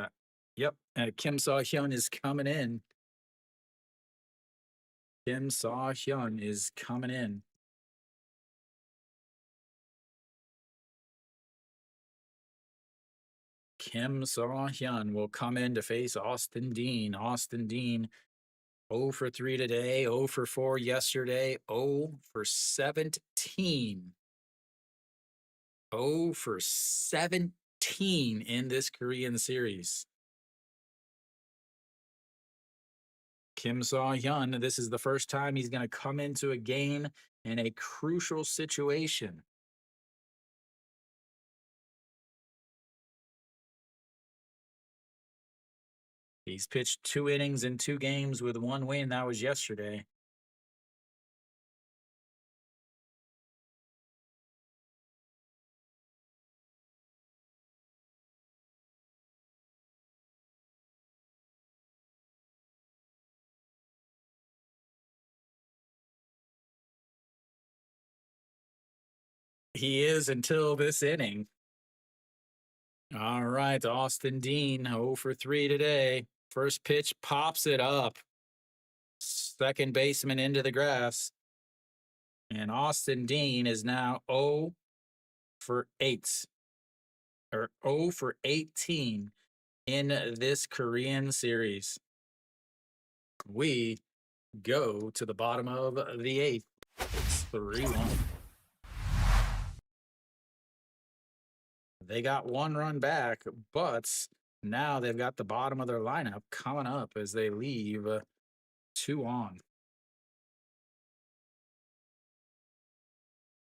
yep, Kim Saw Hyun is coming in. Kim Saw Hyun is coming in. Kim Saw Hyun will come in to face Austin Dean. Austin Dean 0 for 3 today, 0 for 4 yesterday, 0 for 17. 0 for 17 in this Korean series. Kim Saw Hyun, this is the first time he's going to come into a game in a crucial situation. He's pitched 2 innings in 2 games with 1 win. That was yesterday. He is until this inning. All right, Austin Dean, 0 for 3 today. First pitch pops it up. Second baseman into the grass. And Austin Dean is now 0 for 8, or 0 for 18 in this Korean series. We go to the bottom of the 8th. It's 3-1. They got 1 run back, but now they've got the bottom of their lineup coming up as they leave 2 on.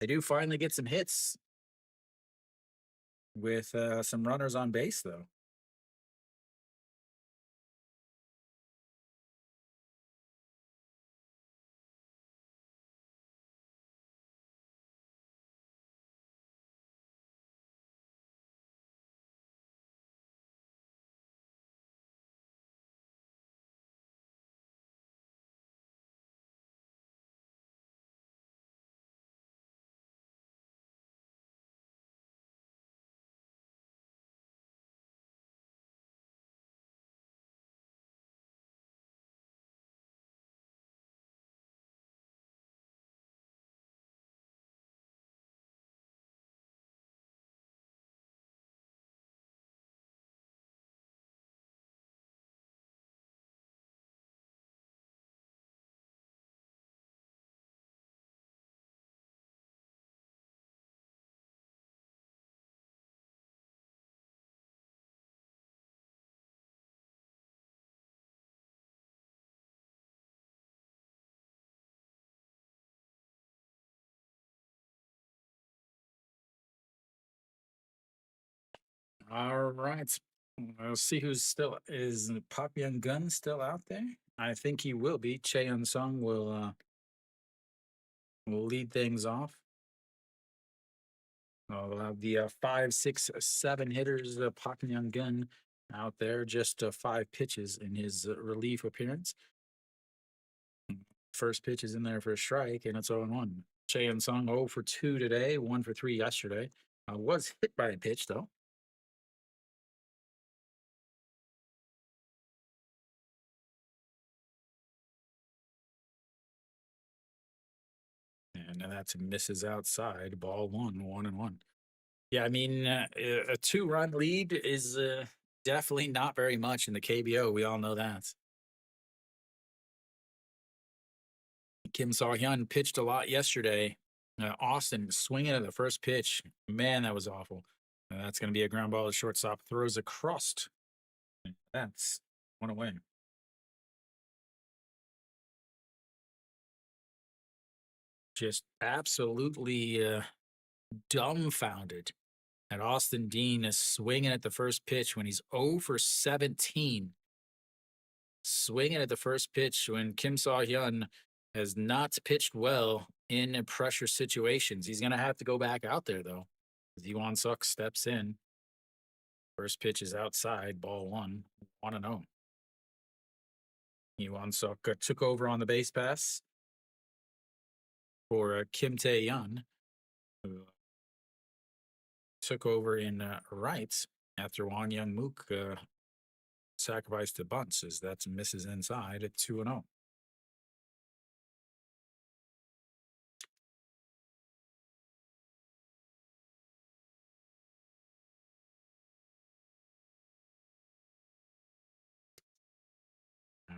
They do finally get some hits with some runners on base, though. All right. We'll see who's still is Pop Young Gun still out there? I think he will be. Cheon Sung will lead things off. We'll have the 5, 6, 7 hitters, Pop Young Gun out there, just 5 pitches in his relief appearance. First pitch is in there for a strike, and it's 0-1. Cheon Sung 0 for 2 today, 1 for 3 yesterday. Was hit by a pitch, though. And that's misses outside. Ball 1-1-1. Yeah, I mean, a 2-run lead is definitely not very much in the KBO. We all know that. Kim Saw-hyun pitched a lot yesterday. Austin swinging at the first pitch. Man, that was awful. That's going to be a ground ball to shortstop. Throws across. That's 1 away. Just absolutely dumbfounded at Austin Dean is swinging at the first pitch when he's 0 for 17. Swinging at the first pitch when Kim Saw-hyun has not pitched well in pressure situations. He's going to have to go back out there, though. Yoon Suk steps in. First pitch is outside, ball 1-0. Yoon Suk took over on the base pass for Kim Tae-yeon, who took over in right after Wang Young-mook sacrificed to bunts, as that misses inside at 2-0.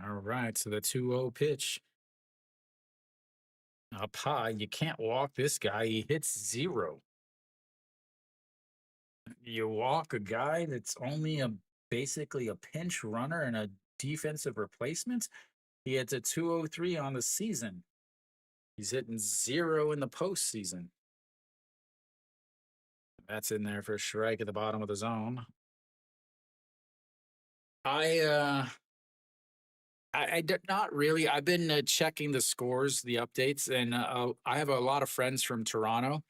All right, so the 2-0 pitch. Up high, you can't walk this guy. He hits 0. You walk a guy that's only basically a pinch runner and a defensive replacement. He hits a 203 on the season. He's hitting 0 in the postseason. That's in there for a strike at the bottom of the zone. Not really. I've been checking the scores, the updates, and I have a lot of friends from Toronto,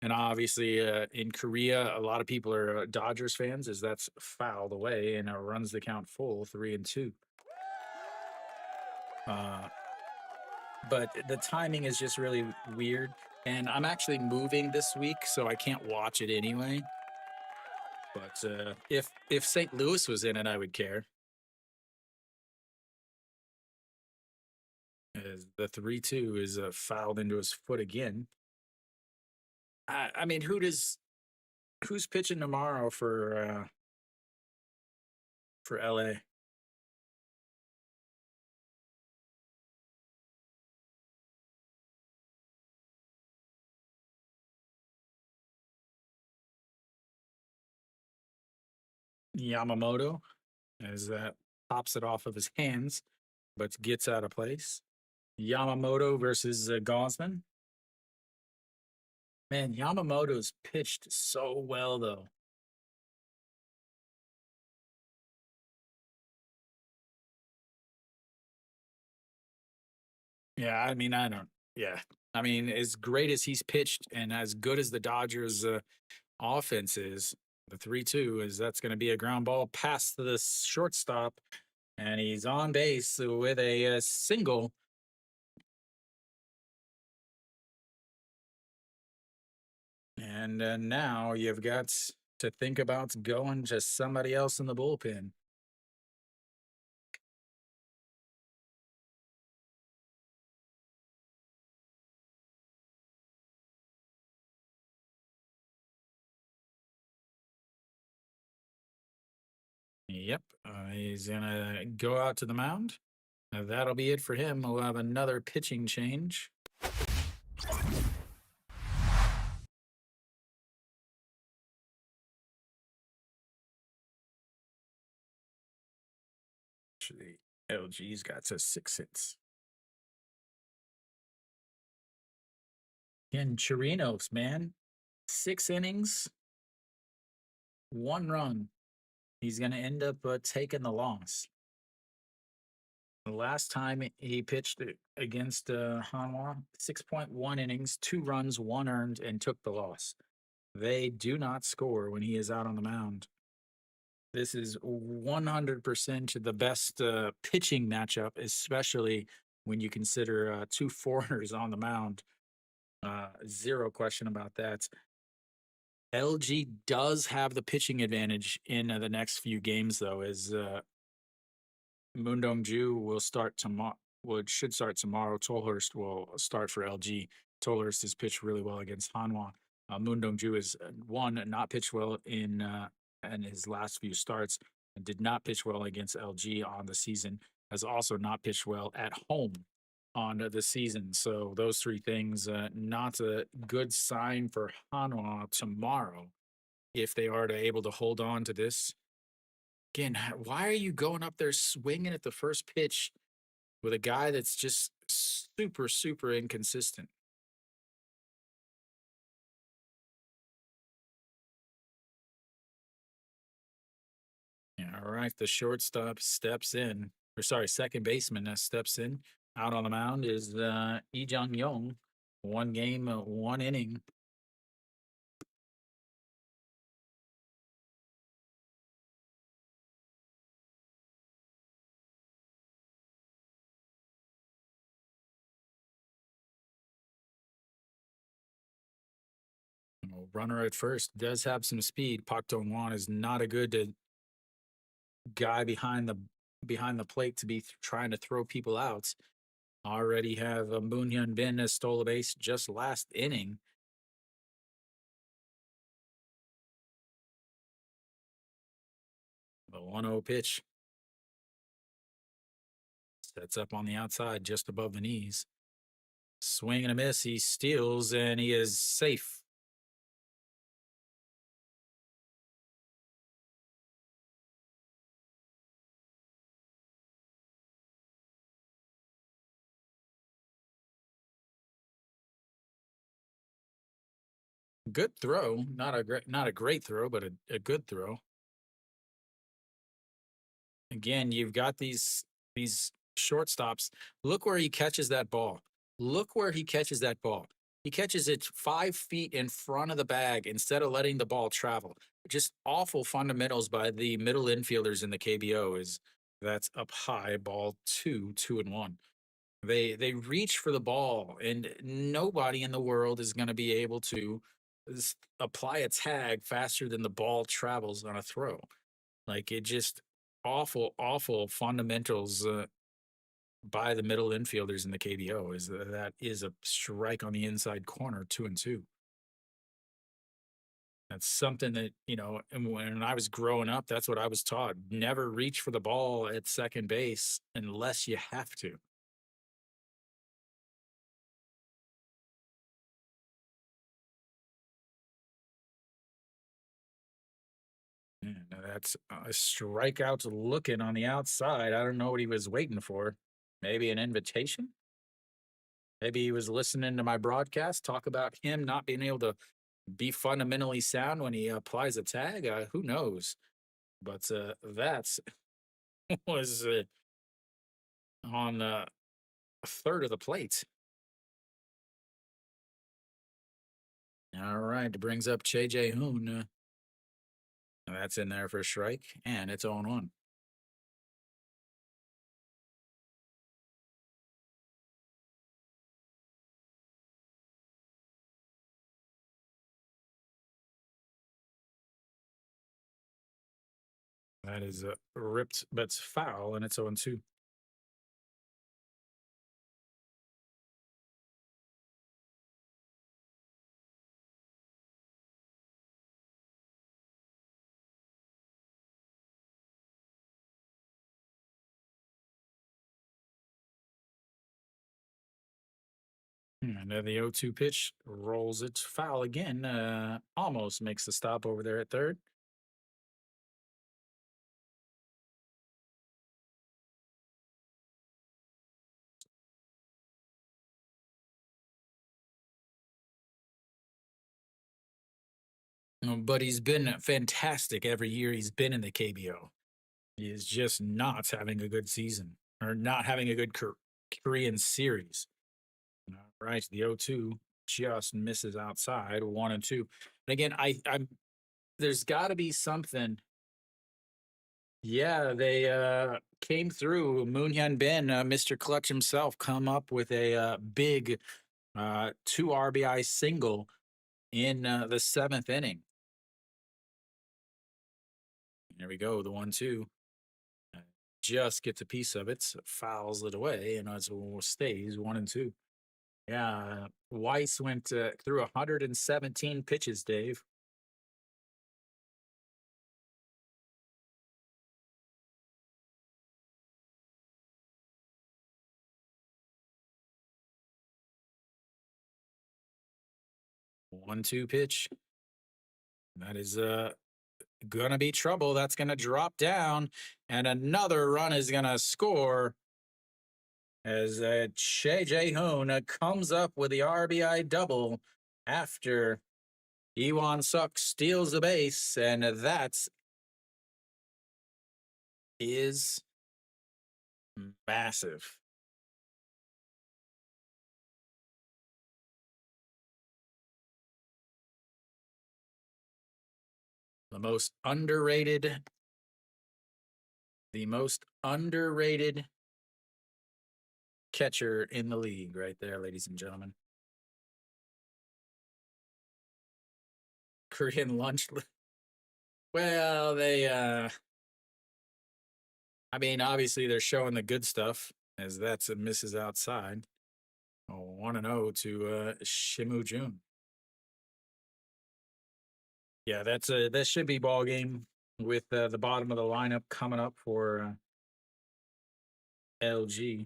and obviously in Korea, a lot of people are Dodgers fans, as that's fouled away and runs the count full 3-2. But the timing is just really weird, and I'm actually moving this week, so I can't watch it anyway. But if St. Louis was in it, I would care. As the 3-2 is fouled into his foot again. I mean, who's pitching tomorrow for LA? Yamamoto, as that pops it off of his hands, but gets out of place. Yamamoto versus Gosman. Man, Yamamoto's pitched so well, though. Yeah, I mean, I don't. Yeah, I mean, as great as he's pitched and as good as the Dodgers' offense is, the 3-2 is that's going to be a ground ball past the shortstop, and he's on base with a single. And now you've got to think about going to somebody else in the bullpen. Yep, he's gonna go out to the mound. That'll be it for him. We'll have another pitching change. Actually, LG's got to 6 hits. And Chirinos, man, 6 innings, 1 run. He's going to end up taking the loss. The last time he pitched against Hanwha, 6.1 innings, 2 runs, 1 earned, and took the loss. They do not score when he is out on the mound. This is 100% the best pitching matchup, especially when you consider 2 foreigners on the mound. Zero question about that. LG does have the pitching advantage in the next few games, though, as Moon Dong-ju will start tomorrow. Well, it should start tomorrow. Tolhurst will start for LG. Tolhurst has pitched really well against Hanwha. Moon Dong-ju has not pitched well in his last few starts, and did not pitch well against LG on the season. Has also not pitched well at home on the season. So those 3 things, not a good sign for Hanwha tomorrow if they are able to hold on to this. Again, why are you going up there swinging at the first pitch with a guy that's just super, super inconsistent? Yeah, all right, the shortstop steps in, or sorry, second baseman steps in. Out on the mound is Lee Jung Young. 1 game, 1 inning. Runner at first does have some speed. Pak Dong Wan is not a good guy behind the plate to be trying to throw people out. Already have Moon Hyun Bin stole a base just last inning. The 1-0 pitch sets up on the outside just above the knees. Swing and a miss. He steals and he is safe. Good throw. Not a great throw, but a good throw. Again, you've got these shortstops. Look where he catches that ball. Look where he catches that ball. He catches it 5 feet in front of the bag instead of letting the ball travel. Just awful fundamentals by the middle infielders in the KBO. Is that's up high, ball 2-2-1. They reach for the ball, and nobody in the world is going to be able to apply a tag faster than the ball travels on a throw. Like, it just awful fundamentals by the middle infielders in the KBO. Is that is a strike on the inside corner, 2-2. That's something that, and when I was growing up, that's what I was taught. Never reach for the ball at second base unless you have to. And that's a strikeout looking on the outside. I don't know what he was waiting for. Maybe an invitation? Maybe he was listening to my broadcast talk about him not being able to be fundamentally sound when he applies a tag. Who knows? But that was on a third of the plate. All right, brings up Che Jae Hoon. That's in there for a strike, and it's 0-1. That is ripped, but it's foul, and it's 0-2. And then the 0-2 pitch rolls it foul again. Almost makes the stop over there at third. But he's been fantastic every year he's been in the KBO. He is just not having a good season or not having a good Korean series. All right, the 0-2 just misses outside 1-2. And again, I'm there's got to be something. Yeah, they came through. Moon Hyun Bin, Mr. Clutch himself, come up with a big 2 RBI single in the 7th inning. There we go, the 1-2. Just gets a piece of it, so fouls it away, and it stays 1-2. Yeah, Weiss went through 117 pitches, Dave. One-two pitch. That is gonna be trouble. That's gonna drop down, and another run is gonna score as Che Jae-hoon comes up with the RBI double after Iwan Suk steals the base, and that is massive. The most underrated catcher in the league right there, ladies and gentlemen. Korean lunch. Well, they I mean, obviously they're showing the good stuff as that's a misses outside. 1-0 to Shimu Jun. Yeah, that should be ball game with the bottom of the lineup coming up for LG.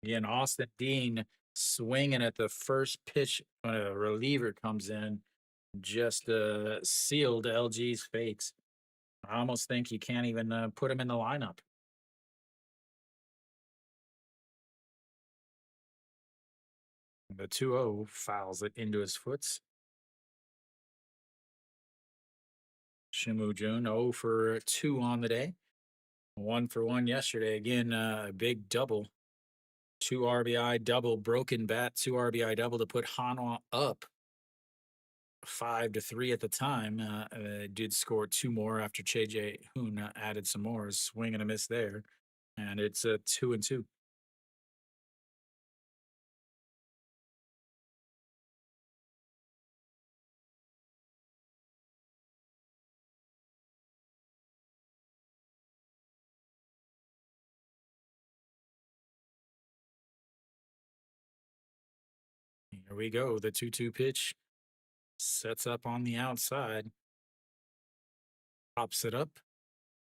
Again, Austin Dean swinging at the first pitch when a reliever comes in, just sealed LG's fakes. I almost think you can't even put him in the lineup. The 2-0 fouls it into his foots. Shimu Jun 0 for 2 on the day. 1 for 1 yesterday. Again, a big double. 2 RBI double, broken bat, 2 RBI double to put Hanwha up 5-3 at the time. Did score 2 more after Che Jae-hoon added some more. Swing and a miss there. And it's a 2-2. Here we go. The 2-2 pitch sets up on the outside. Pops it up.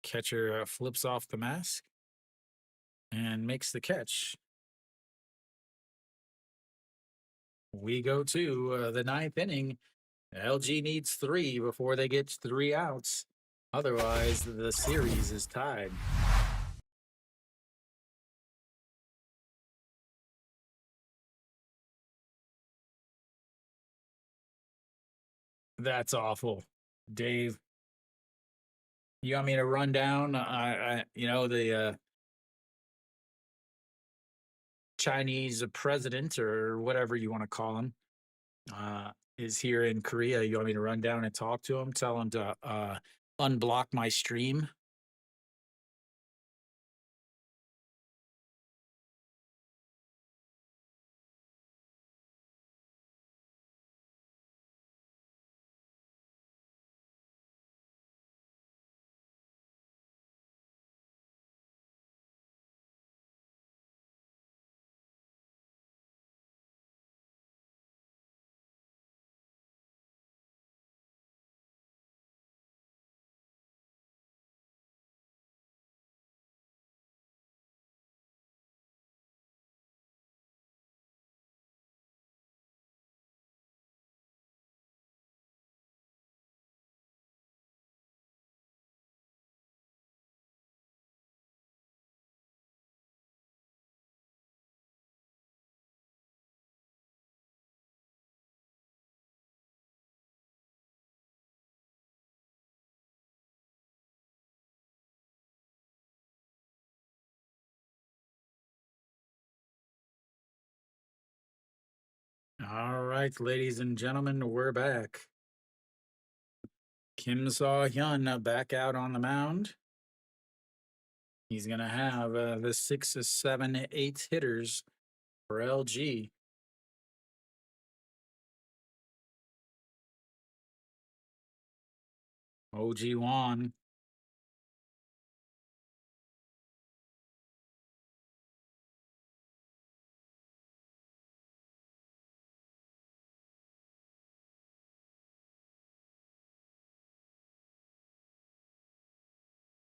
Catcher flips off the mask and makes the catch. We go to the 9th inning. LG needs 3 before they get 3 outs. Otherwise, the series is tied. That's awful, Dave. You want me to run down? The Chinese president or whatever you want to call him is here in Korea. You want me to run down and talk to him? Tell him to unblock my stream. right, ladies and gentlemen, we're back. Kim Saw-hyun back out on the mound. He's going to have the 6, 7, 8 hitters for LG. OG Won.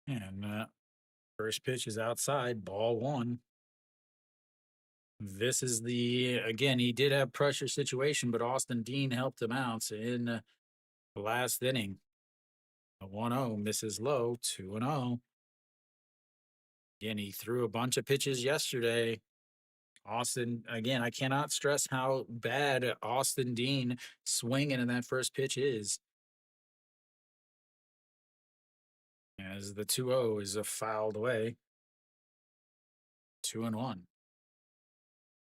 And first pitch is outside, ball 1. This is again, he did have pressure situation, but Austin Dean helped him out in the last inning. A 1-0 misses low, 2-0. Again, he threw a bunch of pitches yesterday. Austin, again, I cannot stress how bad Austin Dean swinging in that first pitch is. As the 2-0 is fouled away. 2-1.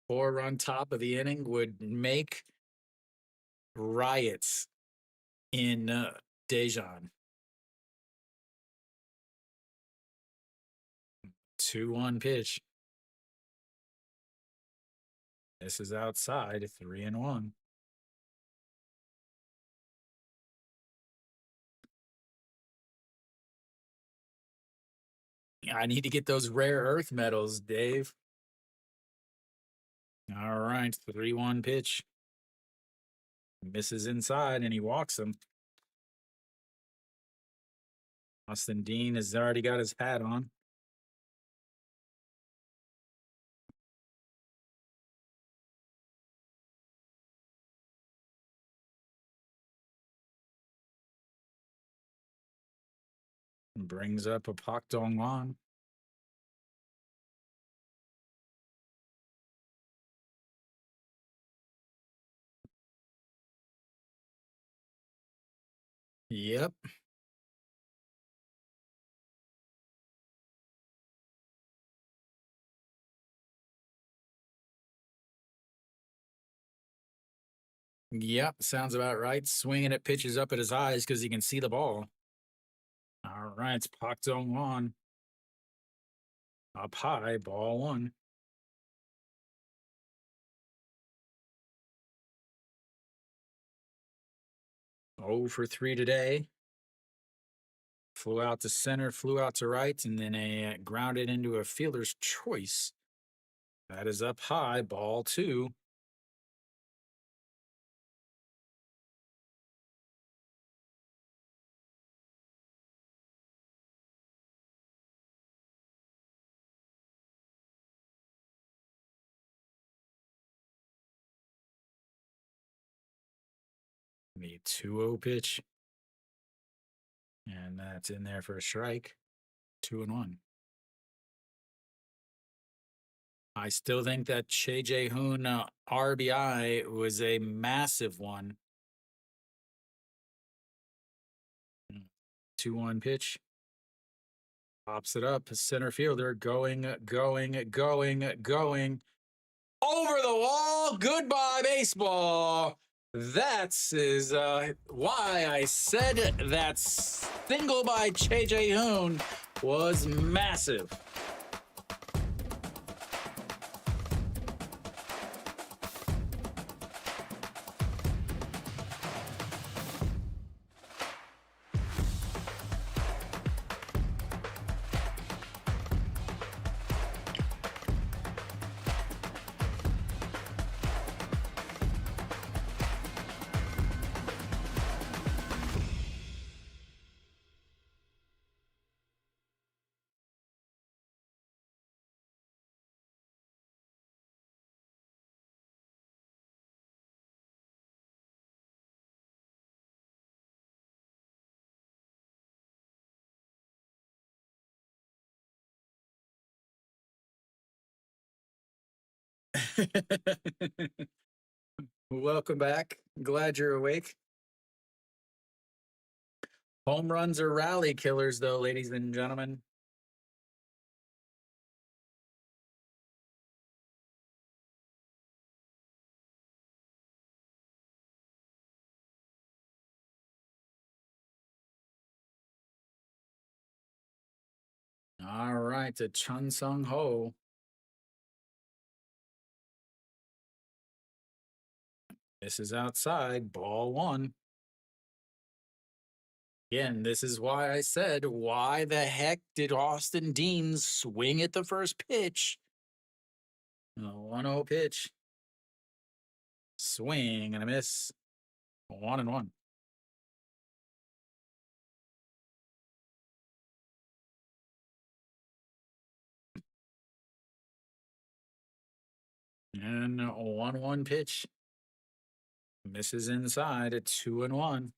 4-run top of the inning would make riots in Daejeon. 2-1 pitch. This is outside, 3-1. I need to get those rare earth metals, Dave. All right, 3-1 pitch. Misses inside and he walks him. Austin Dean has already got his hat on. Brings up a Pak Dong-wan. Yep. Yep, sounds about right. Swinging at pitches up at his eyes because he can see the ball. All right, it's Pak Dong-wan. Up high, ball 1. Oh for 3 today. Flew out to center, flew out to right, and then grounded into a fielder's choice. That is up high, ball 2. The 2-0 pitch. And that's in there for a strike. 2-1. I still think that Che Jae-hoon RBI was a massive one. 2-1 pitch. Pops it up. Center fielder going. Over the wall. Goodbye, baseball. That is why I said that single by Che Jae-hoon was massive. Welcome back. Glad you're awake. Home runs are rally killers, though, ladies and gentlemen. All right, to Chun Sung Ho. This is outside, ball one. Again, this is why I said, why the heck did Austin Dean swing at the first pitch? 1-0 pitch. Swing and a miss. 1-1. And a 1-1 pitch. Misses inside at 2-1.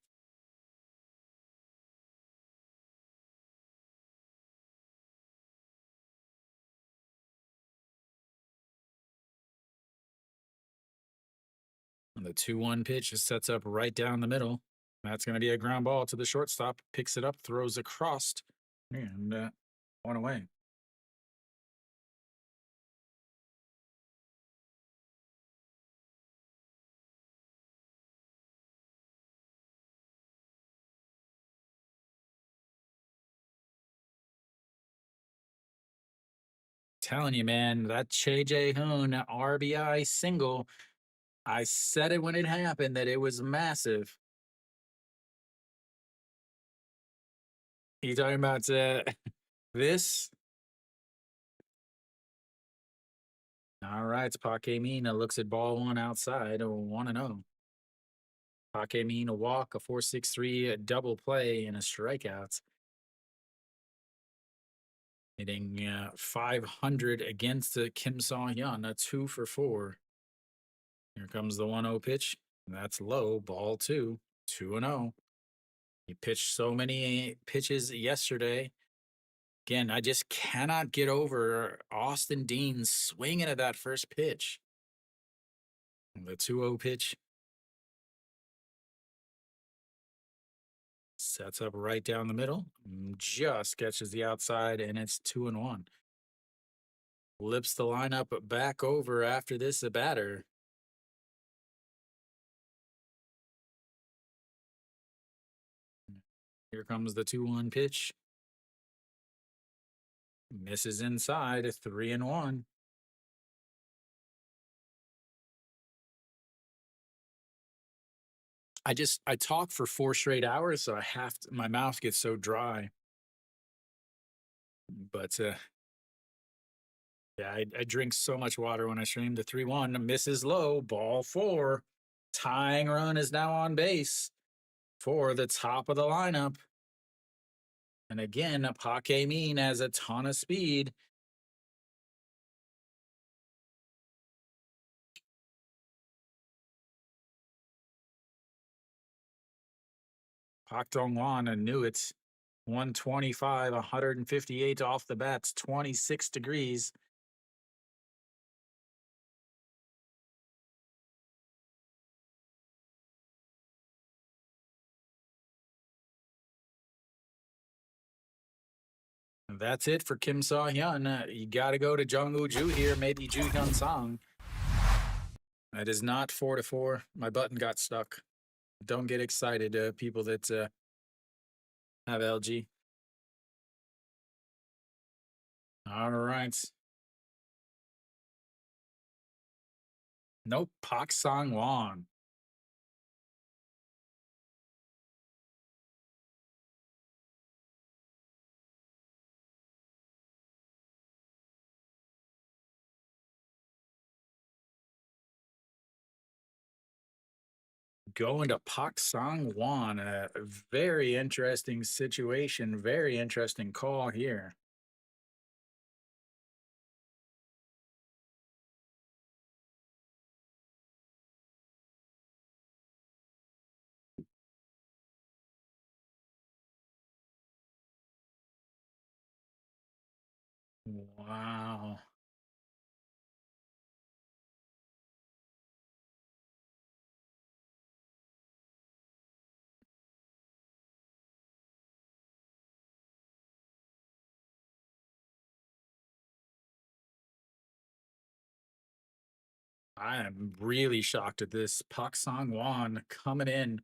And the 2-1 pitch sets up right down the middle. That's going to be a ground ball to the shortstop. Picks it up, throws across, and one away. Telling you, man, that Che Hoon RBI single. I said it when it happened that it was massive. You talking about this? All right, Pakemina looks at ball one outside, 1-0. Pakemina a walk, a 4.63 double play, and a strikeout. Hitting 500 against Kim Saw-hyun, a 2 for 4. Here comes the 1-0 pitch. That's low, ball 2, 2-0. He pitched so many pitches yesterday. Again, I just cannot get over Austin Dean swinging at that first pitch. The 2-0 pitch sets up right down the middle, just catches the outside, and it's 2-1. Flips the lineup back over after this, the batter. Here comes the 2-1 pitch. Misses inside, 3-1. I talk for 4 straight hours, so my mouth gets so dry. But yeah, I drink so much water when I stream. The 3-1 misses low, ball 4. Tying run is now on base for the top of the lineup. And again, Pakemina has a ton of speed. Pak Dong-wan knew it. 125, 158 off the bats, 26 degrees. That's it for Kim Saw-hyun. You got to go to Jung-woo-ju here, maybe Ju Hyun-sang. That is not 4-4. My button got stuck. Don't get excited, people that have LG. All right. Nope, Pak Sang-won. Going to Pak Sang-won. A very interesting situation. Very interesting call here. Wow. I am really shocked at this. Pak Sang-won coming in,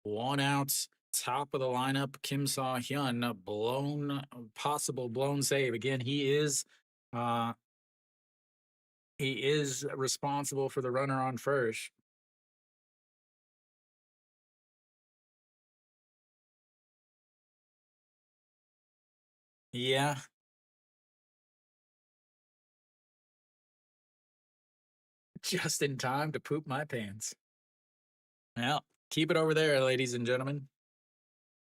1 out, Top of the lineup, Kim Saw Hyun, possible blown save. Again, uh he is responsible for the runner on first. Yeah. Just in time to poop my pants. Well, keep it over there, ladies and gentlemen.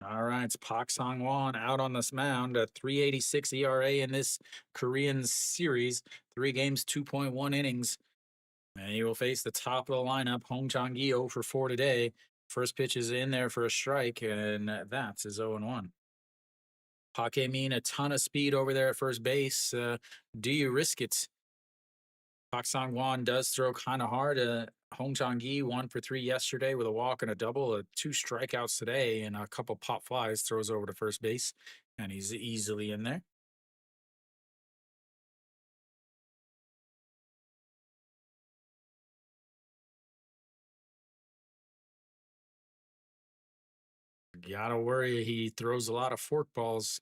All right, it's Pak Sang-won out on this mound, a 3.86 ERA in this Korean series, 3 games, 2.1 innings. And he will face the top of the lineup, Hong Chang-gi 0 for 4 today. First pitch is in there for a strike, and that's his 0-1. Pak Hae-min, a ton of speed over there at first base. Do you risk it? Pak Sang-won does throw kind of hard. Hong Chang-gi 1 for 3 yesterday with a walk and a double, 2 strikeouts today, and a couple pop flies. Throws over to first base, and he's easily in there. Gotta worry, he throws a lot of forkballs.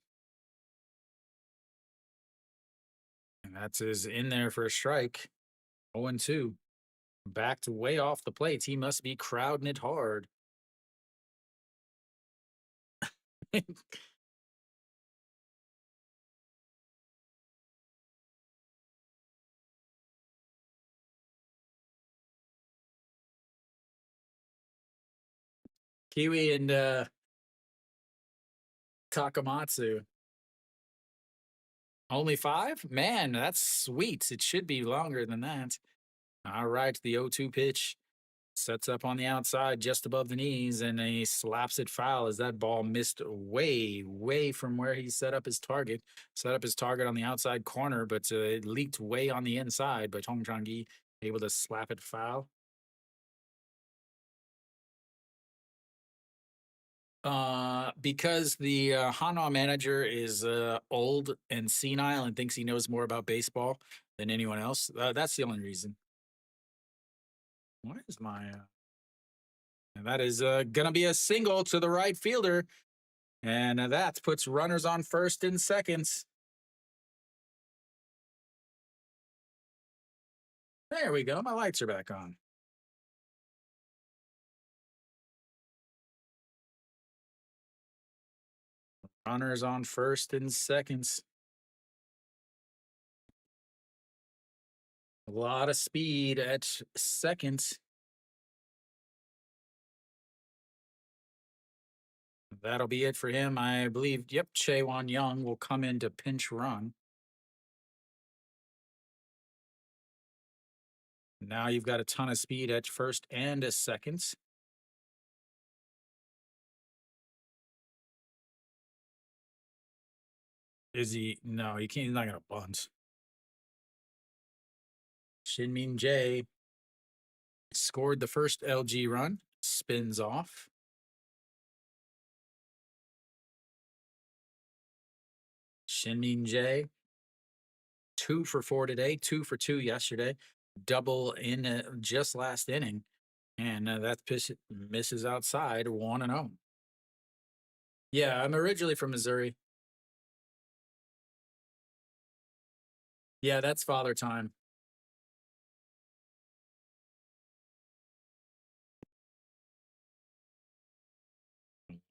And that's his in there for a strike. 0-2. Backed way off the plates. He must be crowding it hard. Kiwi and Takamatsu. Only 5? Man, that's sweet. It should be longer than that. All right, the 0-2 pitch sets up on the outside just above the knees, and he slaps it foul as that ball missed way from where he set up his target. Set up his target on the outside corner, but it leaked way on the inside. But Hong Chang-gi able to slap it foul. Because the Hanwha manager is old and senile and thinks he knows more about baseball than anyone else. That's the only reason. Why is my? And that is gonna be a single to the right fielder, and that puts runners on first and seconds. There we go. My lights are back on. Runners on first and seconds. A lot of speed at second. That'll be it for him. I believe, yep, Chaewon Young will come in to pinch run. Now you've got a ton of speed at first and at second. Is he? No, he can't. He's not going to bunt. Shin-min Jae scored the first LG run, spins off. Shin-min Jae, 2 for 4 today, 2 for 2 yesterday, double in just last inning. And that pitch misses outside, 1-0. Yeah, I'm originally from Missouri. Yeah, that's father time.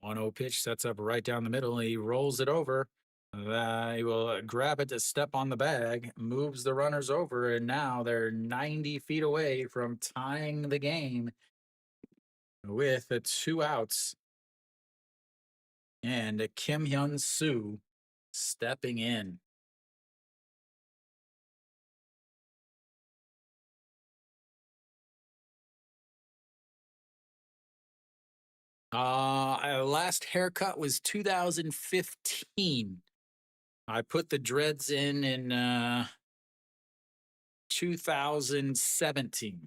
1-0 pitch sets up right down the middle. He rolls it over. He will grab it to step on the bag, moves the runners over, and now they're 90 feet away from tying the game with 2 outs. And Kim Hyun-soo stepping in. Last haircut was 2015. I put the dreads in 2017.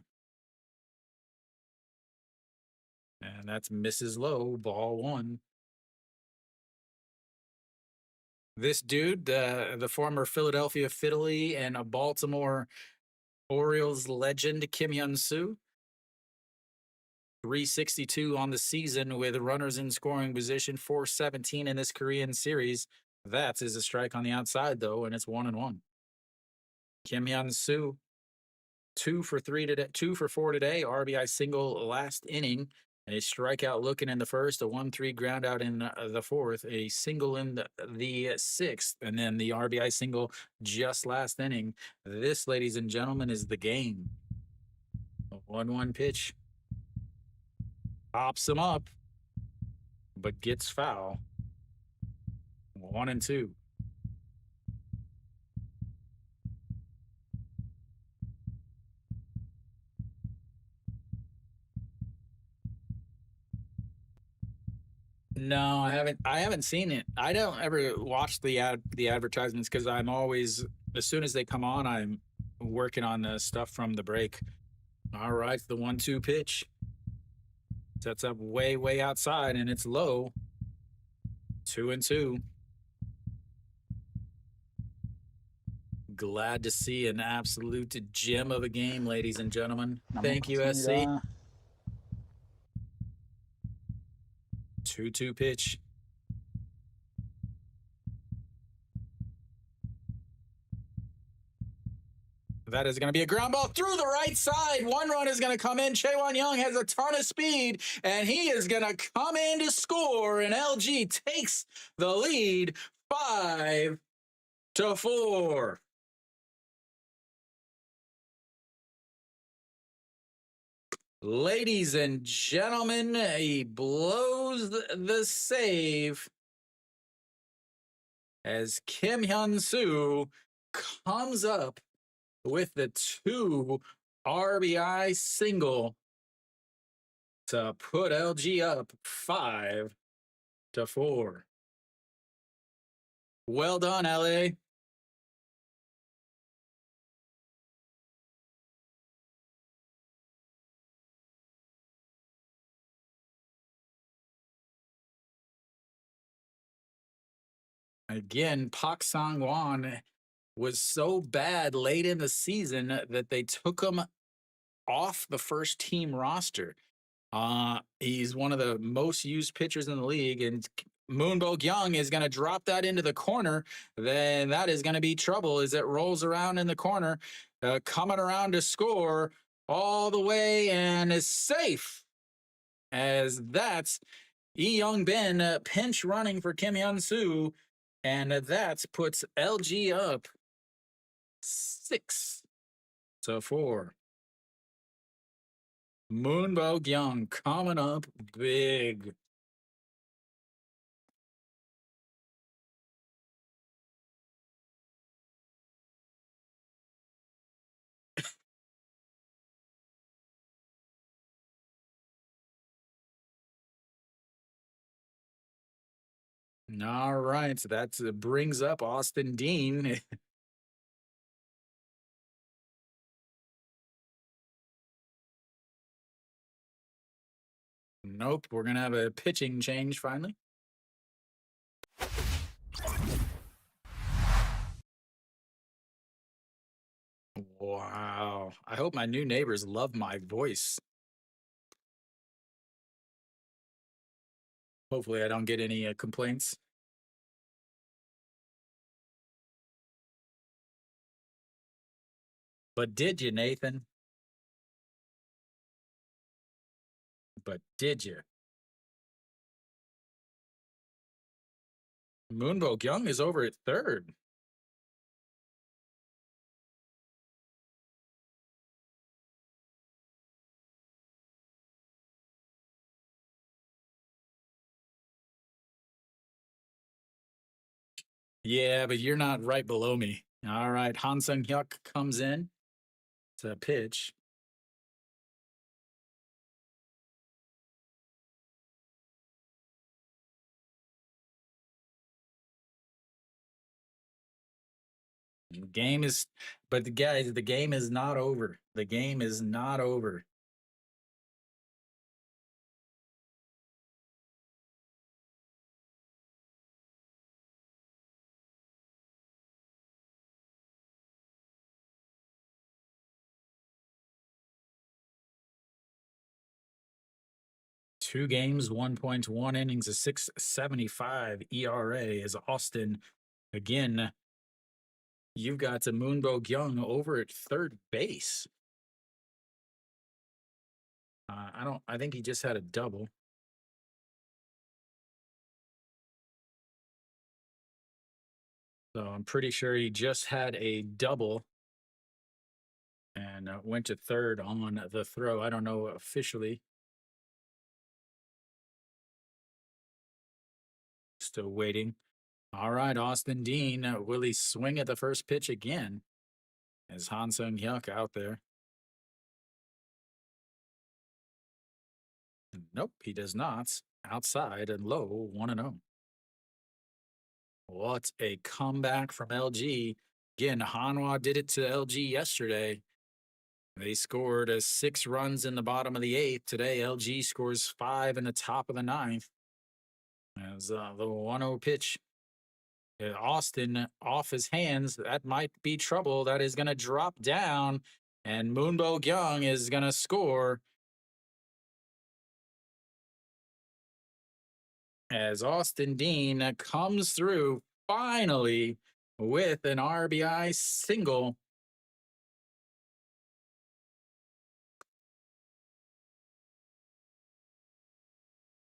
And that's Mrs. Lowe, ball 1. This dude, the former Philadelphia Philly and a Baltimore Orioles legend, Kim Hyun-soo, 362 on the season with runners in scoring position, 417 in this Korean series. That is a strike on the outside, though, and it's 1-1. Kim Hyun-soo, 2-for-3 today, 2-for-4 today. RBI single last inning. A strikeout looking in the first, a 1-3 ground out in the fourth, a single in the sixth, and then the RBI single just last inning. This, ladies and gentlemen, is the game. A 1-1 pitch. Pops him up, but gets foul. 1-2. No, I haven't seen it. I don't ever watch the advertisements because I'm always, as soon as they come on, I'm working on the stuff from the break. All right, the 1-2 pitch sets up way outside, and it's low. 2-2. Glad to see an absolute gem of a game, ladies and gentlemen. Thank you, SC. 2-2 pitch. That is going to be a ground ball through the right side. One run is going to come in. Chaewon Young has a ton of speed, and he is going to come in to score, and LG takes the lead 5-4. Ladies and gentlemen, he blows the save as Kim Hyun-soo comes up with the 2 RBI single to put LG up 5-4. Well done, LA. Again, Pak Sang-won was so bad late in the season that they took him off the first team roster. He's one of the most used pitchers in the league, and Moon Bo-kyung is going to drop that into the corner. Then that is going to be trouble as it rolls around in the corner, coming around to score all the way and is safe. As that's Lee Young-bin pinch running for Kim Hyun-soo, and that puts LG up 6-4. Moon Bo-kyung coming up big. All right, so that brings up Austin Dean. Nope, we're going to have a pitching change finally. Wow. I hope my new neighbors love my voice. Hopefully I don't get any complaints. But did you, Nathan? But did you? Moon Bo-kyung is over at third. Yeah, but you're not right below me. All right, Han Sung-hyuk comes in to pitch. Game is, but the guys, the game is not over. The game is not over. 2 games, 1.1 innings, a 6.75 ERA is Austin. Again, you've got Moonbo Kyung over at third base. I think he just had a double. So I'm pretty sure he just had a double and went to third on the throw. I don't know officially. Still waiting. All right, Austin Dean. Will he swing at the first pitch again? Is Han Sung Hyuk out there? Nope, he does not. Outside and low, 1-0. What a comeback from LG. Again, Hanwha did it to LG yesterday. They scored 6 runs in the bottom of the 8th. Today, LG scores 5 in the top of the 9th. As the 1-0 pitch. Austin off his hands. That might be trouble. That is going to drop down. And Moonbo Kyung is going to score. As Austin Dean comes through finally with an RBI single.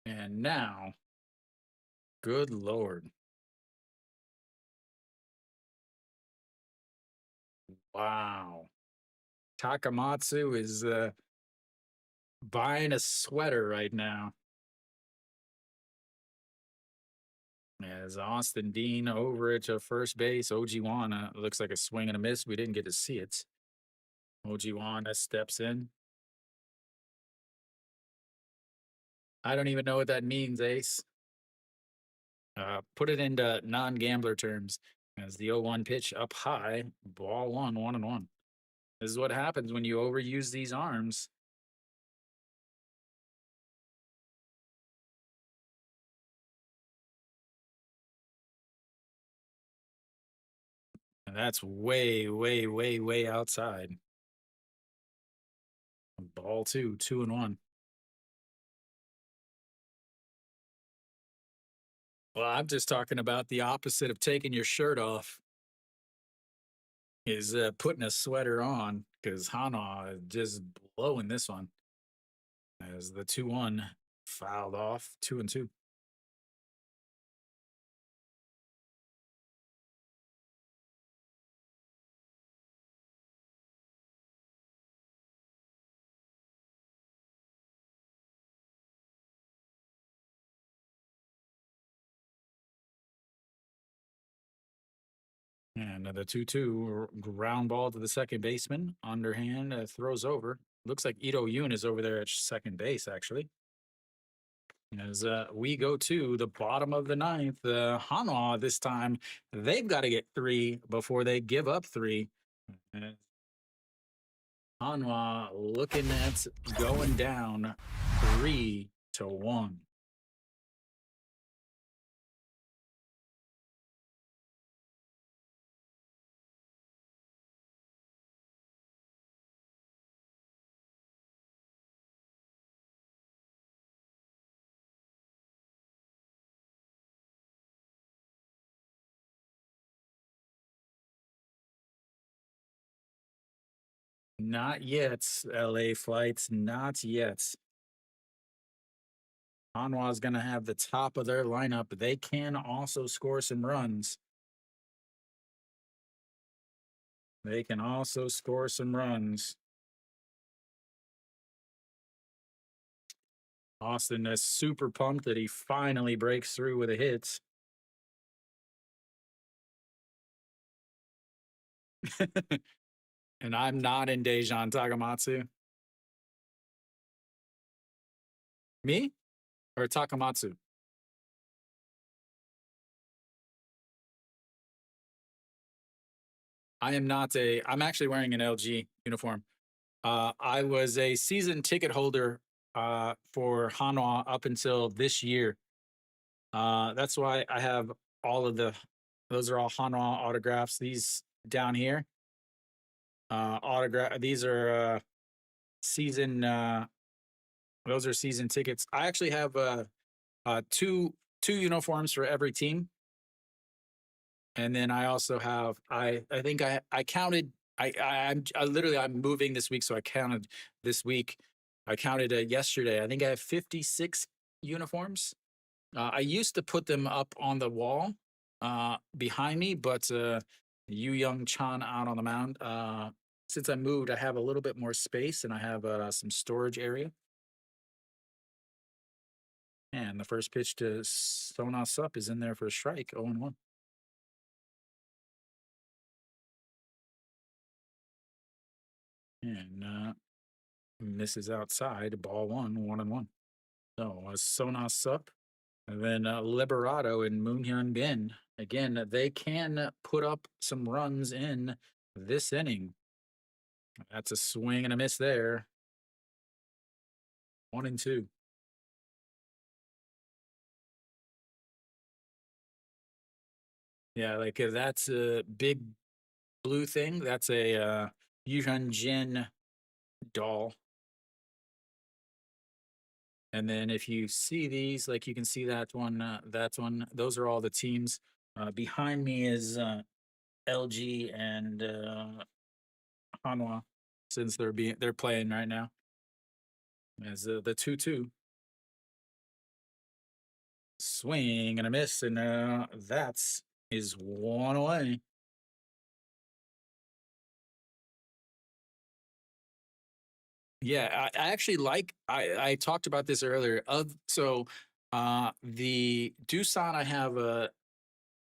And now, good Lord. Wow. Takamatsu is buying a sweater right now. As Austin Dean over at first base, Ojiwana looks like a swing and a miss. We didn't get to see it. Ojiwana steps in. I don't even know what that means, Ace. Put it into non-gambler terms. As the 0-1 pitch up high, ball 1-1. This is what happens when you overuse these arms. And that's way, way, way, way outside. Ball 2, 2-1. Well, I'm just talking about the opposite of taking your shirt off. Is putting a sweater on, because Hanwha is just blowing this one. As the 2-1 fouled off, 2-2. And the 2-2 ground ball to the second baseman. Underhand throws over. Looks like Ito Yoon is over there at second base, actually. As we go to the bottom of the 9th, Hanwha this time, they've got to get 3 before they give up 3. Hanwha looking at going down 3-1. Not yet, LA flights, not yet. Hanwha is going to have the top of their lineup. They can also score some runs. They can also score some runs. Austin is super pumped that he finally breaks through with a hit. And I'm not in Dejan Takamatsu. Me or Takamatsu? I'm actually wearing an LG uniform. I was a season ticket holder for Hanwha up until this year. That's why I have all of those are all Hanwha autographs. These down here, these are season Those are season tickets. I actually have two uniforms for every team, and then I also have I think I counted I literally I'm moving this week, so I counted this week. I counted yesterday. I think I have 56 uniforms. I used to put them up on the wall behind me, but Yu Young Chan out on the mound. Since I moved, I have a little bit more space and I have some storage area. And the first pitch to Sona Sup is in there for a strike, 0-1. And misses outside, ball 1-1. So Sona Sup, and then Liberato and Moonhyun Bin. Again, they can put up some runs in this inning. That's a swing and a miss there. 1-2. Yeah, like that's a big blue thing. That's a Yuhan Jin doll. And then if you see these, like you can see that one, those are all the teams. Behind me is LG and Hanwha, since they're playing right now as the 2-2. Swing and a miss, and that's is one away. Yeah, I actually like I talked about this earlier. The Doosan I have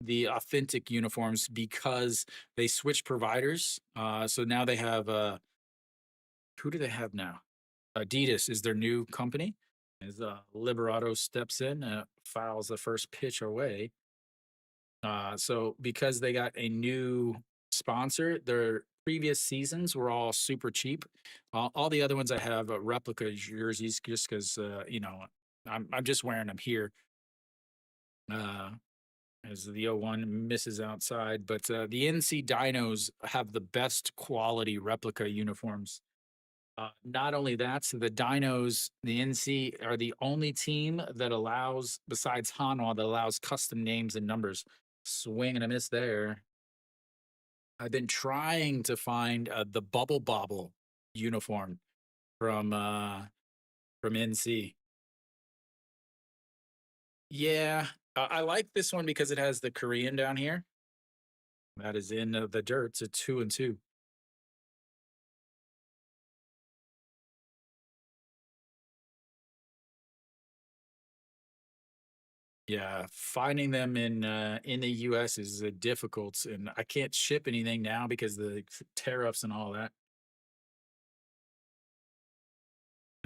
the authentic uniforms because they switched providers. So now they have who do they have now? Adidas is their new company. As Liberato steps in, fouls the first pitch away. So because they got a new sponsor, their previous seasons were all super cheap. All the other ones I have replica jerseys just because I'm just wearing them here. As the 0-1 misses outside, but the NC Dinos have the best quality replica uniforms. Not only that, so the Dinos, the NC are the only team that allows, besides Hanwha, that allows custom names and numbers. Swing and a miss there. I've been trying to find the Bubble Bobble uniform from NC. Yeah, I like this one because it has the Korean down here. That is in the dirt. It's a 2-2. Yeah, finding them in the US is difficult, and I can't ship anything now because the tariffs and all that.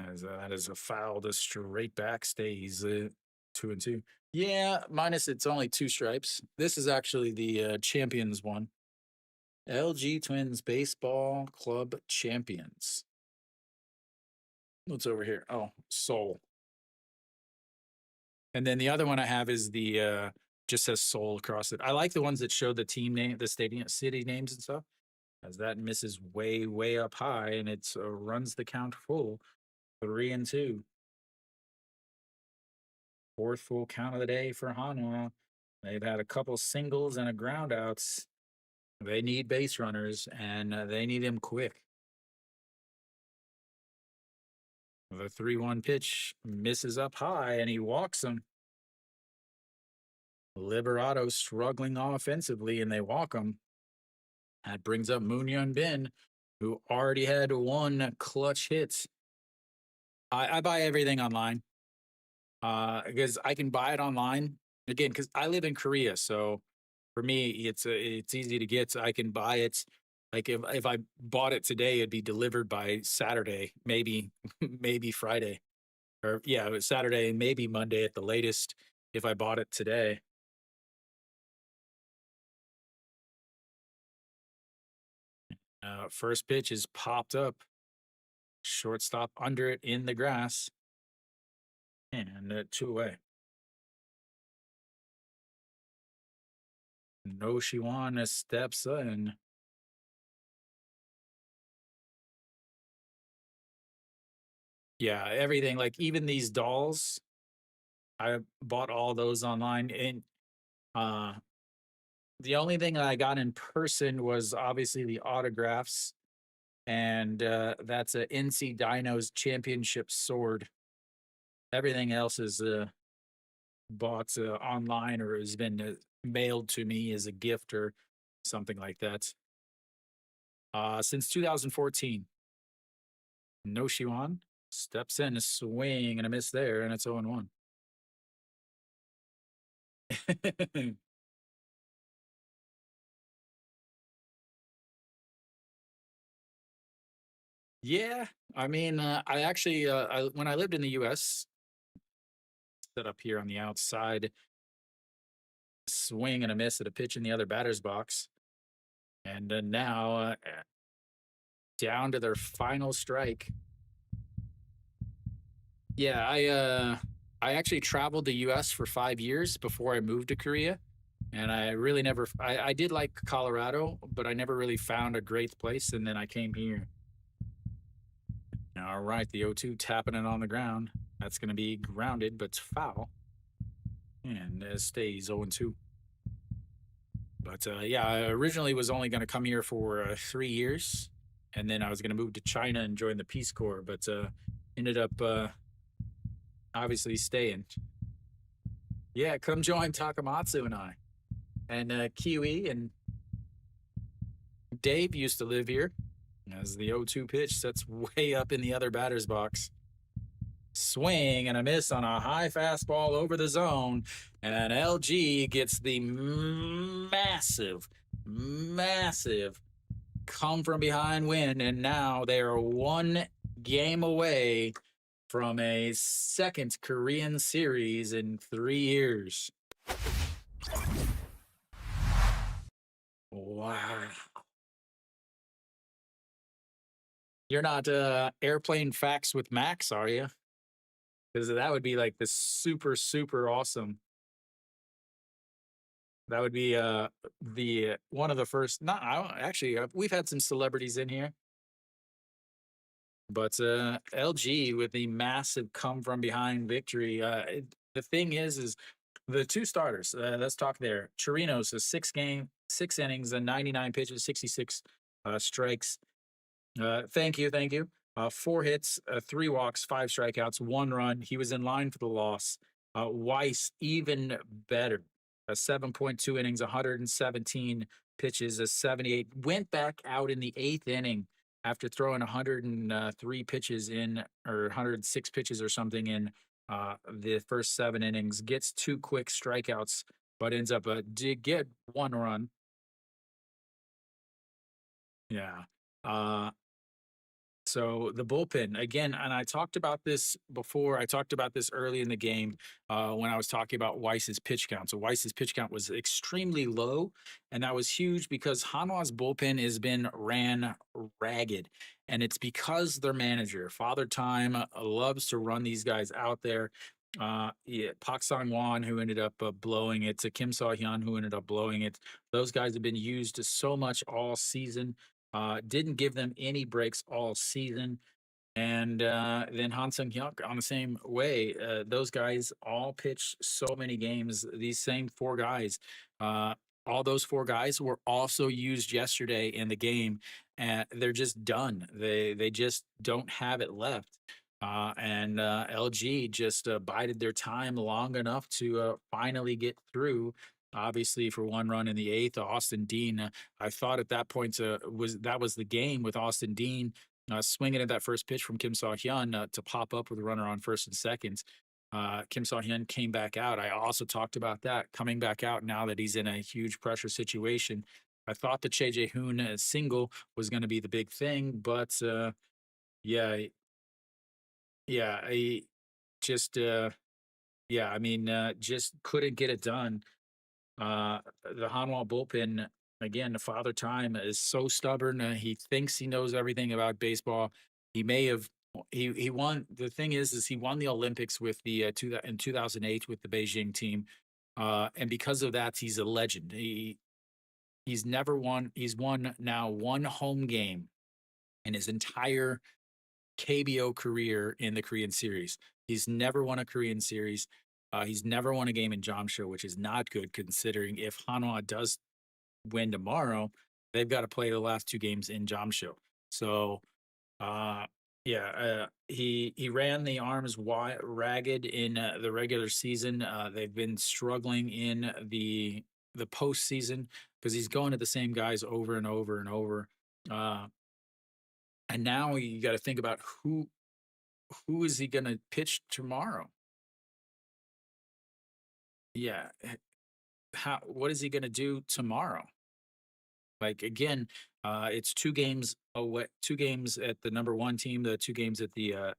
As that is a foul to straight back stays 2-2. Yeah, minus it's only 2 stripes. This is actually the champions one. LG Twins Baseball Club Champions. What's over here? Oh, Seoul. And then the other one I have is the just says Seoul across it. I like the ones that show the team name, the stadium, city names and stuff, as that misses way up high and it runs the count full, 3-2. Fourth full count of the day for Hanwha. They've had a couple singles and a ground outs. They need base runners and they need them quick. The 3-1 pitch misses up high and he walks him. Liberato struggling offensively and they walk him. That brings up Moonhyun Bin, who already had 1 clutch hit. I buy everything online because I can buy it online again because I live in Korea. So for me, it's easy to get. So I can buy it. Like if I bought it today, it'd be delivered by Saturday, maybe maybe Friday, or yeah, it was Saturday, maybe Monday at the latest. If I bought it today. First pitch is popped up. Shortstop under it in the grass. And 2 away. No Shiwan steps in. Yeah, everything, like, even these dolls, I bought all those online, and, uh, the only thing that I got in person was obviously the autographs, and, that's a NC Dinos championship sword. Everything else is, bought, online or has been, mailed to me as a gift or something like that. Since 2014. No Shiwan steps in, a swing and a miss there, and it's 0-1. Yeah, I mean, I actually, when I lived in the U.S., set up here on the outside, swing and a miss at a pitch in the other batter's box, and now down to their final strike. Yeah, I actually traveled the U.S. for 5 years before I moved to Korea, and I really never. I did like Colorado, but I never really found a great place, and then I came here. All right, the 0-2 tapping it on the ground. That's going to be grounded, but it's foul, and it stays 0-2. But yeah, I originally was only going to come here for 3 years, and then I was going to move to China and join the Peace Corps, but ended up obviously staying. Yeah, come join Takamatsu and I. And Kiwi and Dave used to live here. As the 0-2 pitch sets way up in the other batter's box. Swing and a miss on a high fastball over the zone. And LG gets the massive, massive come from behind win. And now they are 1 game away from a second Korean series in 3 years. Wow. You're not airplane facts with Max, are you? Because that would be like the super, super awesome. That would be the one of the first. Not actually, we've had some celebrities in here, but LG with the massive come from behind victory. The thing is the two starters. Let's talk there. Chirinos, a 6 innings, and 99 pitches, 66 strikes. Thank you, thank you. 4 hits, 3 walks, 5 strikeouts, 1 run. He was in line for the loss. Weiss, even better. 7.2 innings, 117 pitches, a 78. Went back out in the 8th inning after throwing 103 pitches in, or 106 pitches or something in the first 7 innings. Gets 2 quick strikeouts, but ends up did get 1 run. Yeah. So the bullpen again, and I talked about this before. I talked about this early in the game when I was talking about Weiss's pitch count. So Weiss's pitch count was extremely low, and that was huge because Hanwha's bullpen has been ran ragged, and it's because their manager, Father Time, loves to run these guys out there. Yeah, Pak Sang Won, who ended up blowing it, to Kim Saw Hyun, who ended up blowing it. Those guys have been used so much all season. Didn't give them any breaks all season. And then Han Sung Hyuk on the same way. Those guys all pitched so many games. These same 4 guys, all those 4 guys were also used yesterday in the game, and they're just done. They just don't have it left. And LG just bided their time long enough to finally get through. Obviously, for 1 run in the 8th, Austin Dean. I thought at that point was the game with Austin Dean swinging at that first pitch from Kim Saw Hyun to pop up with a runner on first and second. Kim Saw Hyun came back out. I also talked about that coming back out now that he's in a huge pressure situation. I thought the Che Jae Hoon single was going to be the big thing, but yeah, yeah, I just yeah, I mean, just couldn't get it done. The Hanwha bullpen, again, the Father Time is so stubborn. He thinks he knows everything about baseball. He may have. He won. The thing is he won the Olympics with the in 2008 with the Beijing team, and because of that, he's a legend. He's never won. He's won now 1 home game in his entire KBO career in the Korean series. He's never won a Korean series. He's never won a game in Jamsho, which is not good considering if Hanwha does win tomorrow, they've got to play the last two games in Jamsho. So, he ran the arms ragged in the regular season. They've been struggling in the postseason because he's going to the same guys over and over and over. Uh, and now you got to think about who is he going to pitch tomorrow? Yeah, how what is he going to do tomorrow? Like again, it's two games away, two games at the number one team, the two games at the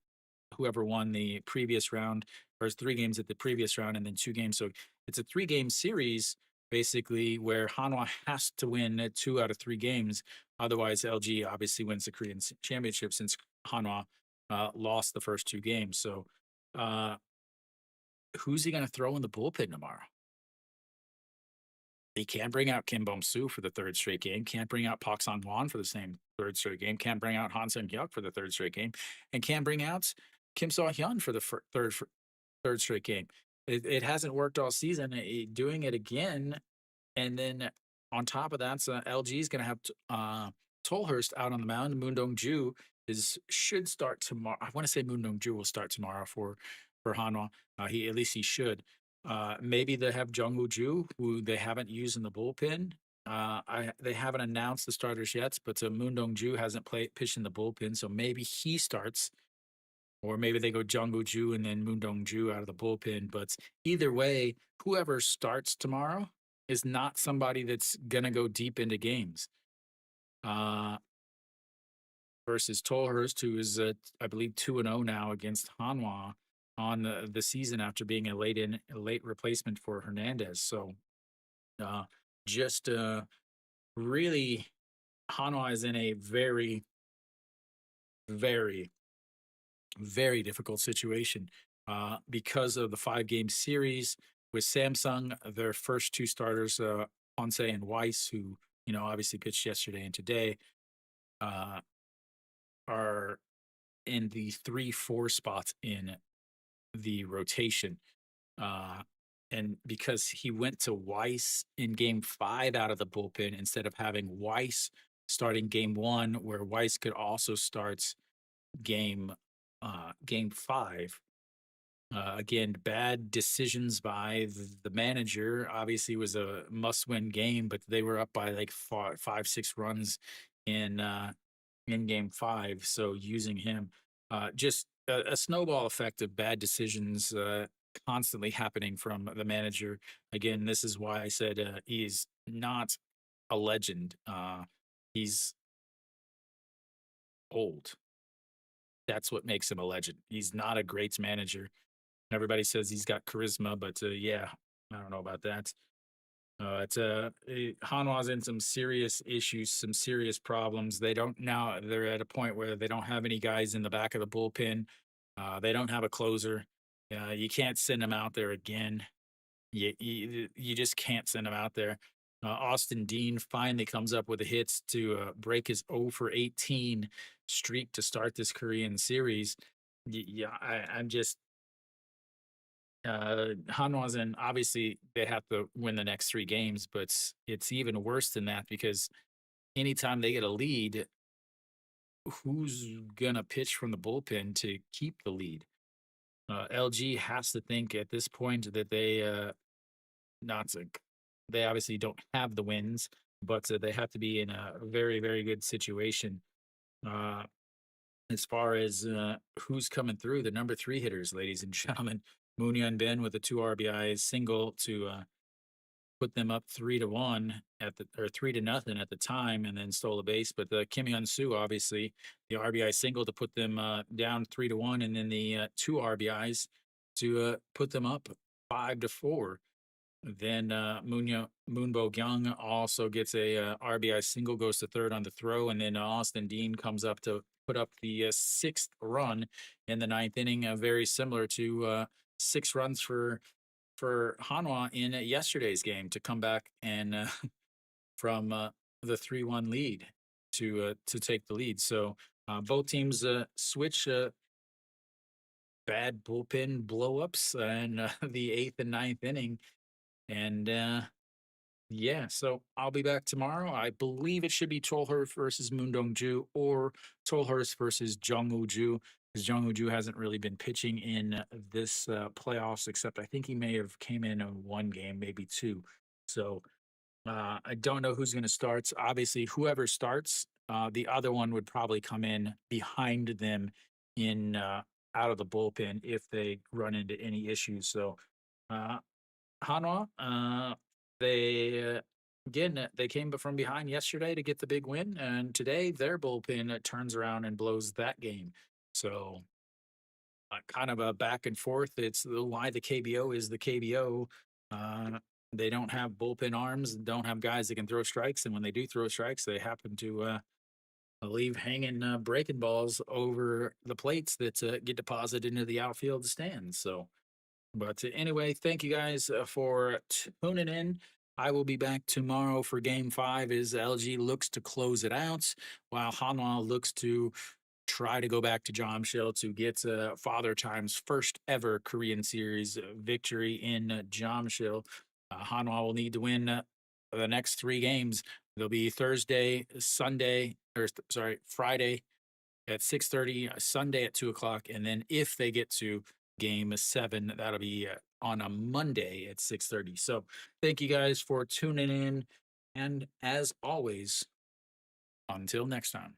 whoever won the previous round, or it's three games at the previous round, and then two games. So it's a three-game series basically where Hanwha has to win two out of three games. Otherwise, LG obviously wins the Korean Championship since Hanwha lost the first two games. So uh, who's he going to throw in the bullpen tomorrow? He can't bring out Kim Bom-soo for the third straight game, can't bring out Park Sang-hwan for the same third straight game, can't bring out Han Seung-hyuk for the third straight game, and can't bring out Kim So-hyun for the third straight game. It hasn't worked all season. Doing it again, and then on top of that, so LG is going to have Tolhurst out on the mound. Moon Dong-ju should start tomorrow. I want to say Moon Dong-ju will start tomorrow for Hanwha. He at least he should. Maybe they have Jung Woo-ju, who they haven't used in the bullpen. They haven't announced the starters yet, but Moon Dong-ju hasn't pitched in the bullpen, so maybe he starts, or maybe they go Jung Woo-ju and then Moon Dong-ju out of the bullpen. But either way, whoever starts tomorrow is not somebody that's gonna go deep into games. Versus Tolhurst, who is I believe 2-0 now against Hanwha on the season after being a late replacement for Hernandez. So just really Hanwha is in a very, very, very difficult situation because of the 5-game series with Samsung. Their first two starters, Ponce and Weiss, who obviously pitched yesterday and today, are in the 3-4 spots in the rotation. And because he went to Weiss in game 5 out of the bullpen instead of having Weiss starting game 1, where Weiss could also start game 5. Again, bad decisions by the manager. Obviously, it was a must-win game, but they were up by like 5-6 runs in game 5. So using him, just a snowball effect of bad decisions constantly happening from the manager. Again, this is why I said he's not a legend. He's old. That's what makes him a legend. He's not a great manager. Everybody says he's got charisma, but yeah, I don't know about that. Hanwha's in some serious issues, some serious problems. They're at a point where they don't have any guys in the back of the bullpen. They don't have a closer. You can't send them out there again. You just can't send them out there. Austin Dean finally comes up with the hits to break his 0 for 18 streak to start this Korean series. I'm just Hanwha's in. Obviously, they have to win the next 3 games, but it's even worse than that because anytime they get a lead, who's gonna pitch from the bullpen to keep the lead? LG has to think at this point that not to, they obviously don't have the wins, but they have to be in a very, very good situation. Uh, as far as who's coming through, the number 3 hitters, ladies and gentlemen, Moon Hyun Bin with a 2 RBI single to put them up 3-1 or 3-0 at the time, and then stole a base. But Kim Hyun Soo, obviously, the RBI single to put them down 3-1, and then the 2 RBIs to put them up 5-4. Then Moon Bo-kyung also gets a RBI single, goes to third on the throw, and then Austin Dean comes up to put up the 6th run in the 9th inning, very similar to 6 runs for Hanwha in yesterday's game to come back and from the 3-1 lead to take the lead. So Both teams switch bad bullpen blowups in the eighth and ninth inning. And yeah, so I'll be back tomorrow. I believe it should be Tolhurst versus Moondong-ju or Tolhurst versus Jungwoo-ju, because Jungwoo-ju hasn't really been pitching in this playoffs, except I think he may have came in one game, maybe two. So I don't know who's going to start. Obviously, whoever starts, the other one would probably come in behind them in out of the bullpen if they run into any issues. So uh, Hanwha, they again they came from behind yesterday to get the big win, and today their bullpen turns around and blows that game. So kind of a back and forth. It's why the KBO is the KBO. They don't have bullpen arms, don't have guys that can throw strikes, and when they do throw strikes, they happen to leave hanging breaking balls over the plates that get deposited into the outfield stands. So, but anyway, thank you guys for tuning in. I will be back tomorrow for Game 5 as LG looks to close it out, while Hanwha looks to try to go back to Jamshil to get Father Time's first ever Korean Series victory in Jamshil. Hanwha will need to win the next 3 games. They'll be Thursday, Sunday, or sorry, Friday at 6:30, Sunday at 2 o'clock, and then if they get to Game 7, that'll be on a Monday at 6:30. So thank you guys for tuning in, and as always, until next time.